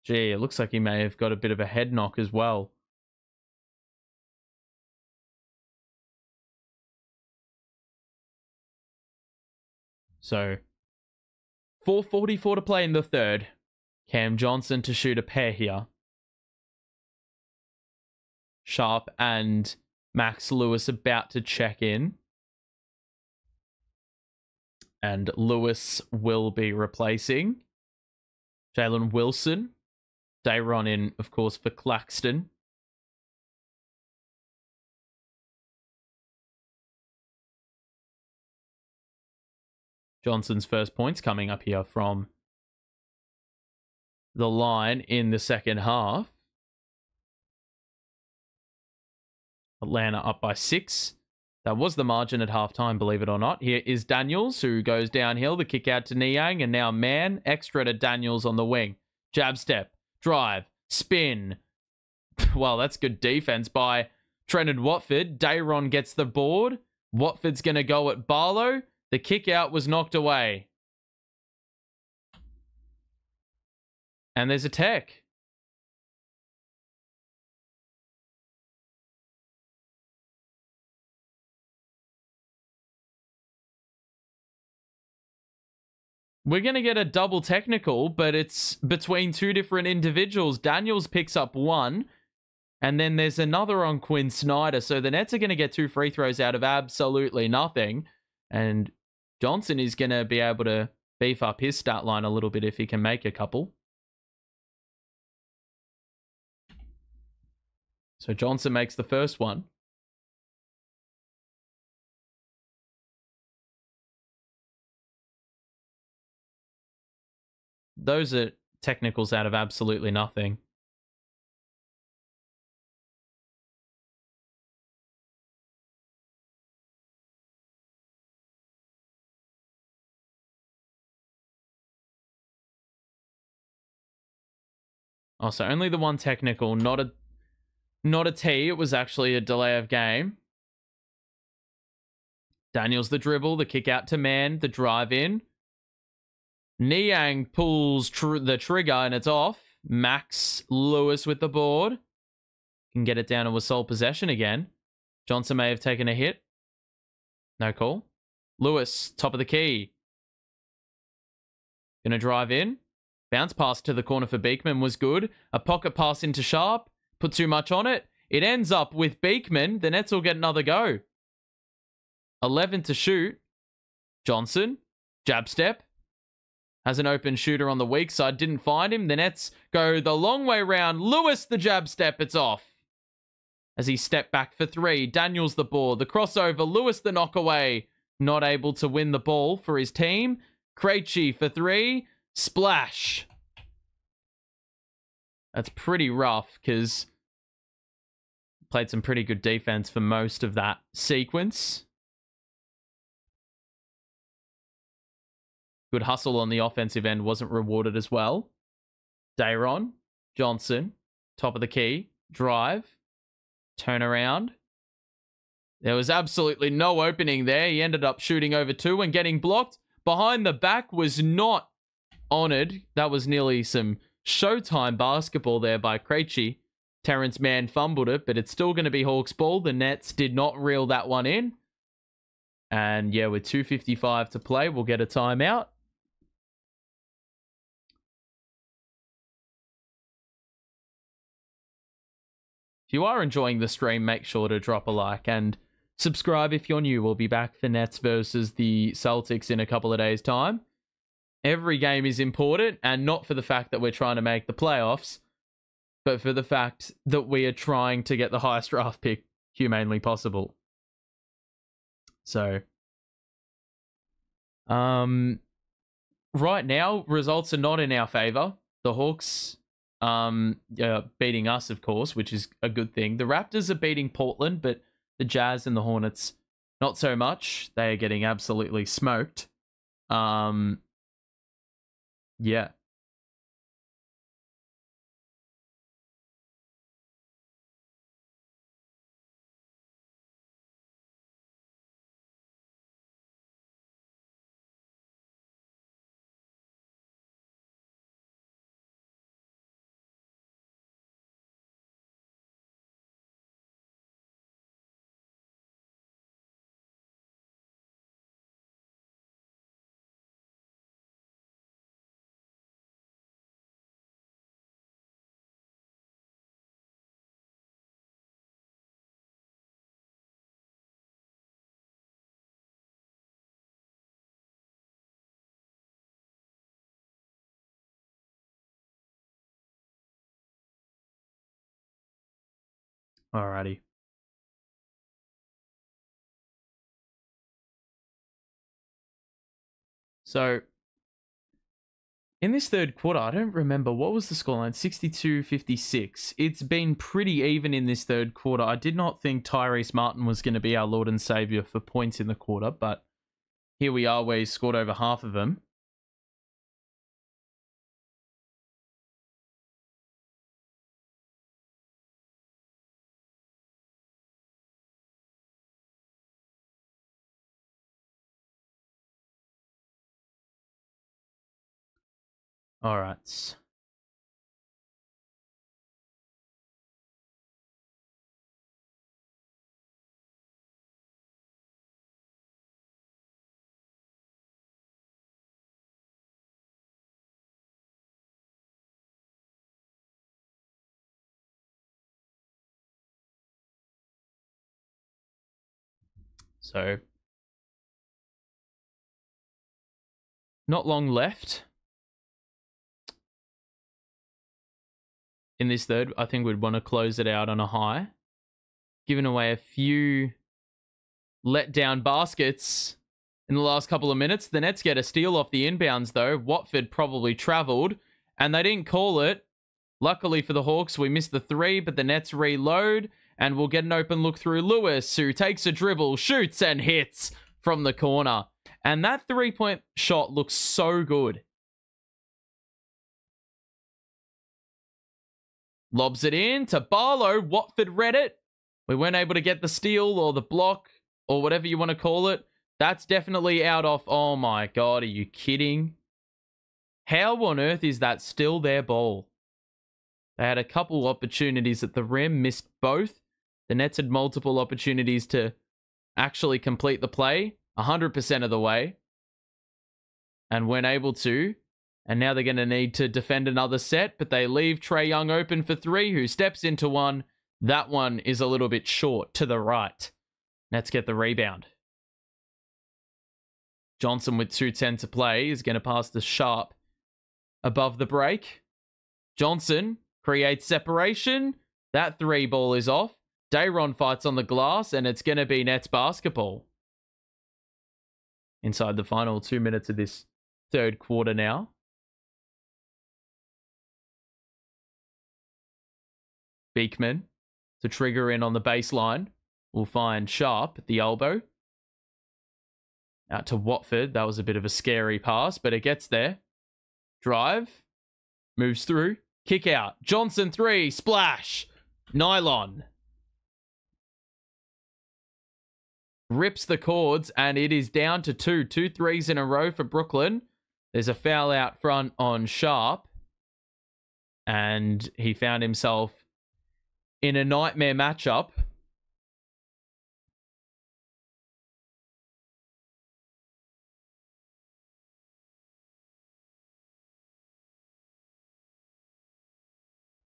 Gee, it looks like he may have got a bit of a head knock as well. So, 4:44 to play in the third. Cam Johnson to shoot a pair here. Sharp and Max Lewis about to check in. And Lewis will be replacing Jalen Wilson. Dayron in, of course, for Claxton. Johnson's first points coming up here from the line in the second half. Atlanta up by 6. That was the margin at halftime, believe it or not. Here is Daniels, who goes downhill. The kick out to Niang, and now man extra to Daniels on the wing. Jab step, drive, spin. Well, that's good defense by Trenton Watford. Dayron gets the board. Watford's going to go at Barlow. The kick out was knocked away. And there's a tech. We're going to get a double technical, but it's between 2 different individuals. Daniels picks up 1, and then there's another on Quinn Snyder. So the Nets are going to get 2 free throws out of absolutely nothing. And Johnson is going to be able to beef up his stat line a little bit if he can make a couple. So Johnson makes the first one. Those are technicals out of absolutely nothing. Oh, so only the one technical, not a T. It was actually a delay of game. Daniels the dribble, the kick out to man, the drive in. Niang pulls the trigger and it's off. Max Lewis with the board. Can get it down to a sole possession again. Johnson may have taken a hit. No call. Lewis, top of the key. Gonna drive in. Bounce pass to the corner for Beekman was good. A pocket pass into Sharp. Put too much on it. It ends up with Beekman. The Nets will get another go. 11 to shoot. Johnson. Jab step. Has an open shooter on the weak side. Didn't find him. The Nets go the long way round. Lewis the jab step. It's off. As he stepped back for 3. Daniels the ball. The crossover. Lewis the knockaway. Not able to win the ball for his team. Krejci for 3. Splash. That's pretty rough because played some pretty good defense for most of that sequence. Good hustle on the offensive end wasn't rewarded as well. Dayron, Johnson, top of the key, drive, turn around. There was absolutely no opening there. He ended up shooting over 2 and getting blocked. Behind the back was not honored. That was nearly some Showtime basketball there by Krejci. Terrence Mann fumbled it, but it's still going to be Hawks ball. The Nets did not reel that one in. And yeah, with 2:55 to play, we'll get a timeout. If you are enjoying the stream, make sure to drop a like and subscribe if you're new. We'll be back for Nets versus the Celtics in a couple of days' time. Every game is important, and not for the fact that we're trying to make the playoffs, but for the fact that we are trying to get the highest draft pick humanly possible. So, right now, results are not in our favor. The Hawks beating us, of course, which is a good thing. The Raptors are beating Portland, but the Jazz and the Hornets, not so much. They are getting absolutely smoked. Yeah. Alrighty. So, in this third quarter, I don't remember, what was the scoreline? 62-56. It's been pretty even in this third quarter. I did not think Tyrese Martin was going to be our Lord and Savior for points in the quarter, but here we are where he scored over half of them. All right. So, not long left in this third. I think we'd want to close it out on a high. Giving away a few letdown baskets in the last couple of minutes. The Nets get a steal off the inbounds, though. Watford probably traveled, and they didn't call it. Luckily for the Hawks, we missed the 3, but the Nets reload, and we'll get an open look through Lewis, who takes a dribble, shoots, and hits from the corner. And that 3-point shot looks so good. Lobs it in to Barlow. Watford read it. We weren't able to get the steal or the block or whatever you want to call it. That's definitely out off. Oh my God, are you kidding? How on earth is that still their ball? They had a couple opportunities at the rim, missed both. The Nets had multiple opportunities to actually complete the play 100% of the way and weren't able to. And now they're going to need to defend another set, but they leave Trae Young open for 3, who steps into one. That one is a little bit short to the right. Nets get the rebound. Johnson with 2:10 to play is going to pass to Sharp above the break. Johnson creates separation. That 3 ball is off. Dayron fights on the glass, and it's going to be Nets basketball. Inside the final 2 minutes of this third quarter now. Beekman to trigger in on the baseline. We'll find Sharp at the elbow. Out to Watford. That was a bit of a scary pass, but it gets there. Drive. Moves through. Kick out. Johnson 3. Splash. Nylon. rips the cords, and it is down to 2 threes in a row for Brooklyn. There's a foul out front on Sharp, and he found himself in a nightmare matchup.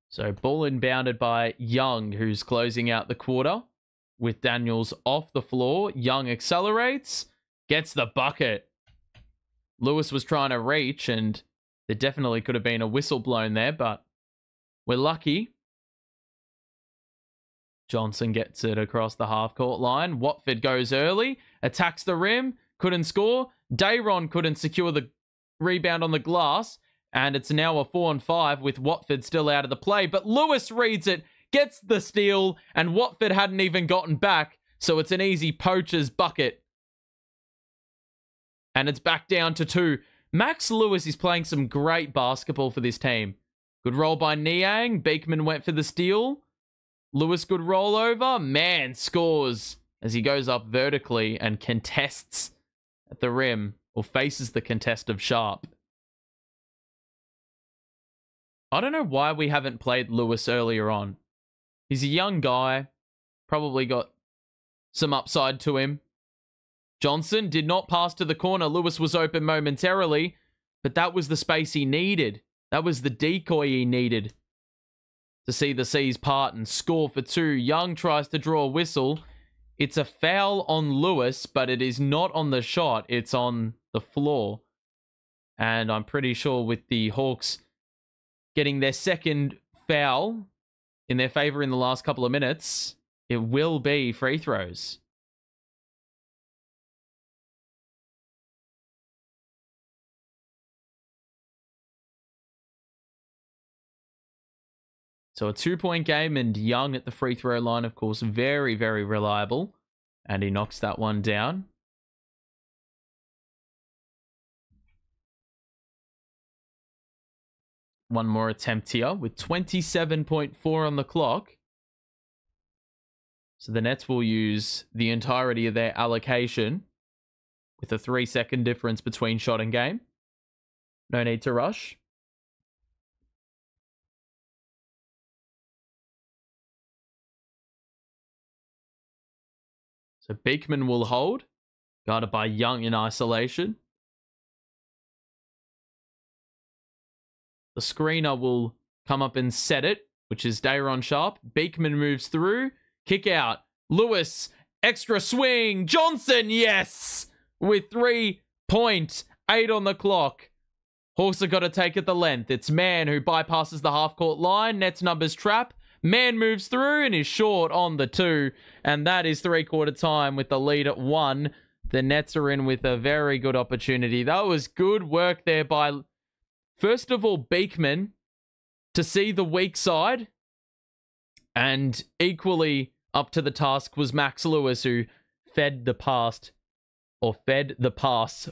So ball inbounded by Young, who's closing out the quarter with Daniels off the floor. Young accelerates, gets the bucket. Lewis was trying to reach, and there definitely could have been a whistle blown there, but we're lucky. Johnson gets it across the half-court line. Watford goes early, attacks the rim, couldn't score. Dayron couldn't secure the rebound on the glass, and it's now a 4-on-5 with Watford still out of the play. But Lewis reads it, gets the steal, and Watford hadn't even gotten back, so it's an easy poacher's bucket. And it's back down to 2. Max Lewis is playing some great basketball for this team. Good roll by Niang. Beekman went for the steal. Lewis, good roll over. Man scores as he goes up vertically and contests at the rim, or faces the contest of Sharp. I don't know why we haven't played Lewis earlier on. He's a young guy, probably got some upside to him. Johnson did not pass to the corner. Lewis was open momentarily, but that was the space he needed. That was the decoy he needed to see the C's part and score for 2. Young tries to draw a whistle. It's a foul on Lewis, but it is not on the shot. It's on the floor. And I'm pretty sure with the Hawks getting their second foul in their favor in the last couple of minutes, it will be free throws. So a 2-point game, and Young at the free throw line, of course, very, very reliable. And he knocks that one down. One more attempt here with 27.4 on the clock. So the Nets will use the entirety of their allocation with a 3-second difference between shot and game. No need to rush. So Beekman will hold, guarded by Young in isolation. The screener will come up and set it, which is Dayron Sharp. Beekman moves through. Kick out. Lewis, extra swing. Johnson, yes! With 3.8 on the clock. Hawks have got to take it the length. It's Mann who bypasses the half-court line. Nets numbers trap. Mann moves through and is short on the 2. And that is three-quarter time with the lead at 1. The Nets are in with a very good opportunity. That was good work there by, first of all, Beekman to see the weak side. And equally up to the task was Max Lewis, who fed the pass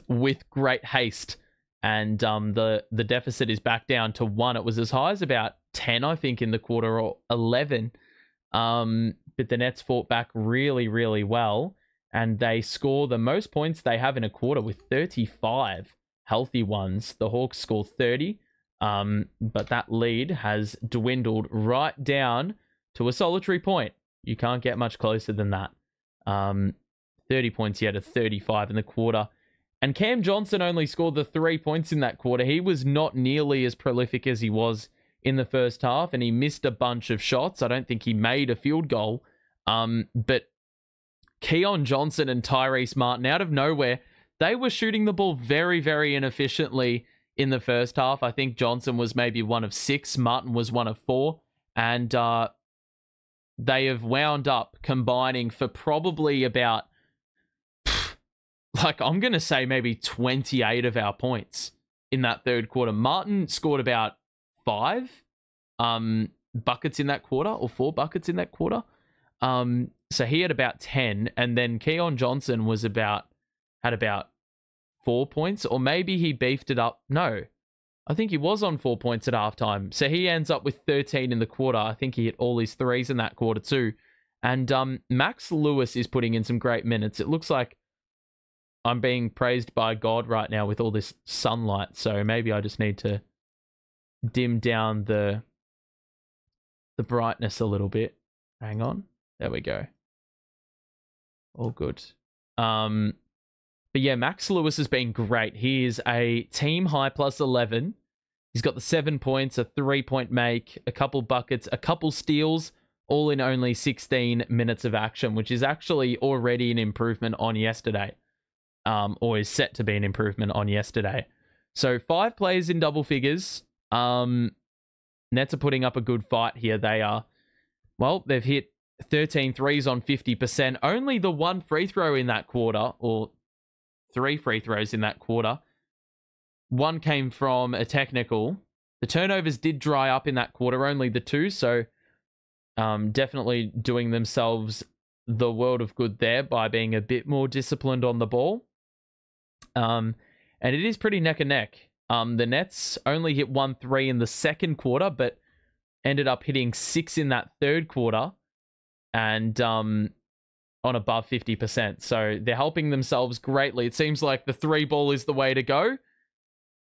with great haste. And the deficit is back down to 1. It was as high as about 10, I think, in the quarter, or 11. But the Nets fought back really, really well. And they score the most points they have in a quarter with 35 healthy ones. The Hawks score 30. But that lead has dwindled right down to a solitary point. You can't get much closer than that. 30 points yet to 35 in the quarter. And Cam Johnson only scored the 3 points in that quarter. He was not nearly as prolific as he was in the first half, and he missed a bunch of shots. I don't think he made a field goal. But Keon Johnson and Tyrese Martin, out of nowhere, they were shooting the ball very, very inefficiently in the first half. I think Johnson was maybe 1 of 6. Martin was 1 of 4. And they have wound up combining for probably about, I'm going to say maybe 28 of our points in that third quarter. Martin scored about 5 buckets in that quarter, or 4 buckets in that quarter. So he had about 10, and then Keon Johnson had about 4 points, or maybe he beefed it up. No, I think he was on 4 points at halftime. So he ends up with 13 in the quarter. I think he hit all his threes in that quarter too. And Max Lewis is putting in some great minutes. It looks like I'm being praised by God right now with all this sunlight. So maybe I just need to dim down the brightness a little bit. Hang on. There we go. All good. But yeah, Max Lewis has been great. He is a team high plus 11. He's got the 7 points, a 3-point make, a couple buckets, a couple steals, all in only 16 minutes of action, which is actually already an improvement on yesterday. Or is set to be an improvement on yesterday. So 5 players in double figures. Nets are putting up a good fight here. They are, well, they've hit 13 threes on 50%. Only the 1 free throw in that quarter, or 3 free throws in that quarter. 1 came from a technical. The turnovers did dry up in that quarter, only the 2. So definitely doing themselves the world of good there by being a bit more disciplined on the ball. And it is pretty neck and neck. The Nets only hit 1 3 in the second quarter, but ended up hitting 6 in that third quarter and on above 50%. So they're helping themselves greatly. It seems like the 3 ball is the way to go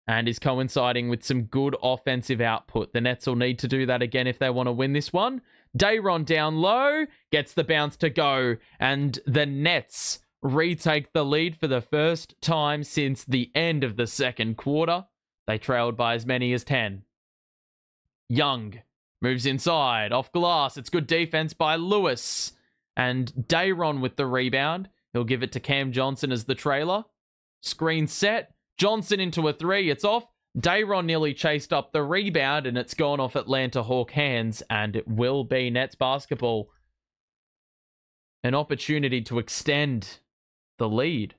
and is coinciding with some good offensive output. The Nets will need to do that again if they want to win this one. Dayron down low, gets the bounce to go, and the Nets retake the lead for the first time since the end of the second quarter. They trailed by as many as 10. Young moves inside, off glass. It's good defense by Lewis. And Dayron with the rebound. He'll give it to Cam Johnson as the trailer. Screen set. Johnson into a 3. It's off. Dayron nearly chased up the rebound, and it's gone off Atlanta Hawk hands, and it will be Nets basketball. An opportunity to extend the lead.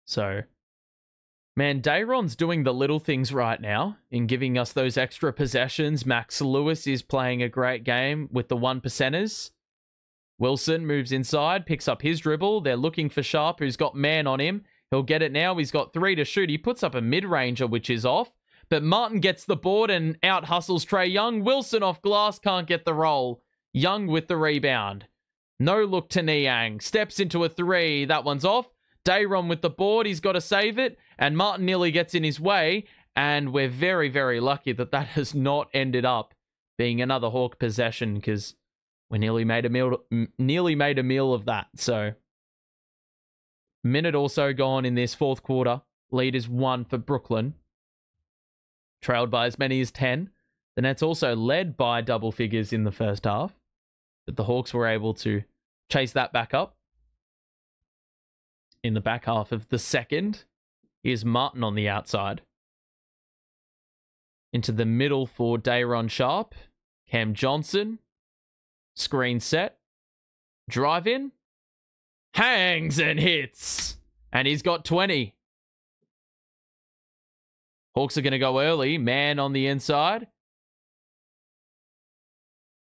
So, man, Dayron's doing the little things right now in giving us those extra possessions. Max Lewis is playing a great game with the 1%ers. Wilson moves inside, picks up his dribble. They're looking for Sharp, who's got man on him. He'll get it now. He's got 3 to shoot. He puts up a mid-ranger, which is off. But Martin gets the board and out-hustles Trae Young. Wilson off glass, can't get the roll. Young with the rebound. No look to Niang. Steps into a 3. That one's off. Dayron with the board. He's got to save it. And Martin nearly gets in his way. And we're very, very lucky that that has not ended up being another Hawk possession, because we nearly made a meal of that. So, minute also gone in this fourth quarter. Lead is 1 for Brooklyn. Trailed by as many as 10. The Nets also led by double figures in the first half. But the Hawks were able to chase that back up. In the back half of the second, here's Martin on the outside. Into the middle for Dayron Sharp. Cam Johnson. Screen set. Drive in. Hangs and hits. And he's got 20. Hawks are going to go early. Man on the inside.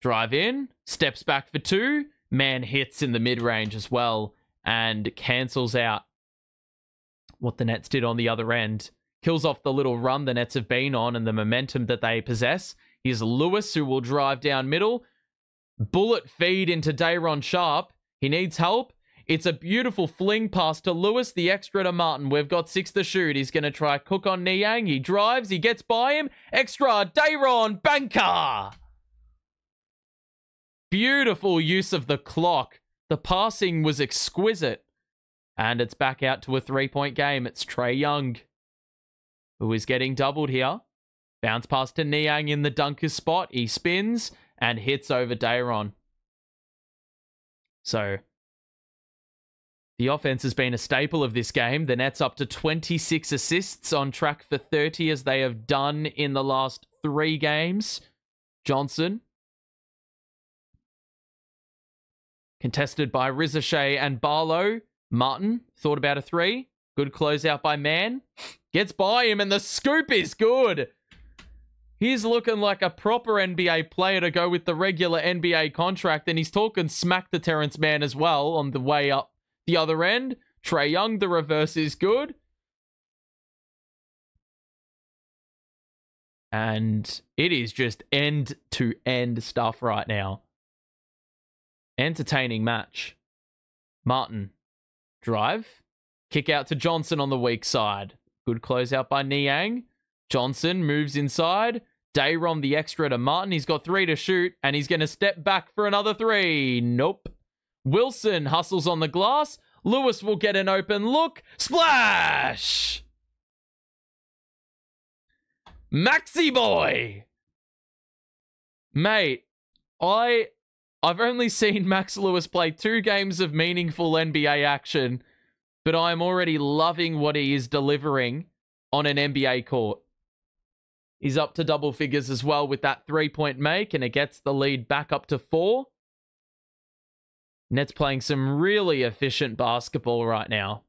Drive in. Steps back for 2. Man hits in the mid-range as well. And cancels out what the Nets did on the other end. Kills off the little run the Nets have been on and the momentum that they possess. Here's Lewis, who will drive down middle. Bullet feed into Dayron Sharp. He needs help. It's a beautiful fling pass to Lewis. The extra to Martin. We've got 6 to shoot. He's going to try cook on Niang. He drives. He gets by him. Extra. Dayron. Banker. Beautiful use of the clock. The passing was exquisite. And it's back out to a 3-point game. It's Trae Young, who is getting doubled here. Bounce pass to Niang in the dunker spot. He spins and hits over Dayron. So, the offense has been a staple of this game. The Nets up to 26 assists, on track for 30 as they have done in the last 3 games. Johnson. Contested by Rizashay and Barlow. Martin thought about a 3. Good closeout by Man. Gets by him and the scoop is good. He's looking like a proper NBA player to go with the regular NBA contract. And he's talking smack to Terrence Mann as well on the way up the other end. Trae Young, the reverse is good. And it is just end-to-end stuff right now. Entertaining match. Martin. Drive. Kick out to Johnson on the weak side. Good closeout by Niang. Johnson moves inside. Dayron the extra to Martin. He's got 3 to shoot, and he's going to step back for another 3. Nope. Wilson hustles on the glass. Lewis will get an open look. Splash! Maxi boy! Mate, I've only seen Max Lewis play 2 games of meaningful NBA action, but I'm already loving what he is delivering on an NBA court. He's up to double figures as well with that 3-point make, and it gets the lead back up to 4. Nets playing some really efficient basketball right now.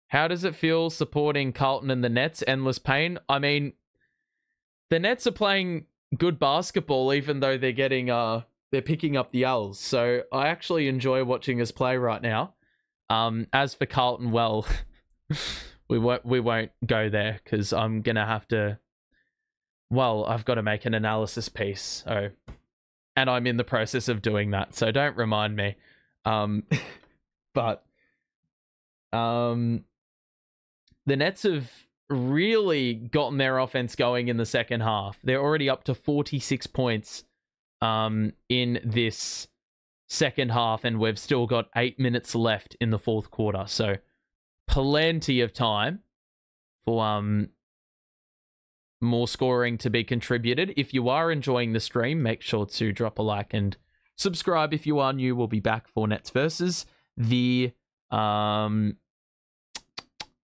How does it feel supporting Carlton and the Nets? Endless pain. I mean, the Nets are playing good basketball, even though they're getting they're picking up the L's. So I actually enjoy watching us play right now. As for Carlton, well, we won't go there because I'm gonna have to. Well, I've got to make an analysis piece. Oh, and I'm in the process of doing that, so don't remind me. But the Nets have really gotten their offense going in the second half. They're already up to 46 points in this second half, and we've still got 8 minutes left in the fourth quarter. So plenty of time for more scoring to be contributed. If you are enjoying the stream, make sure to drop a like and subscribe if you are new. We'll be back for Nets versus the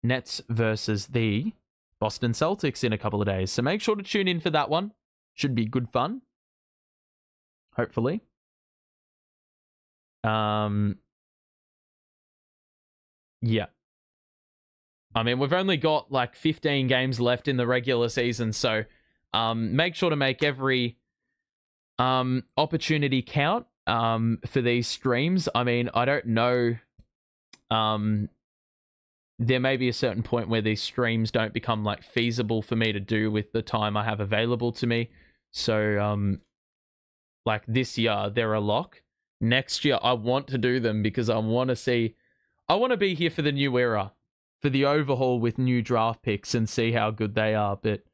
Nets versus the Boston Celtics in a couple of days. So make sure to tune in for that one. Should be good fun. Hopefully. Yeah. I mean, we've only got like 15 games left in the regular season, so make sure to make every opportunity count for these streams. I mean, I don't know. There may be a certain point where these streams don't become like feasible for me to do with the time I have available to me. So, like this year, they're a lock. Next year, I want to do them because I want to be here for the new era, for the overhaul with new draft picks and see how good they are. But,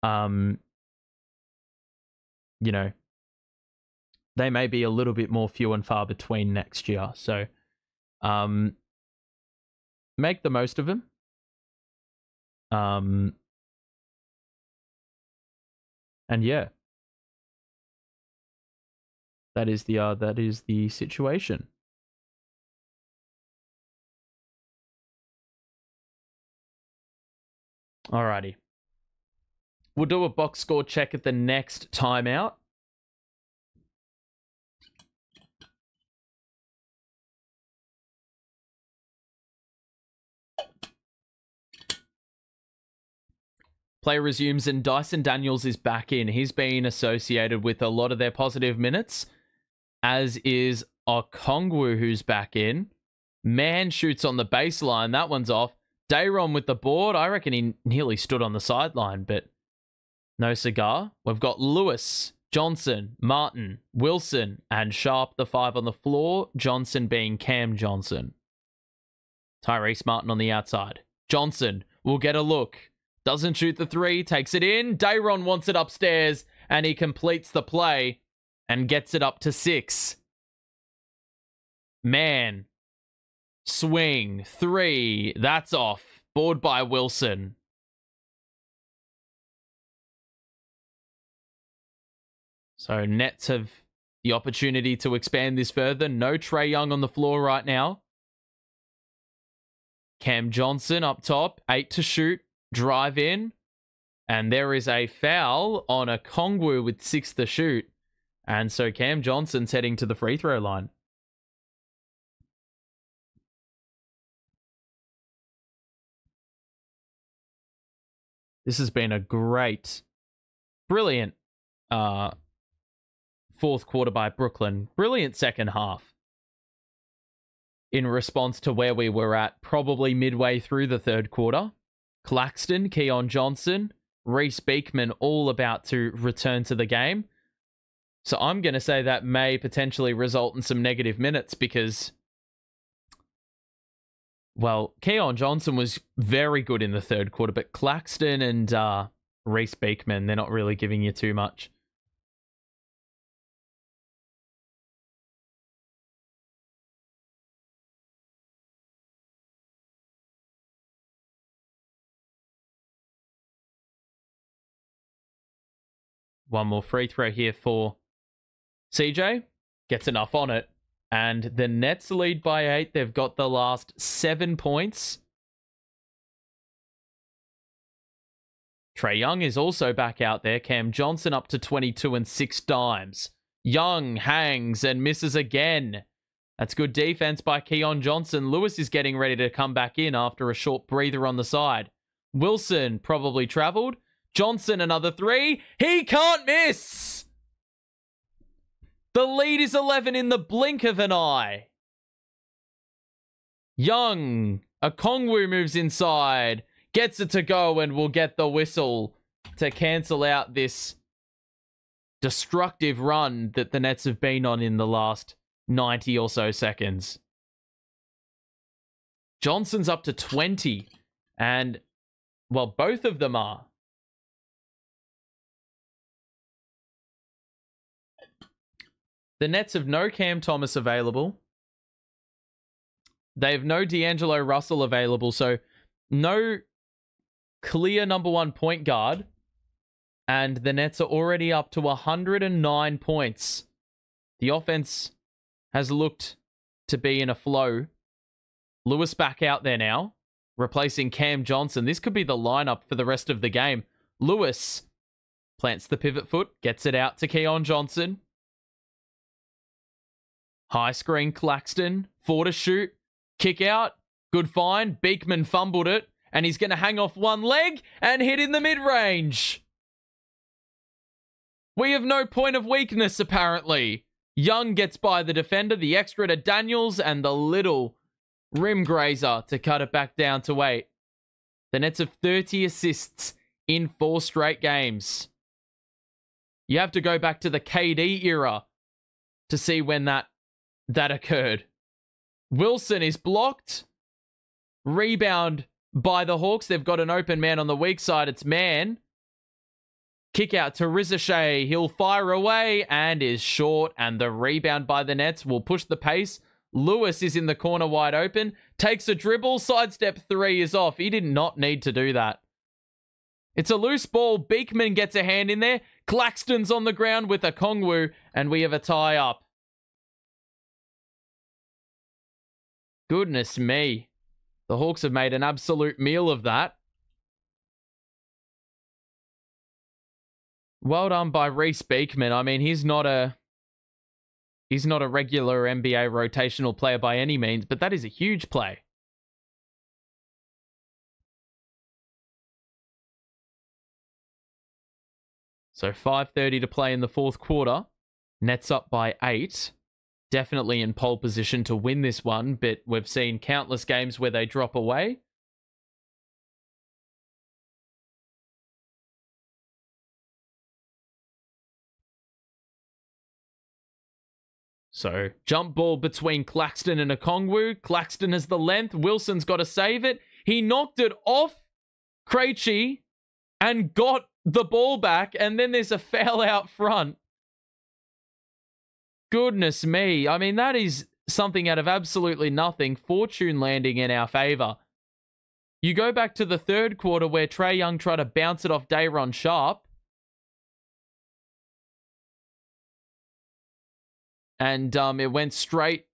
you know, they may be a little bit more few and far between next year. So, make the most of them. And yeah, that is the situation. Alrighty. We'll do a box score check at the next timeout. Play resumes and Dyson Daniels is back in. He's been associated with a lot of their positive minutes, as is Okongwu, who's back in. Man shoots on the baseline. That one's off. Dayron with the board. I reckon he nearly stood on the sideline, but no cigar. We've got Lewis, Johnson, Martin, Wilson, and Sharp, the 5 on the floor. Johnson being Cam Johnson. Tyrese Martin on the outside. Johnson will get a look. Doesn't shoot the 3, takes it in. Dayron wants it upstairs, and he completes the play and gets it up to 6. Man. Swing. 3. That's off. Board by Wilson. So Nets have the opportunity to expand this further. No Trae Young on the floor right now. Cam Johnson up top. 8 to shoot. Drive in. And there is a foul on a Okongwu with 6 to shoot. And so Cam Johnson's heading to the free throw line. This has been a great, brilliant fourth quarter by Brooklyn. Brilliant second half. in response to where we were at probably midway through the third quarter. Claxton, Keon Johnson, Reece Beekman all about to return to the game. So I'm going to say that may potentially result in some negative minutes because, well, Keon Johnson was very good in the third quarter, but Claxton and Reece Beekman, they're not really giving you too much. One more free throw here for CJ. Gets enough on it. And the Nets lead by 8. They've got the last 7 points. Trae Young is also back out there. Cam Johnson up to 22 and 6 dimes. Young hangs and misses again. That's good defense by Keon Johnson. Lewis is getting ready to come back in after a short breather on the side. Wilson probably traveled. Johnson, another 3. He can't miss! The lead is 11 in the blink of an eye. Young, Okongwu moves inside, gets it to go, and will get the whistle to cancel out this destructive run that the Nets have been on in the last 90 or so seconds. Johnson's up to 20, and, well, both of them are. The Nets have no Cam Thomas available. They have no D'Angelo Russell available, so no clear number 1 point guard. And the Nets are already up to 109 points. The offense has looked to be in a flow. Lewis back out there now, replacing Cam Johnson. This could be the lineup for the rest of the game. Lewis plants the pivot foot, gets it out to Keon Johnson. High screen, Claxton. 4 to shoot. Kick out. Good find. Beekman fumbled it. And he's going to hang off one leg and hit in the mid-range. We have no point of weakness, apparently. Young gets by the defender. The extra to Daniels. And the little rim grazer to cut it back down to 8. The Nets have 30 assists in 4 straight games. You have to go back to the KD era to see when that occurred. Wilson is blocked. Rebound by the Hawks. They've got an open man on the weak side. It's Man. Kick out to Rizashay. He'll fire away and is short. And the rebound by the Nets will push the pace. Lewis is in the corner wide open. Takes a dribble. Sidestep 3 is off. He did not need to do that. It's a loose ball. Beekman gets a hand in there. Claxton's on the ground with Okongwu. And we have a tie up. Goodness me. The Hawks have made an absolute meal of that. Well done by Reece Beekman. I mean, he's not a regular NBA rotational player by any means, but that is a huge play. So 5:30 to play in the fourth quarter. Nets up by 8. Definitely in pole position to win this one, but we've seen countless games where they drop away. So, jump ball between Claxton and Okongwu. Claxton has the length. Wilson's got to save it. He knocked it off Krejci and got the ball back, and then there's a foul out front. Goodness me. I mean, that is something out of absolutely nothing. Fortune landing in our favor. You go back to the third quarter where Trae Young tried to bounce it off Day'Ron Sharpe. And it went straight.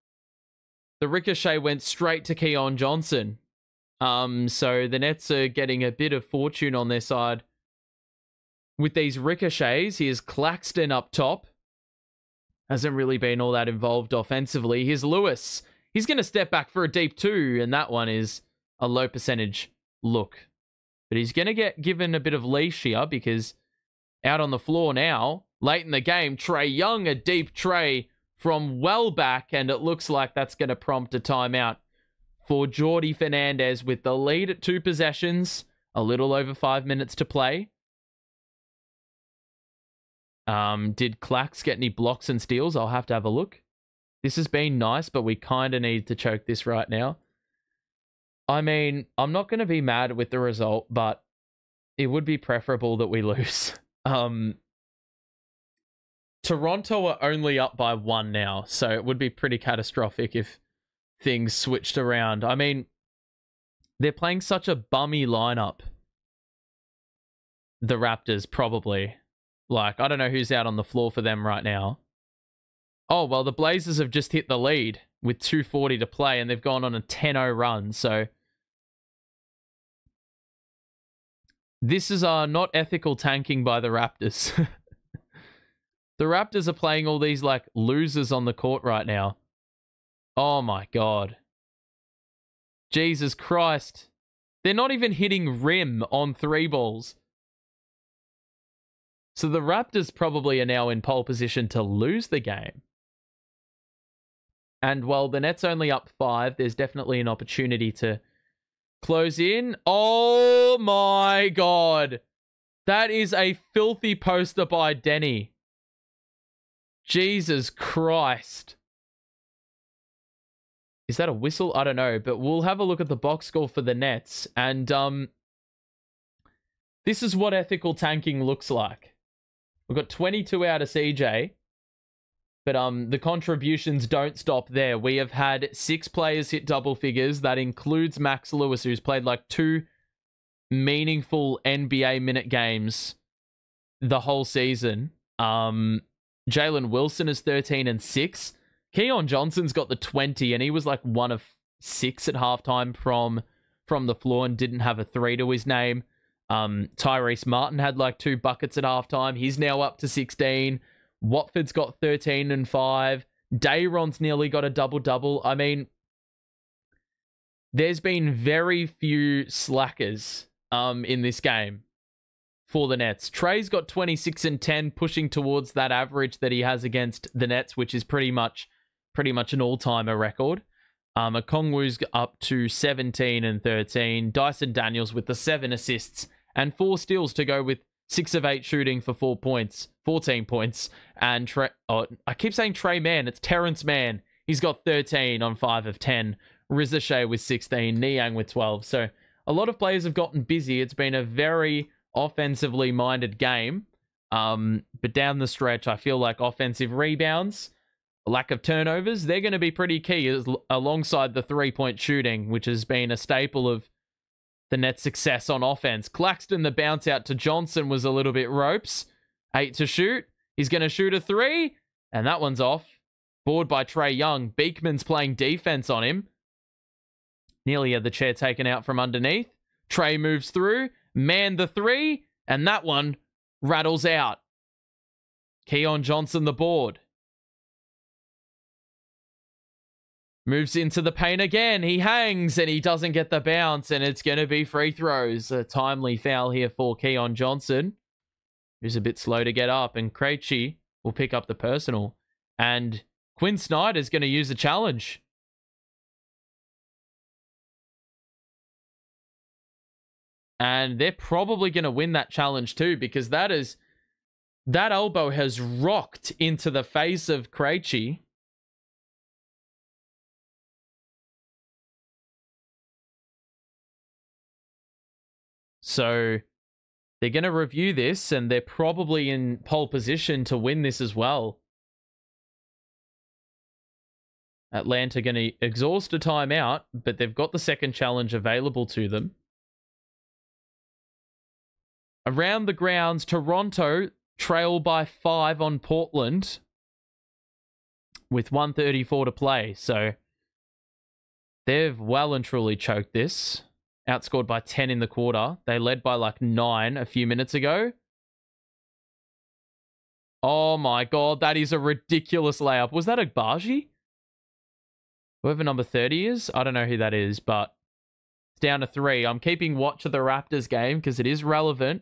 The ricochet went straight to Keon Johnson. So the Nets are getting a bit of fortune on their side with these ricochets. Here's Claxton up top. Hasn't really been all that involved offensively. Here's Lewis. He's going to step back for a deep 2, and that one is a low percentage look. But he's going to get given a bit of leash here because out on the floor now, late in the game, Trae Young, a deep tray from well back, and it looks like that's going to prompt a timeout for Jordi Fernandez with the lead at 2 possessions, a little over 5 minutes to play. Did Clax get any blocks and steals? I'll have to have a look. This has been nice, but we kind of need to choke this right now. I mean, I'm not going to be mad with the result, but it would be preferable that we lose. Toronto are only up by 1 now, so it would be pretty catastrophic if things switched around. I mean, they're playing such a bummy lineup. The Raptors, probably. Like, I don't know who's out on the floor for them right now. Oh, well, the Blazers have just hit the lead with 2:40 to play, and they've gone on a 10-0 run, so this is not ethical tanking by the Raptors. The Raptors are playing all these, like, losers on the court right now. Oh, my God. Jesus Christ. They're not even hitting rim on 3 balls. So the Raptors probably are now in pole position to lose the game. And while the Nets only up 5, there's definitely an opportunity to close in. Oh my God. That is a filthy poster by Denny. Jesus Christ. Is that a whistle? I don't know, but we'll have a look at the box score for the Nets. And this is what ethical tanking looks like. We've got 22 out of CJ. But the contributions don't stop there. We have had 6 players hit double figures. That includes Max Lewis, who's played like 2 meaningful NBA minute games the whole season. Jalen Wilson is 13 and 6. Keon Johnson's got the 20, and he was like 1 of 6 at halftime from the floor and didn't have a 3 to his name. Tyrese Martin had like 2 buckets at halftime. He's now up to 16. Watford's got 13 and 5. Dayron's nearly got a double-double. I mean, there's been very few slackers in this game for the Nets. Trae's got 26 and 10, pushing towards that average that he has against the Nets, which is pretty much an all-timer record. Okongwu's up to 17 and 13. Dyson Daniels with the 7 assists and 4 steals to go with 6 of 8 shooting for 14 points. And I keep saying Trae Mann. It's Terrence Mann. He's got 13 on 5 of 10. Rizachet with 16. Niang with 12. So a lot of players have gotten busy. It's been a very offensively minded game. But down the stretch, I feel like offensive rebounds, lack of turnovers, they're going to be pretty key alongside the 3-point shooting, which has been a staple of the Nets' success on offense. Claxton, the bounce out to Johnson was a little bit ropes. 8 to shoot. He's going to shoot a 3, and that one's off. Board by Trae Young. Beekman's playing defense on him. Nearly had the chair taken out from underneath. Trae moves through. Man the 3, and that one rattles out. Keon Johnson the board. Moves into the paint again. He hangs and he doesn't get the bounce, and it's going to be free throws. A timely foul here for Keon Johnson, who's a bit slow to get up, and Krejci will pick up the personal. And Quinn Snyder's going to use a challenge. And they're probably going to win that challenge too, because that elbow has rocked into the face of Krejci. So they're going to review this, and they're probably in pole position to win this as well. Atlanta going to exhaust a timeout, but they've got the second challenge available to them. Around the grounds, Toronto trail by 5 on Portland with 1:34 to play. So they've well and truly choked this. Outscored by 10 in the quarter. They led by like 9 a few minutes ago. Oh my God, that is a ridiculous layup. Was that Agbaji? Whoever number 30 is? I don't know who that is, but it's down to 3. I'm keeping watch of the Raptors game because it is relevant.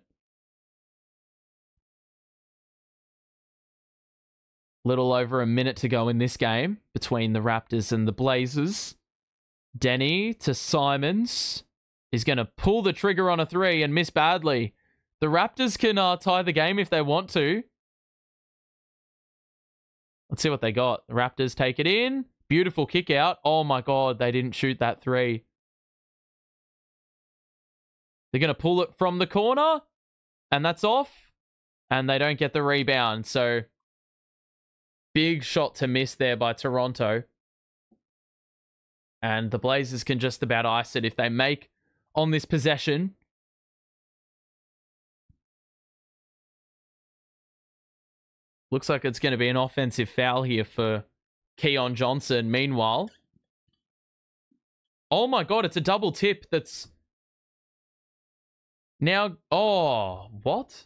Little over a minute to go in this game between the Raptors and the Blazers. Denny to Simons. He's going to pull the trigger on a three and miss badly. The Raptors can tie the game if they want to. Let's see what they got. The Raptors take it in. Beautiful kick out. Oh my God, they didn't shoot that three. They're going to pull it from the corner. And that's off. And they don't get the rebound. So, big shot to miss there by Toronto. And the Blazers can just about ice it if they make on this possession. Looks like it's going to be an offensive foul here for Keon Johnson. Meanwhile, oh my God, it's a double tip that's now... Oh, what?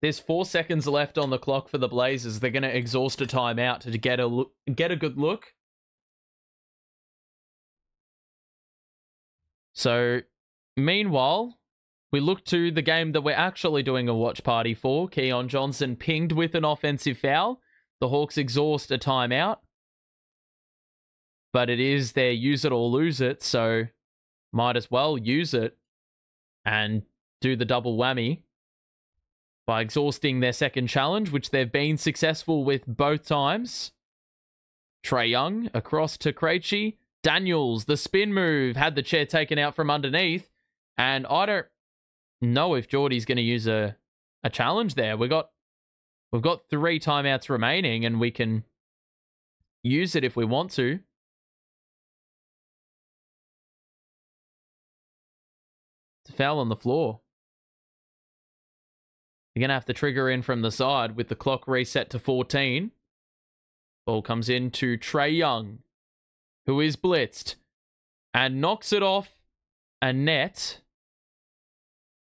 There's 4 seconds left on the clock for the Blazers. They're going to exhaust a timeout to get a good look. So, meanwhile, we look to the game that we're actually doing a watch party for. Keon Johnson pinged with an offensive foul. The Hawks exhaust a timeout. But it is their use it or lose it, so might as well use it and do the double whammy by exhausting their second challenge, which they've been successful with both times. Trae Young across to Krejci. Daniels, the spin move, had the chair taken out from underneath. And I don't know if Geordie's going to use a challenge there. We've got 3 timeouts remaining, and we can use it if we want to. It's a foul on the floor. You're going to have to trigger in from the side with the clock reset to 14. Ball comes in to Trae Young, who is blitzed and knocks it off a net.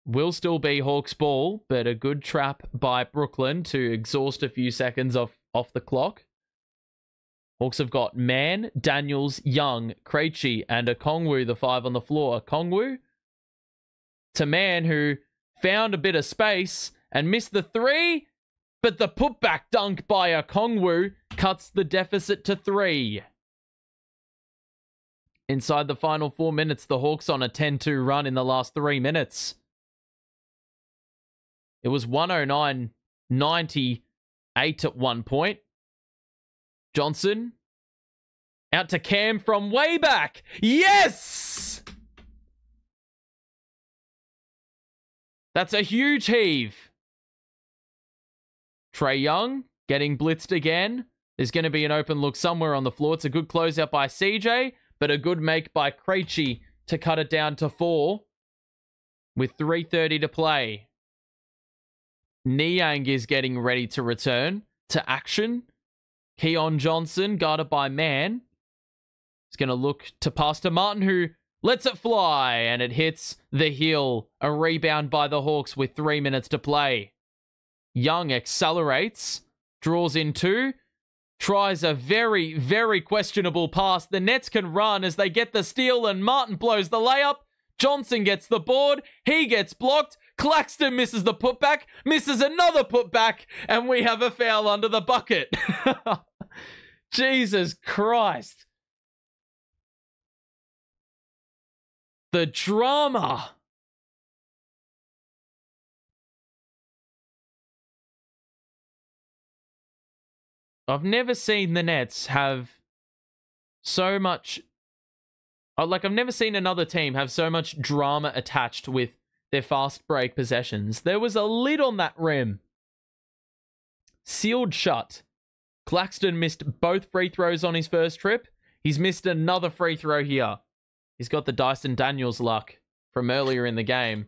Will still be Hawks ball, but a good trap by Brooklyn to exhaust a few seconds off the clock. Hawks have got Mann, Daniels, Young, Krejci, and Okongwu, the 5 on the floor. Okongwu to Mann, who found a bit of space and missed the 3, but the putback dunk by Okongwu cuts the deficit to 3. Inside the final 4 minutes, the Hawks on a 10-2 run in the last 3 minutes. It was 109-98 at one point. Johnson out to Cam from way back. Yes! That's a huge heave. Trae Young getting blitzed again. There's going to be an open look somewhere on the floor. It's a good closeout by CJ, but a good make by Krejci to cut it down to 4 with 3:30 to play. Niang is getting ready to return to action. Keon Johnson, guarded by Mann, is going to look to pass to Martin, who lets it fly, and it hits the heel. A rebound by the Hawks with 3 minutes to play. Young accelerates, draws in 2, tries a very, very questionable pass. The Nets can run as they get the steal, and Martin blows the layup. Johnson gets the board. He gets blocked. Claxton misses the putback, misses another putback, and we have a foul under the bucket. Jesus Christ. The drama. I've never seen the Nets have so much... I've never seen another team have so much drama attached with their fast break possessions. There was a lid on that rim. Sealed shut. Claxton missed both free throws on his first trip. He's missed another free throw here. He's got the Dyson Daniels luck from earlier in the game.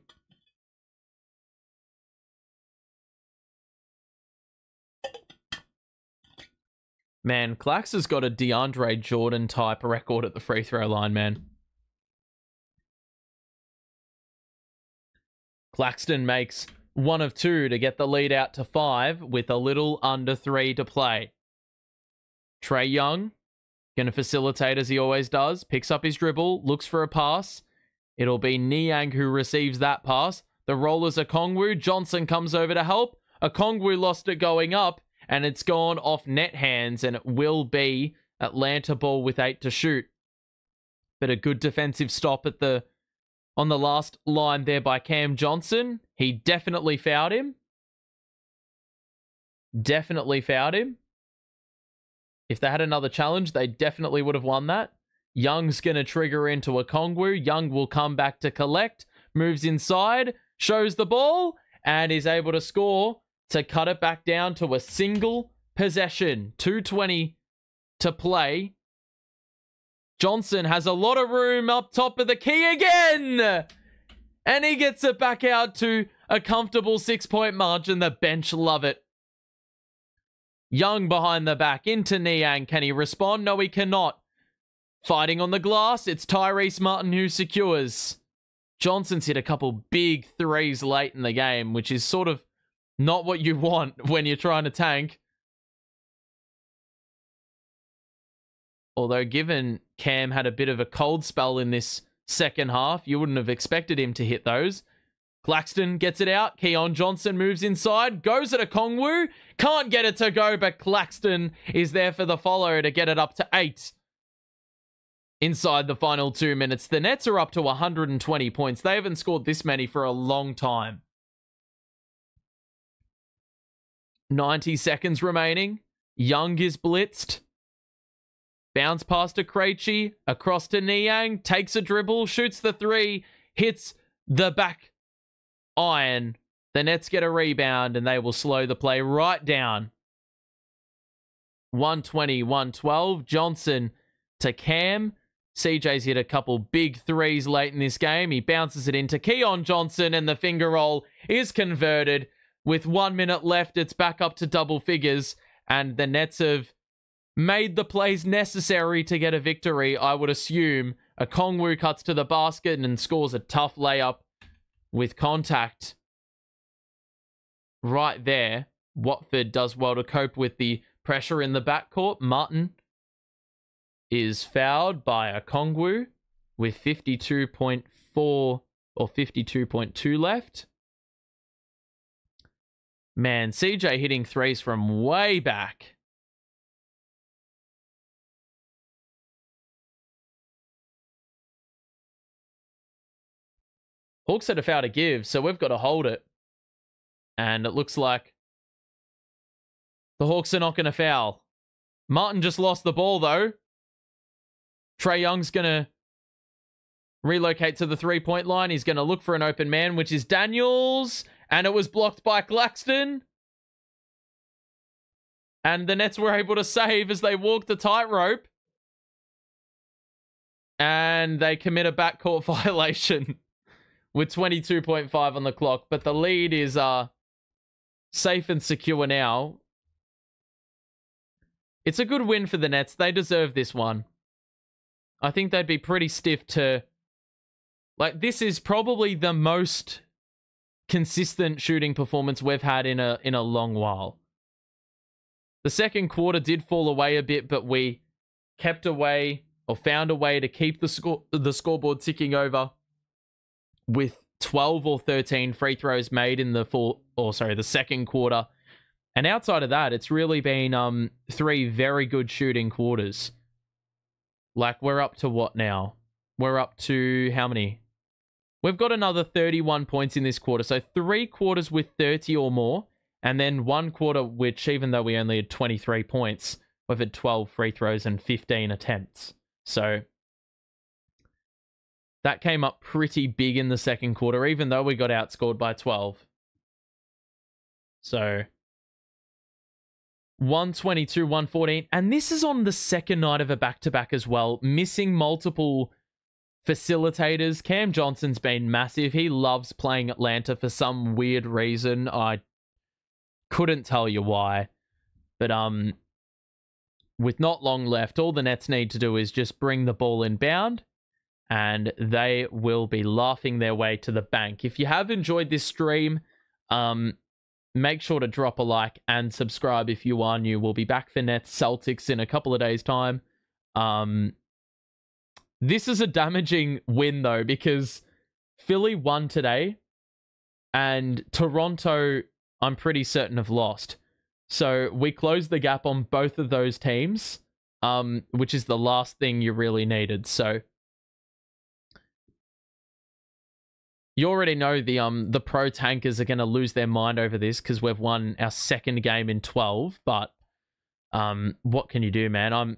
Man, Clax has got a DeAndre Jordan type record at the free throw line, man. Claxton makes 1 of 2 to get the lead out to 5 with a little under 3 to play. Trae Young, going to facilitate as he always does, picks up his dribble, looks for a pass. It'll be Niang who receives that pass. The roller's Okongwu. Johnson comes over to help. Okongwu lost it going up, and it's gone off net hands, and it will be Atlanta ball with 8 to shoot. But a good defensive stop on the last line there by Cam Johnson. He definitely fouled him. Definitely fouled him. If they had another challenge, they definitely would have won that. Young's going to trigger into Okongwu. Young will come back to collect. Moves inside. Shows the ball. And is able to score to cut it back down to a single possession. 2:20 to play. Johnson has a lot of room up top of the key again. And he gets it back out to a comfortable 6-point margin. The bench love it. Young behind the back into Niang. Can he respond? No, he cannot. Fighting on the glass. It's Tyrese Martin who secures. Johnson's hit a couple big threes late in the game, which is sort of not what you want when you're trying to tank. Although given Cam had a bit of a cold spell in this second half, you wouldn't have expected him to hit those. Claxton gets it out. Keon Johnson moves inside. Goes at Okongwu. Can't get it to go, but Claxton is there for the follow to get it up to 8. Inside the final 2 minutes, the Nets are up to 120 points. They haven't scored this many for a long time. 90 seconds remaining. Young is blitzed. Bounce past to Krejci. Across to Niang. Takes a dribble. Shoots the 3. Hits the back iron. The Nets get a rebound and they will slow the play right down. 120-112. Johnson to Cam. CJ's hit a couple big threes late in this game. He bounces it into Keon Johnson and the finger roll is converted. With 1 minute left, it's back up to double figures and the Nets have made the plays necessary to get a victory, I would assume. Okongwu cuts to the basket and scores a tough layup with contact right there. Watford does well to cope with the pressure in the backcourt. Martin is fouled by Okongwu with 52.4 or 52.2 left. Man, CJ hitting threes from way back. Hawks had a foul to give, so we've got to hold it. And it looks like the Hawks are not going to foul. Martin just lost the ball, though. Trae Young's going to relocate to the three-point line. He's going to look for an open man, which is Daniels. And it was blocked by Claxton. And the Nets were able to save as they walked the tightrope. And they commit a backcourt violation with 22.5 on the clock. But the lead is safe and secure now. It's a good win for the Nets. They deserve this one. I think they'd be pretty stiff to... Like, this is probably the most consistent shooting performance we've had in a long while. The second quarter did fall away a bit, but we kept away or found a way to keep the scoreboard ticking over with 12 or 13 free throws made in the second quarter. And outside of that, it's really been 3 very good shooting quarters. Like, we're up to what now? We're up to how many? We've got another 31 points in this quarter. So 3 quarters with 30 or more. And then 1 quarter, which even though we only had 23 points, we've had 12 free throws and 15 attempts. So that came up pretty big in the second quarter, even though we got outscored by 12. So 122, 114. And this is on the second night of a back-to-back as well. Missing multiple facilitators. Cam Johnson's been massive. He loves playing Atlanta for some weird reason. I couldn't tell you why. But with not long left, all the Nets need to do is just bring the ball inbound and they will be laughing their way to the bank. If you have enjoyed this stream, make sure to drop a like and subscribe if you are new. We'll be back for Nets Celtics in a couple of days' time. This is a damaging win, though, because Philly won today. and Toronto, I'm pretty certain, have lost. So we closed the gap on both of those teams, which is the last thing you really needed. So you already know the pro tankers are going to lose their mind over this because we've won our second game in 12. But what can you do, man?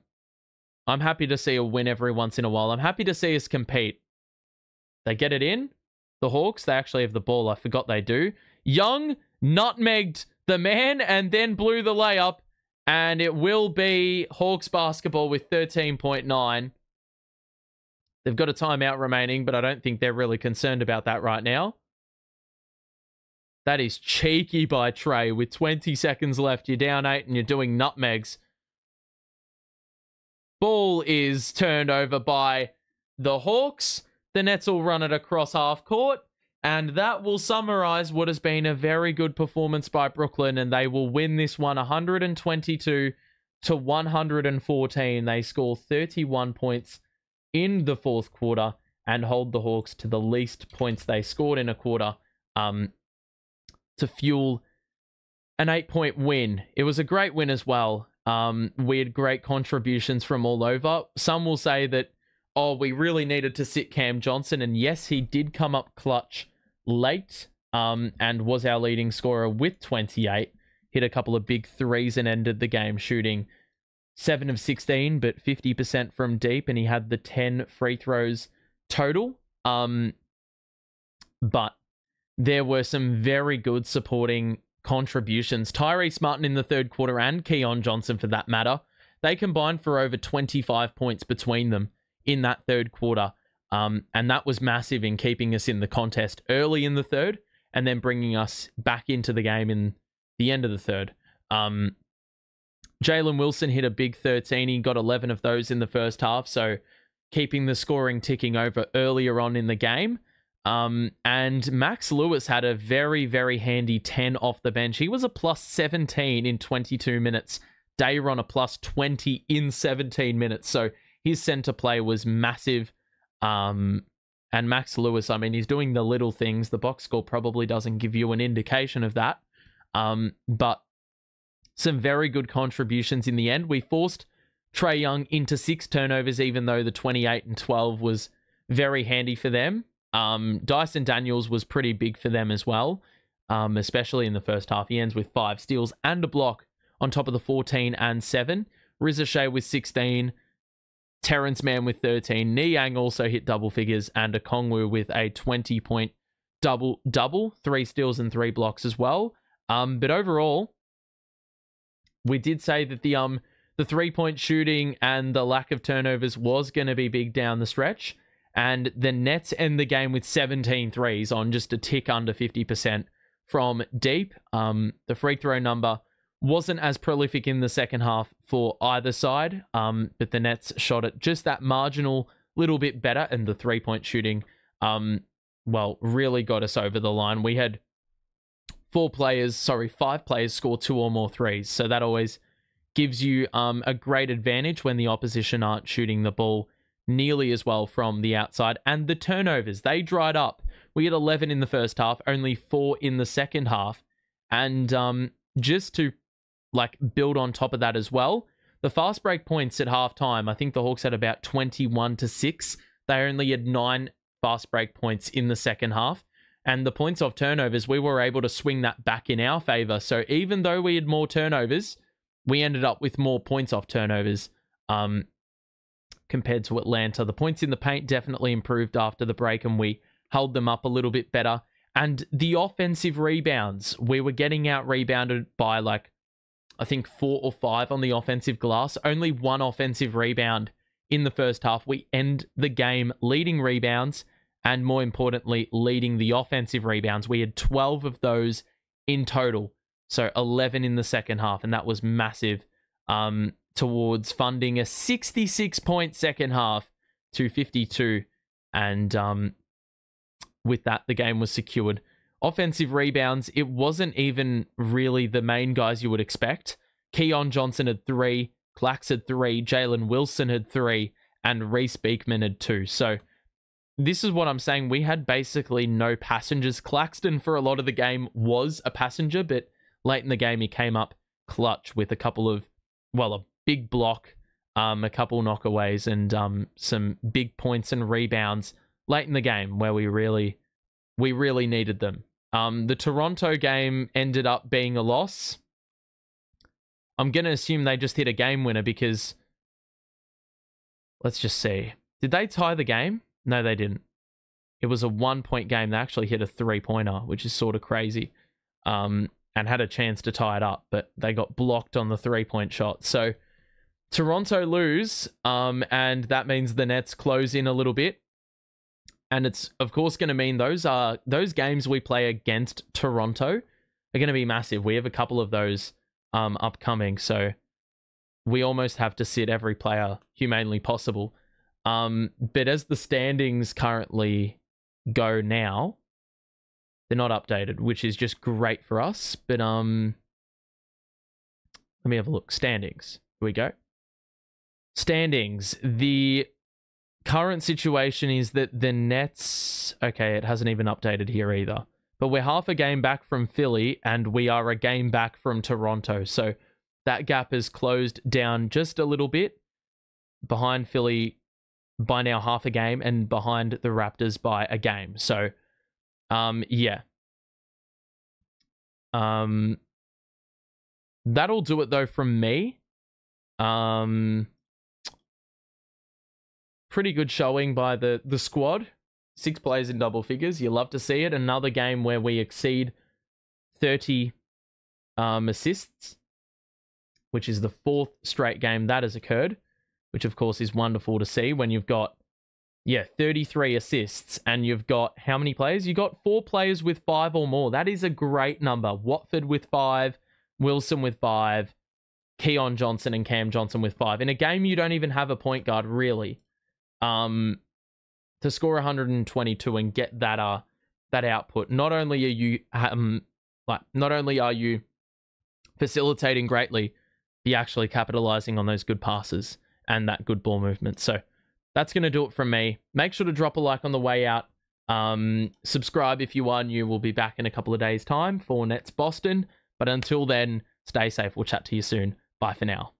I'm happy to see a win every once in a while. I'm happy to see us compete. They get it in. The Hawks, they actually have the ball. I forgot they do. Young nutmegged the man and then blew the layup. And it will be Hawks basketball with 13.9. They've got a timeout remaining, but I don't think they're really concerned about that right now. That is cheeky by Trae. With 20 seconds left, you're down 8 and you're doing nutmegs. Ball is turned over by the Hawks. The Nets will run it across half court. And that will summarize what has been a very good performance by Brooklyn. And they will win this one 122 to 114. They score 31 points in the fourth quarter and hold the Hawks to the least points they scored in a quarter to fuel an 8-point win. It was a great win as well. We had great contributions from all over. Some will say that, oh, we really needed to sit Cam Johnson. And yes, he did come up clutch late and was our leading scorer with 28. Hit a couple of big threes and ended the game shooting 7 of 16, but 50% from deep. And he had the 10 free throws total. But there were some very good supporting contributions. Tyrese Martin in the third quarter and Keon Johnson for that matter, they combined for over 25 points between them in that third quarter. And that was massive in keeping us in the contest early in the third and then bringing us back into the game in the end of the third. Jalen Wilson hit a big 13. He got 11 of those in the first half. So keeping the scoring ticking over earlier on in the game. And Max Lewis had a very, very handy 10 off the bench. He was a plus 17 in 22 minutes. Dayron a plus 20 in 17 minutes. So his center play was massive. And Max Lewis, I mean, he's doing the little things. The box score probably doesn't give you an indication of that. But some very good contributions in the end. We forced Trae Young into 6 turnovers, even though the 28 and 12 was very handy for them. Dyson Daniels was pretty big for them as well, especially in the first half. He ends with 5 steals and a block on top of the 14 and 7. Rizashay with 16. Terrence Mann with 13. Niang also hit double figures, and Okongwu with a 20-point double, 3 steals and 3 blocks as well. But overall, we did say that the 3-point shooting and the lack of turnovers was going to be big down the stretch. And the Nets end the game with 17 threes on just a tick under 50% from deep. The free throw number wasn't as prolific in the second half for either side, but the Nets shot it just that marginal little bit better, and the 3-point shooting, really got us over the line. We had 5 players score 2 or more threes, so that always gives you a great advantage when the opposition aren't shooting the ball nearly as well from the outside. And the turnovers, they dried up. We had 11 in the first half, only 4 in the second half. And just to build on top of that as well, the fast break points at halftime, I think the Hawks had about 21-6. They only had 9 fast break points in the second half. And the points off turnovers, we were able to swing that back in our favor. So even though we had more turnovers, we ended up with more points off turnovers compared to Atlanta. The points in the paint definitely improved after the break, and we held them up a little bit better. And the offensive rebounds, we were getting out rebounded by I think 4 or 5 on the offensive glass. Only 1 offensive rebound in the first half. We end the game leading rebounds, and more importantly, leading the offensive rebounds. We had 12 of those in total. So 11 in the second half, and that was massive towards funding a 66-point second half to 52. And with that, the game was secured. Offensive rebounds, it wasn't even really the main guys you would expect. Keon Johnson had 3, Clax had 3, Jalen Wilson had 3, and Reese Beekman had 2. So this is what I'm saying. We had basically no passengers. Claxton for a lot of the game was a passenger, but late in the game he came up clutch with a couple of, well, a big block, a couple knockaways, and some big points and rebounds late in the game where we really needed them. The Toronto game ended up being a loss. I'm going to assume they just hit a game winner because, let's just see. Did they tie the game? No, they didn't. It was a 1-point game. They actually hit a 3-pointer, which is sort of crazy, and had a chance to tie it up, but they got blocked on the 3-point shot. So Toronto lose, and that means the Nets close in a little bit. And it's, of course, going to mean those games we play against Toronto are going to be massive. We have a couple of those upcoming, so we almost have to sit every player humanely possible. But as the standings currently go now, they're not updated, which is just great for us. But let me have a look. Standings. Here we go. Standings. The current situation is that the Nets... Okay, it hasn't even updated here either. But we're half a game back from Philly, and we are a game back from Toronto. So that gap has closed down just a little bit. Behind Philly by now half a game, and behind the Raptors by a game. So, yeah. That'll do it, though, from me. Pretty good showing by the squad. 6 players in double figures. You love to see it. Another game where we exceed 30 assists, which is the 4th straight game that has occurred, which, of course, is wonderful to see when you've got, 33 assists, and you've got how many players? You've got 4 players with 5 or more. That is a great number. Watford with 5, Wilson with 5, Keon Johnson and Cam Johnson with 5. In a game you don't even have a point guard, really. To score 122 and get that output, not only are you facilitating greatly, you're actually capitalizing on those good passes and that good ball movement. So that's going to do it from me. Make sure to drop a like on the way out. Subscribe if you are new. We'll be back in a couple of days' time for Nets Boston. But until then, stay safe. We'll chat to you soon. Bye for now.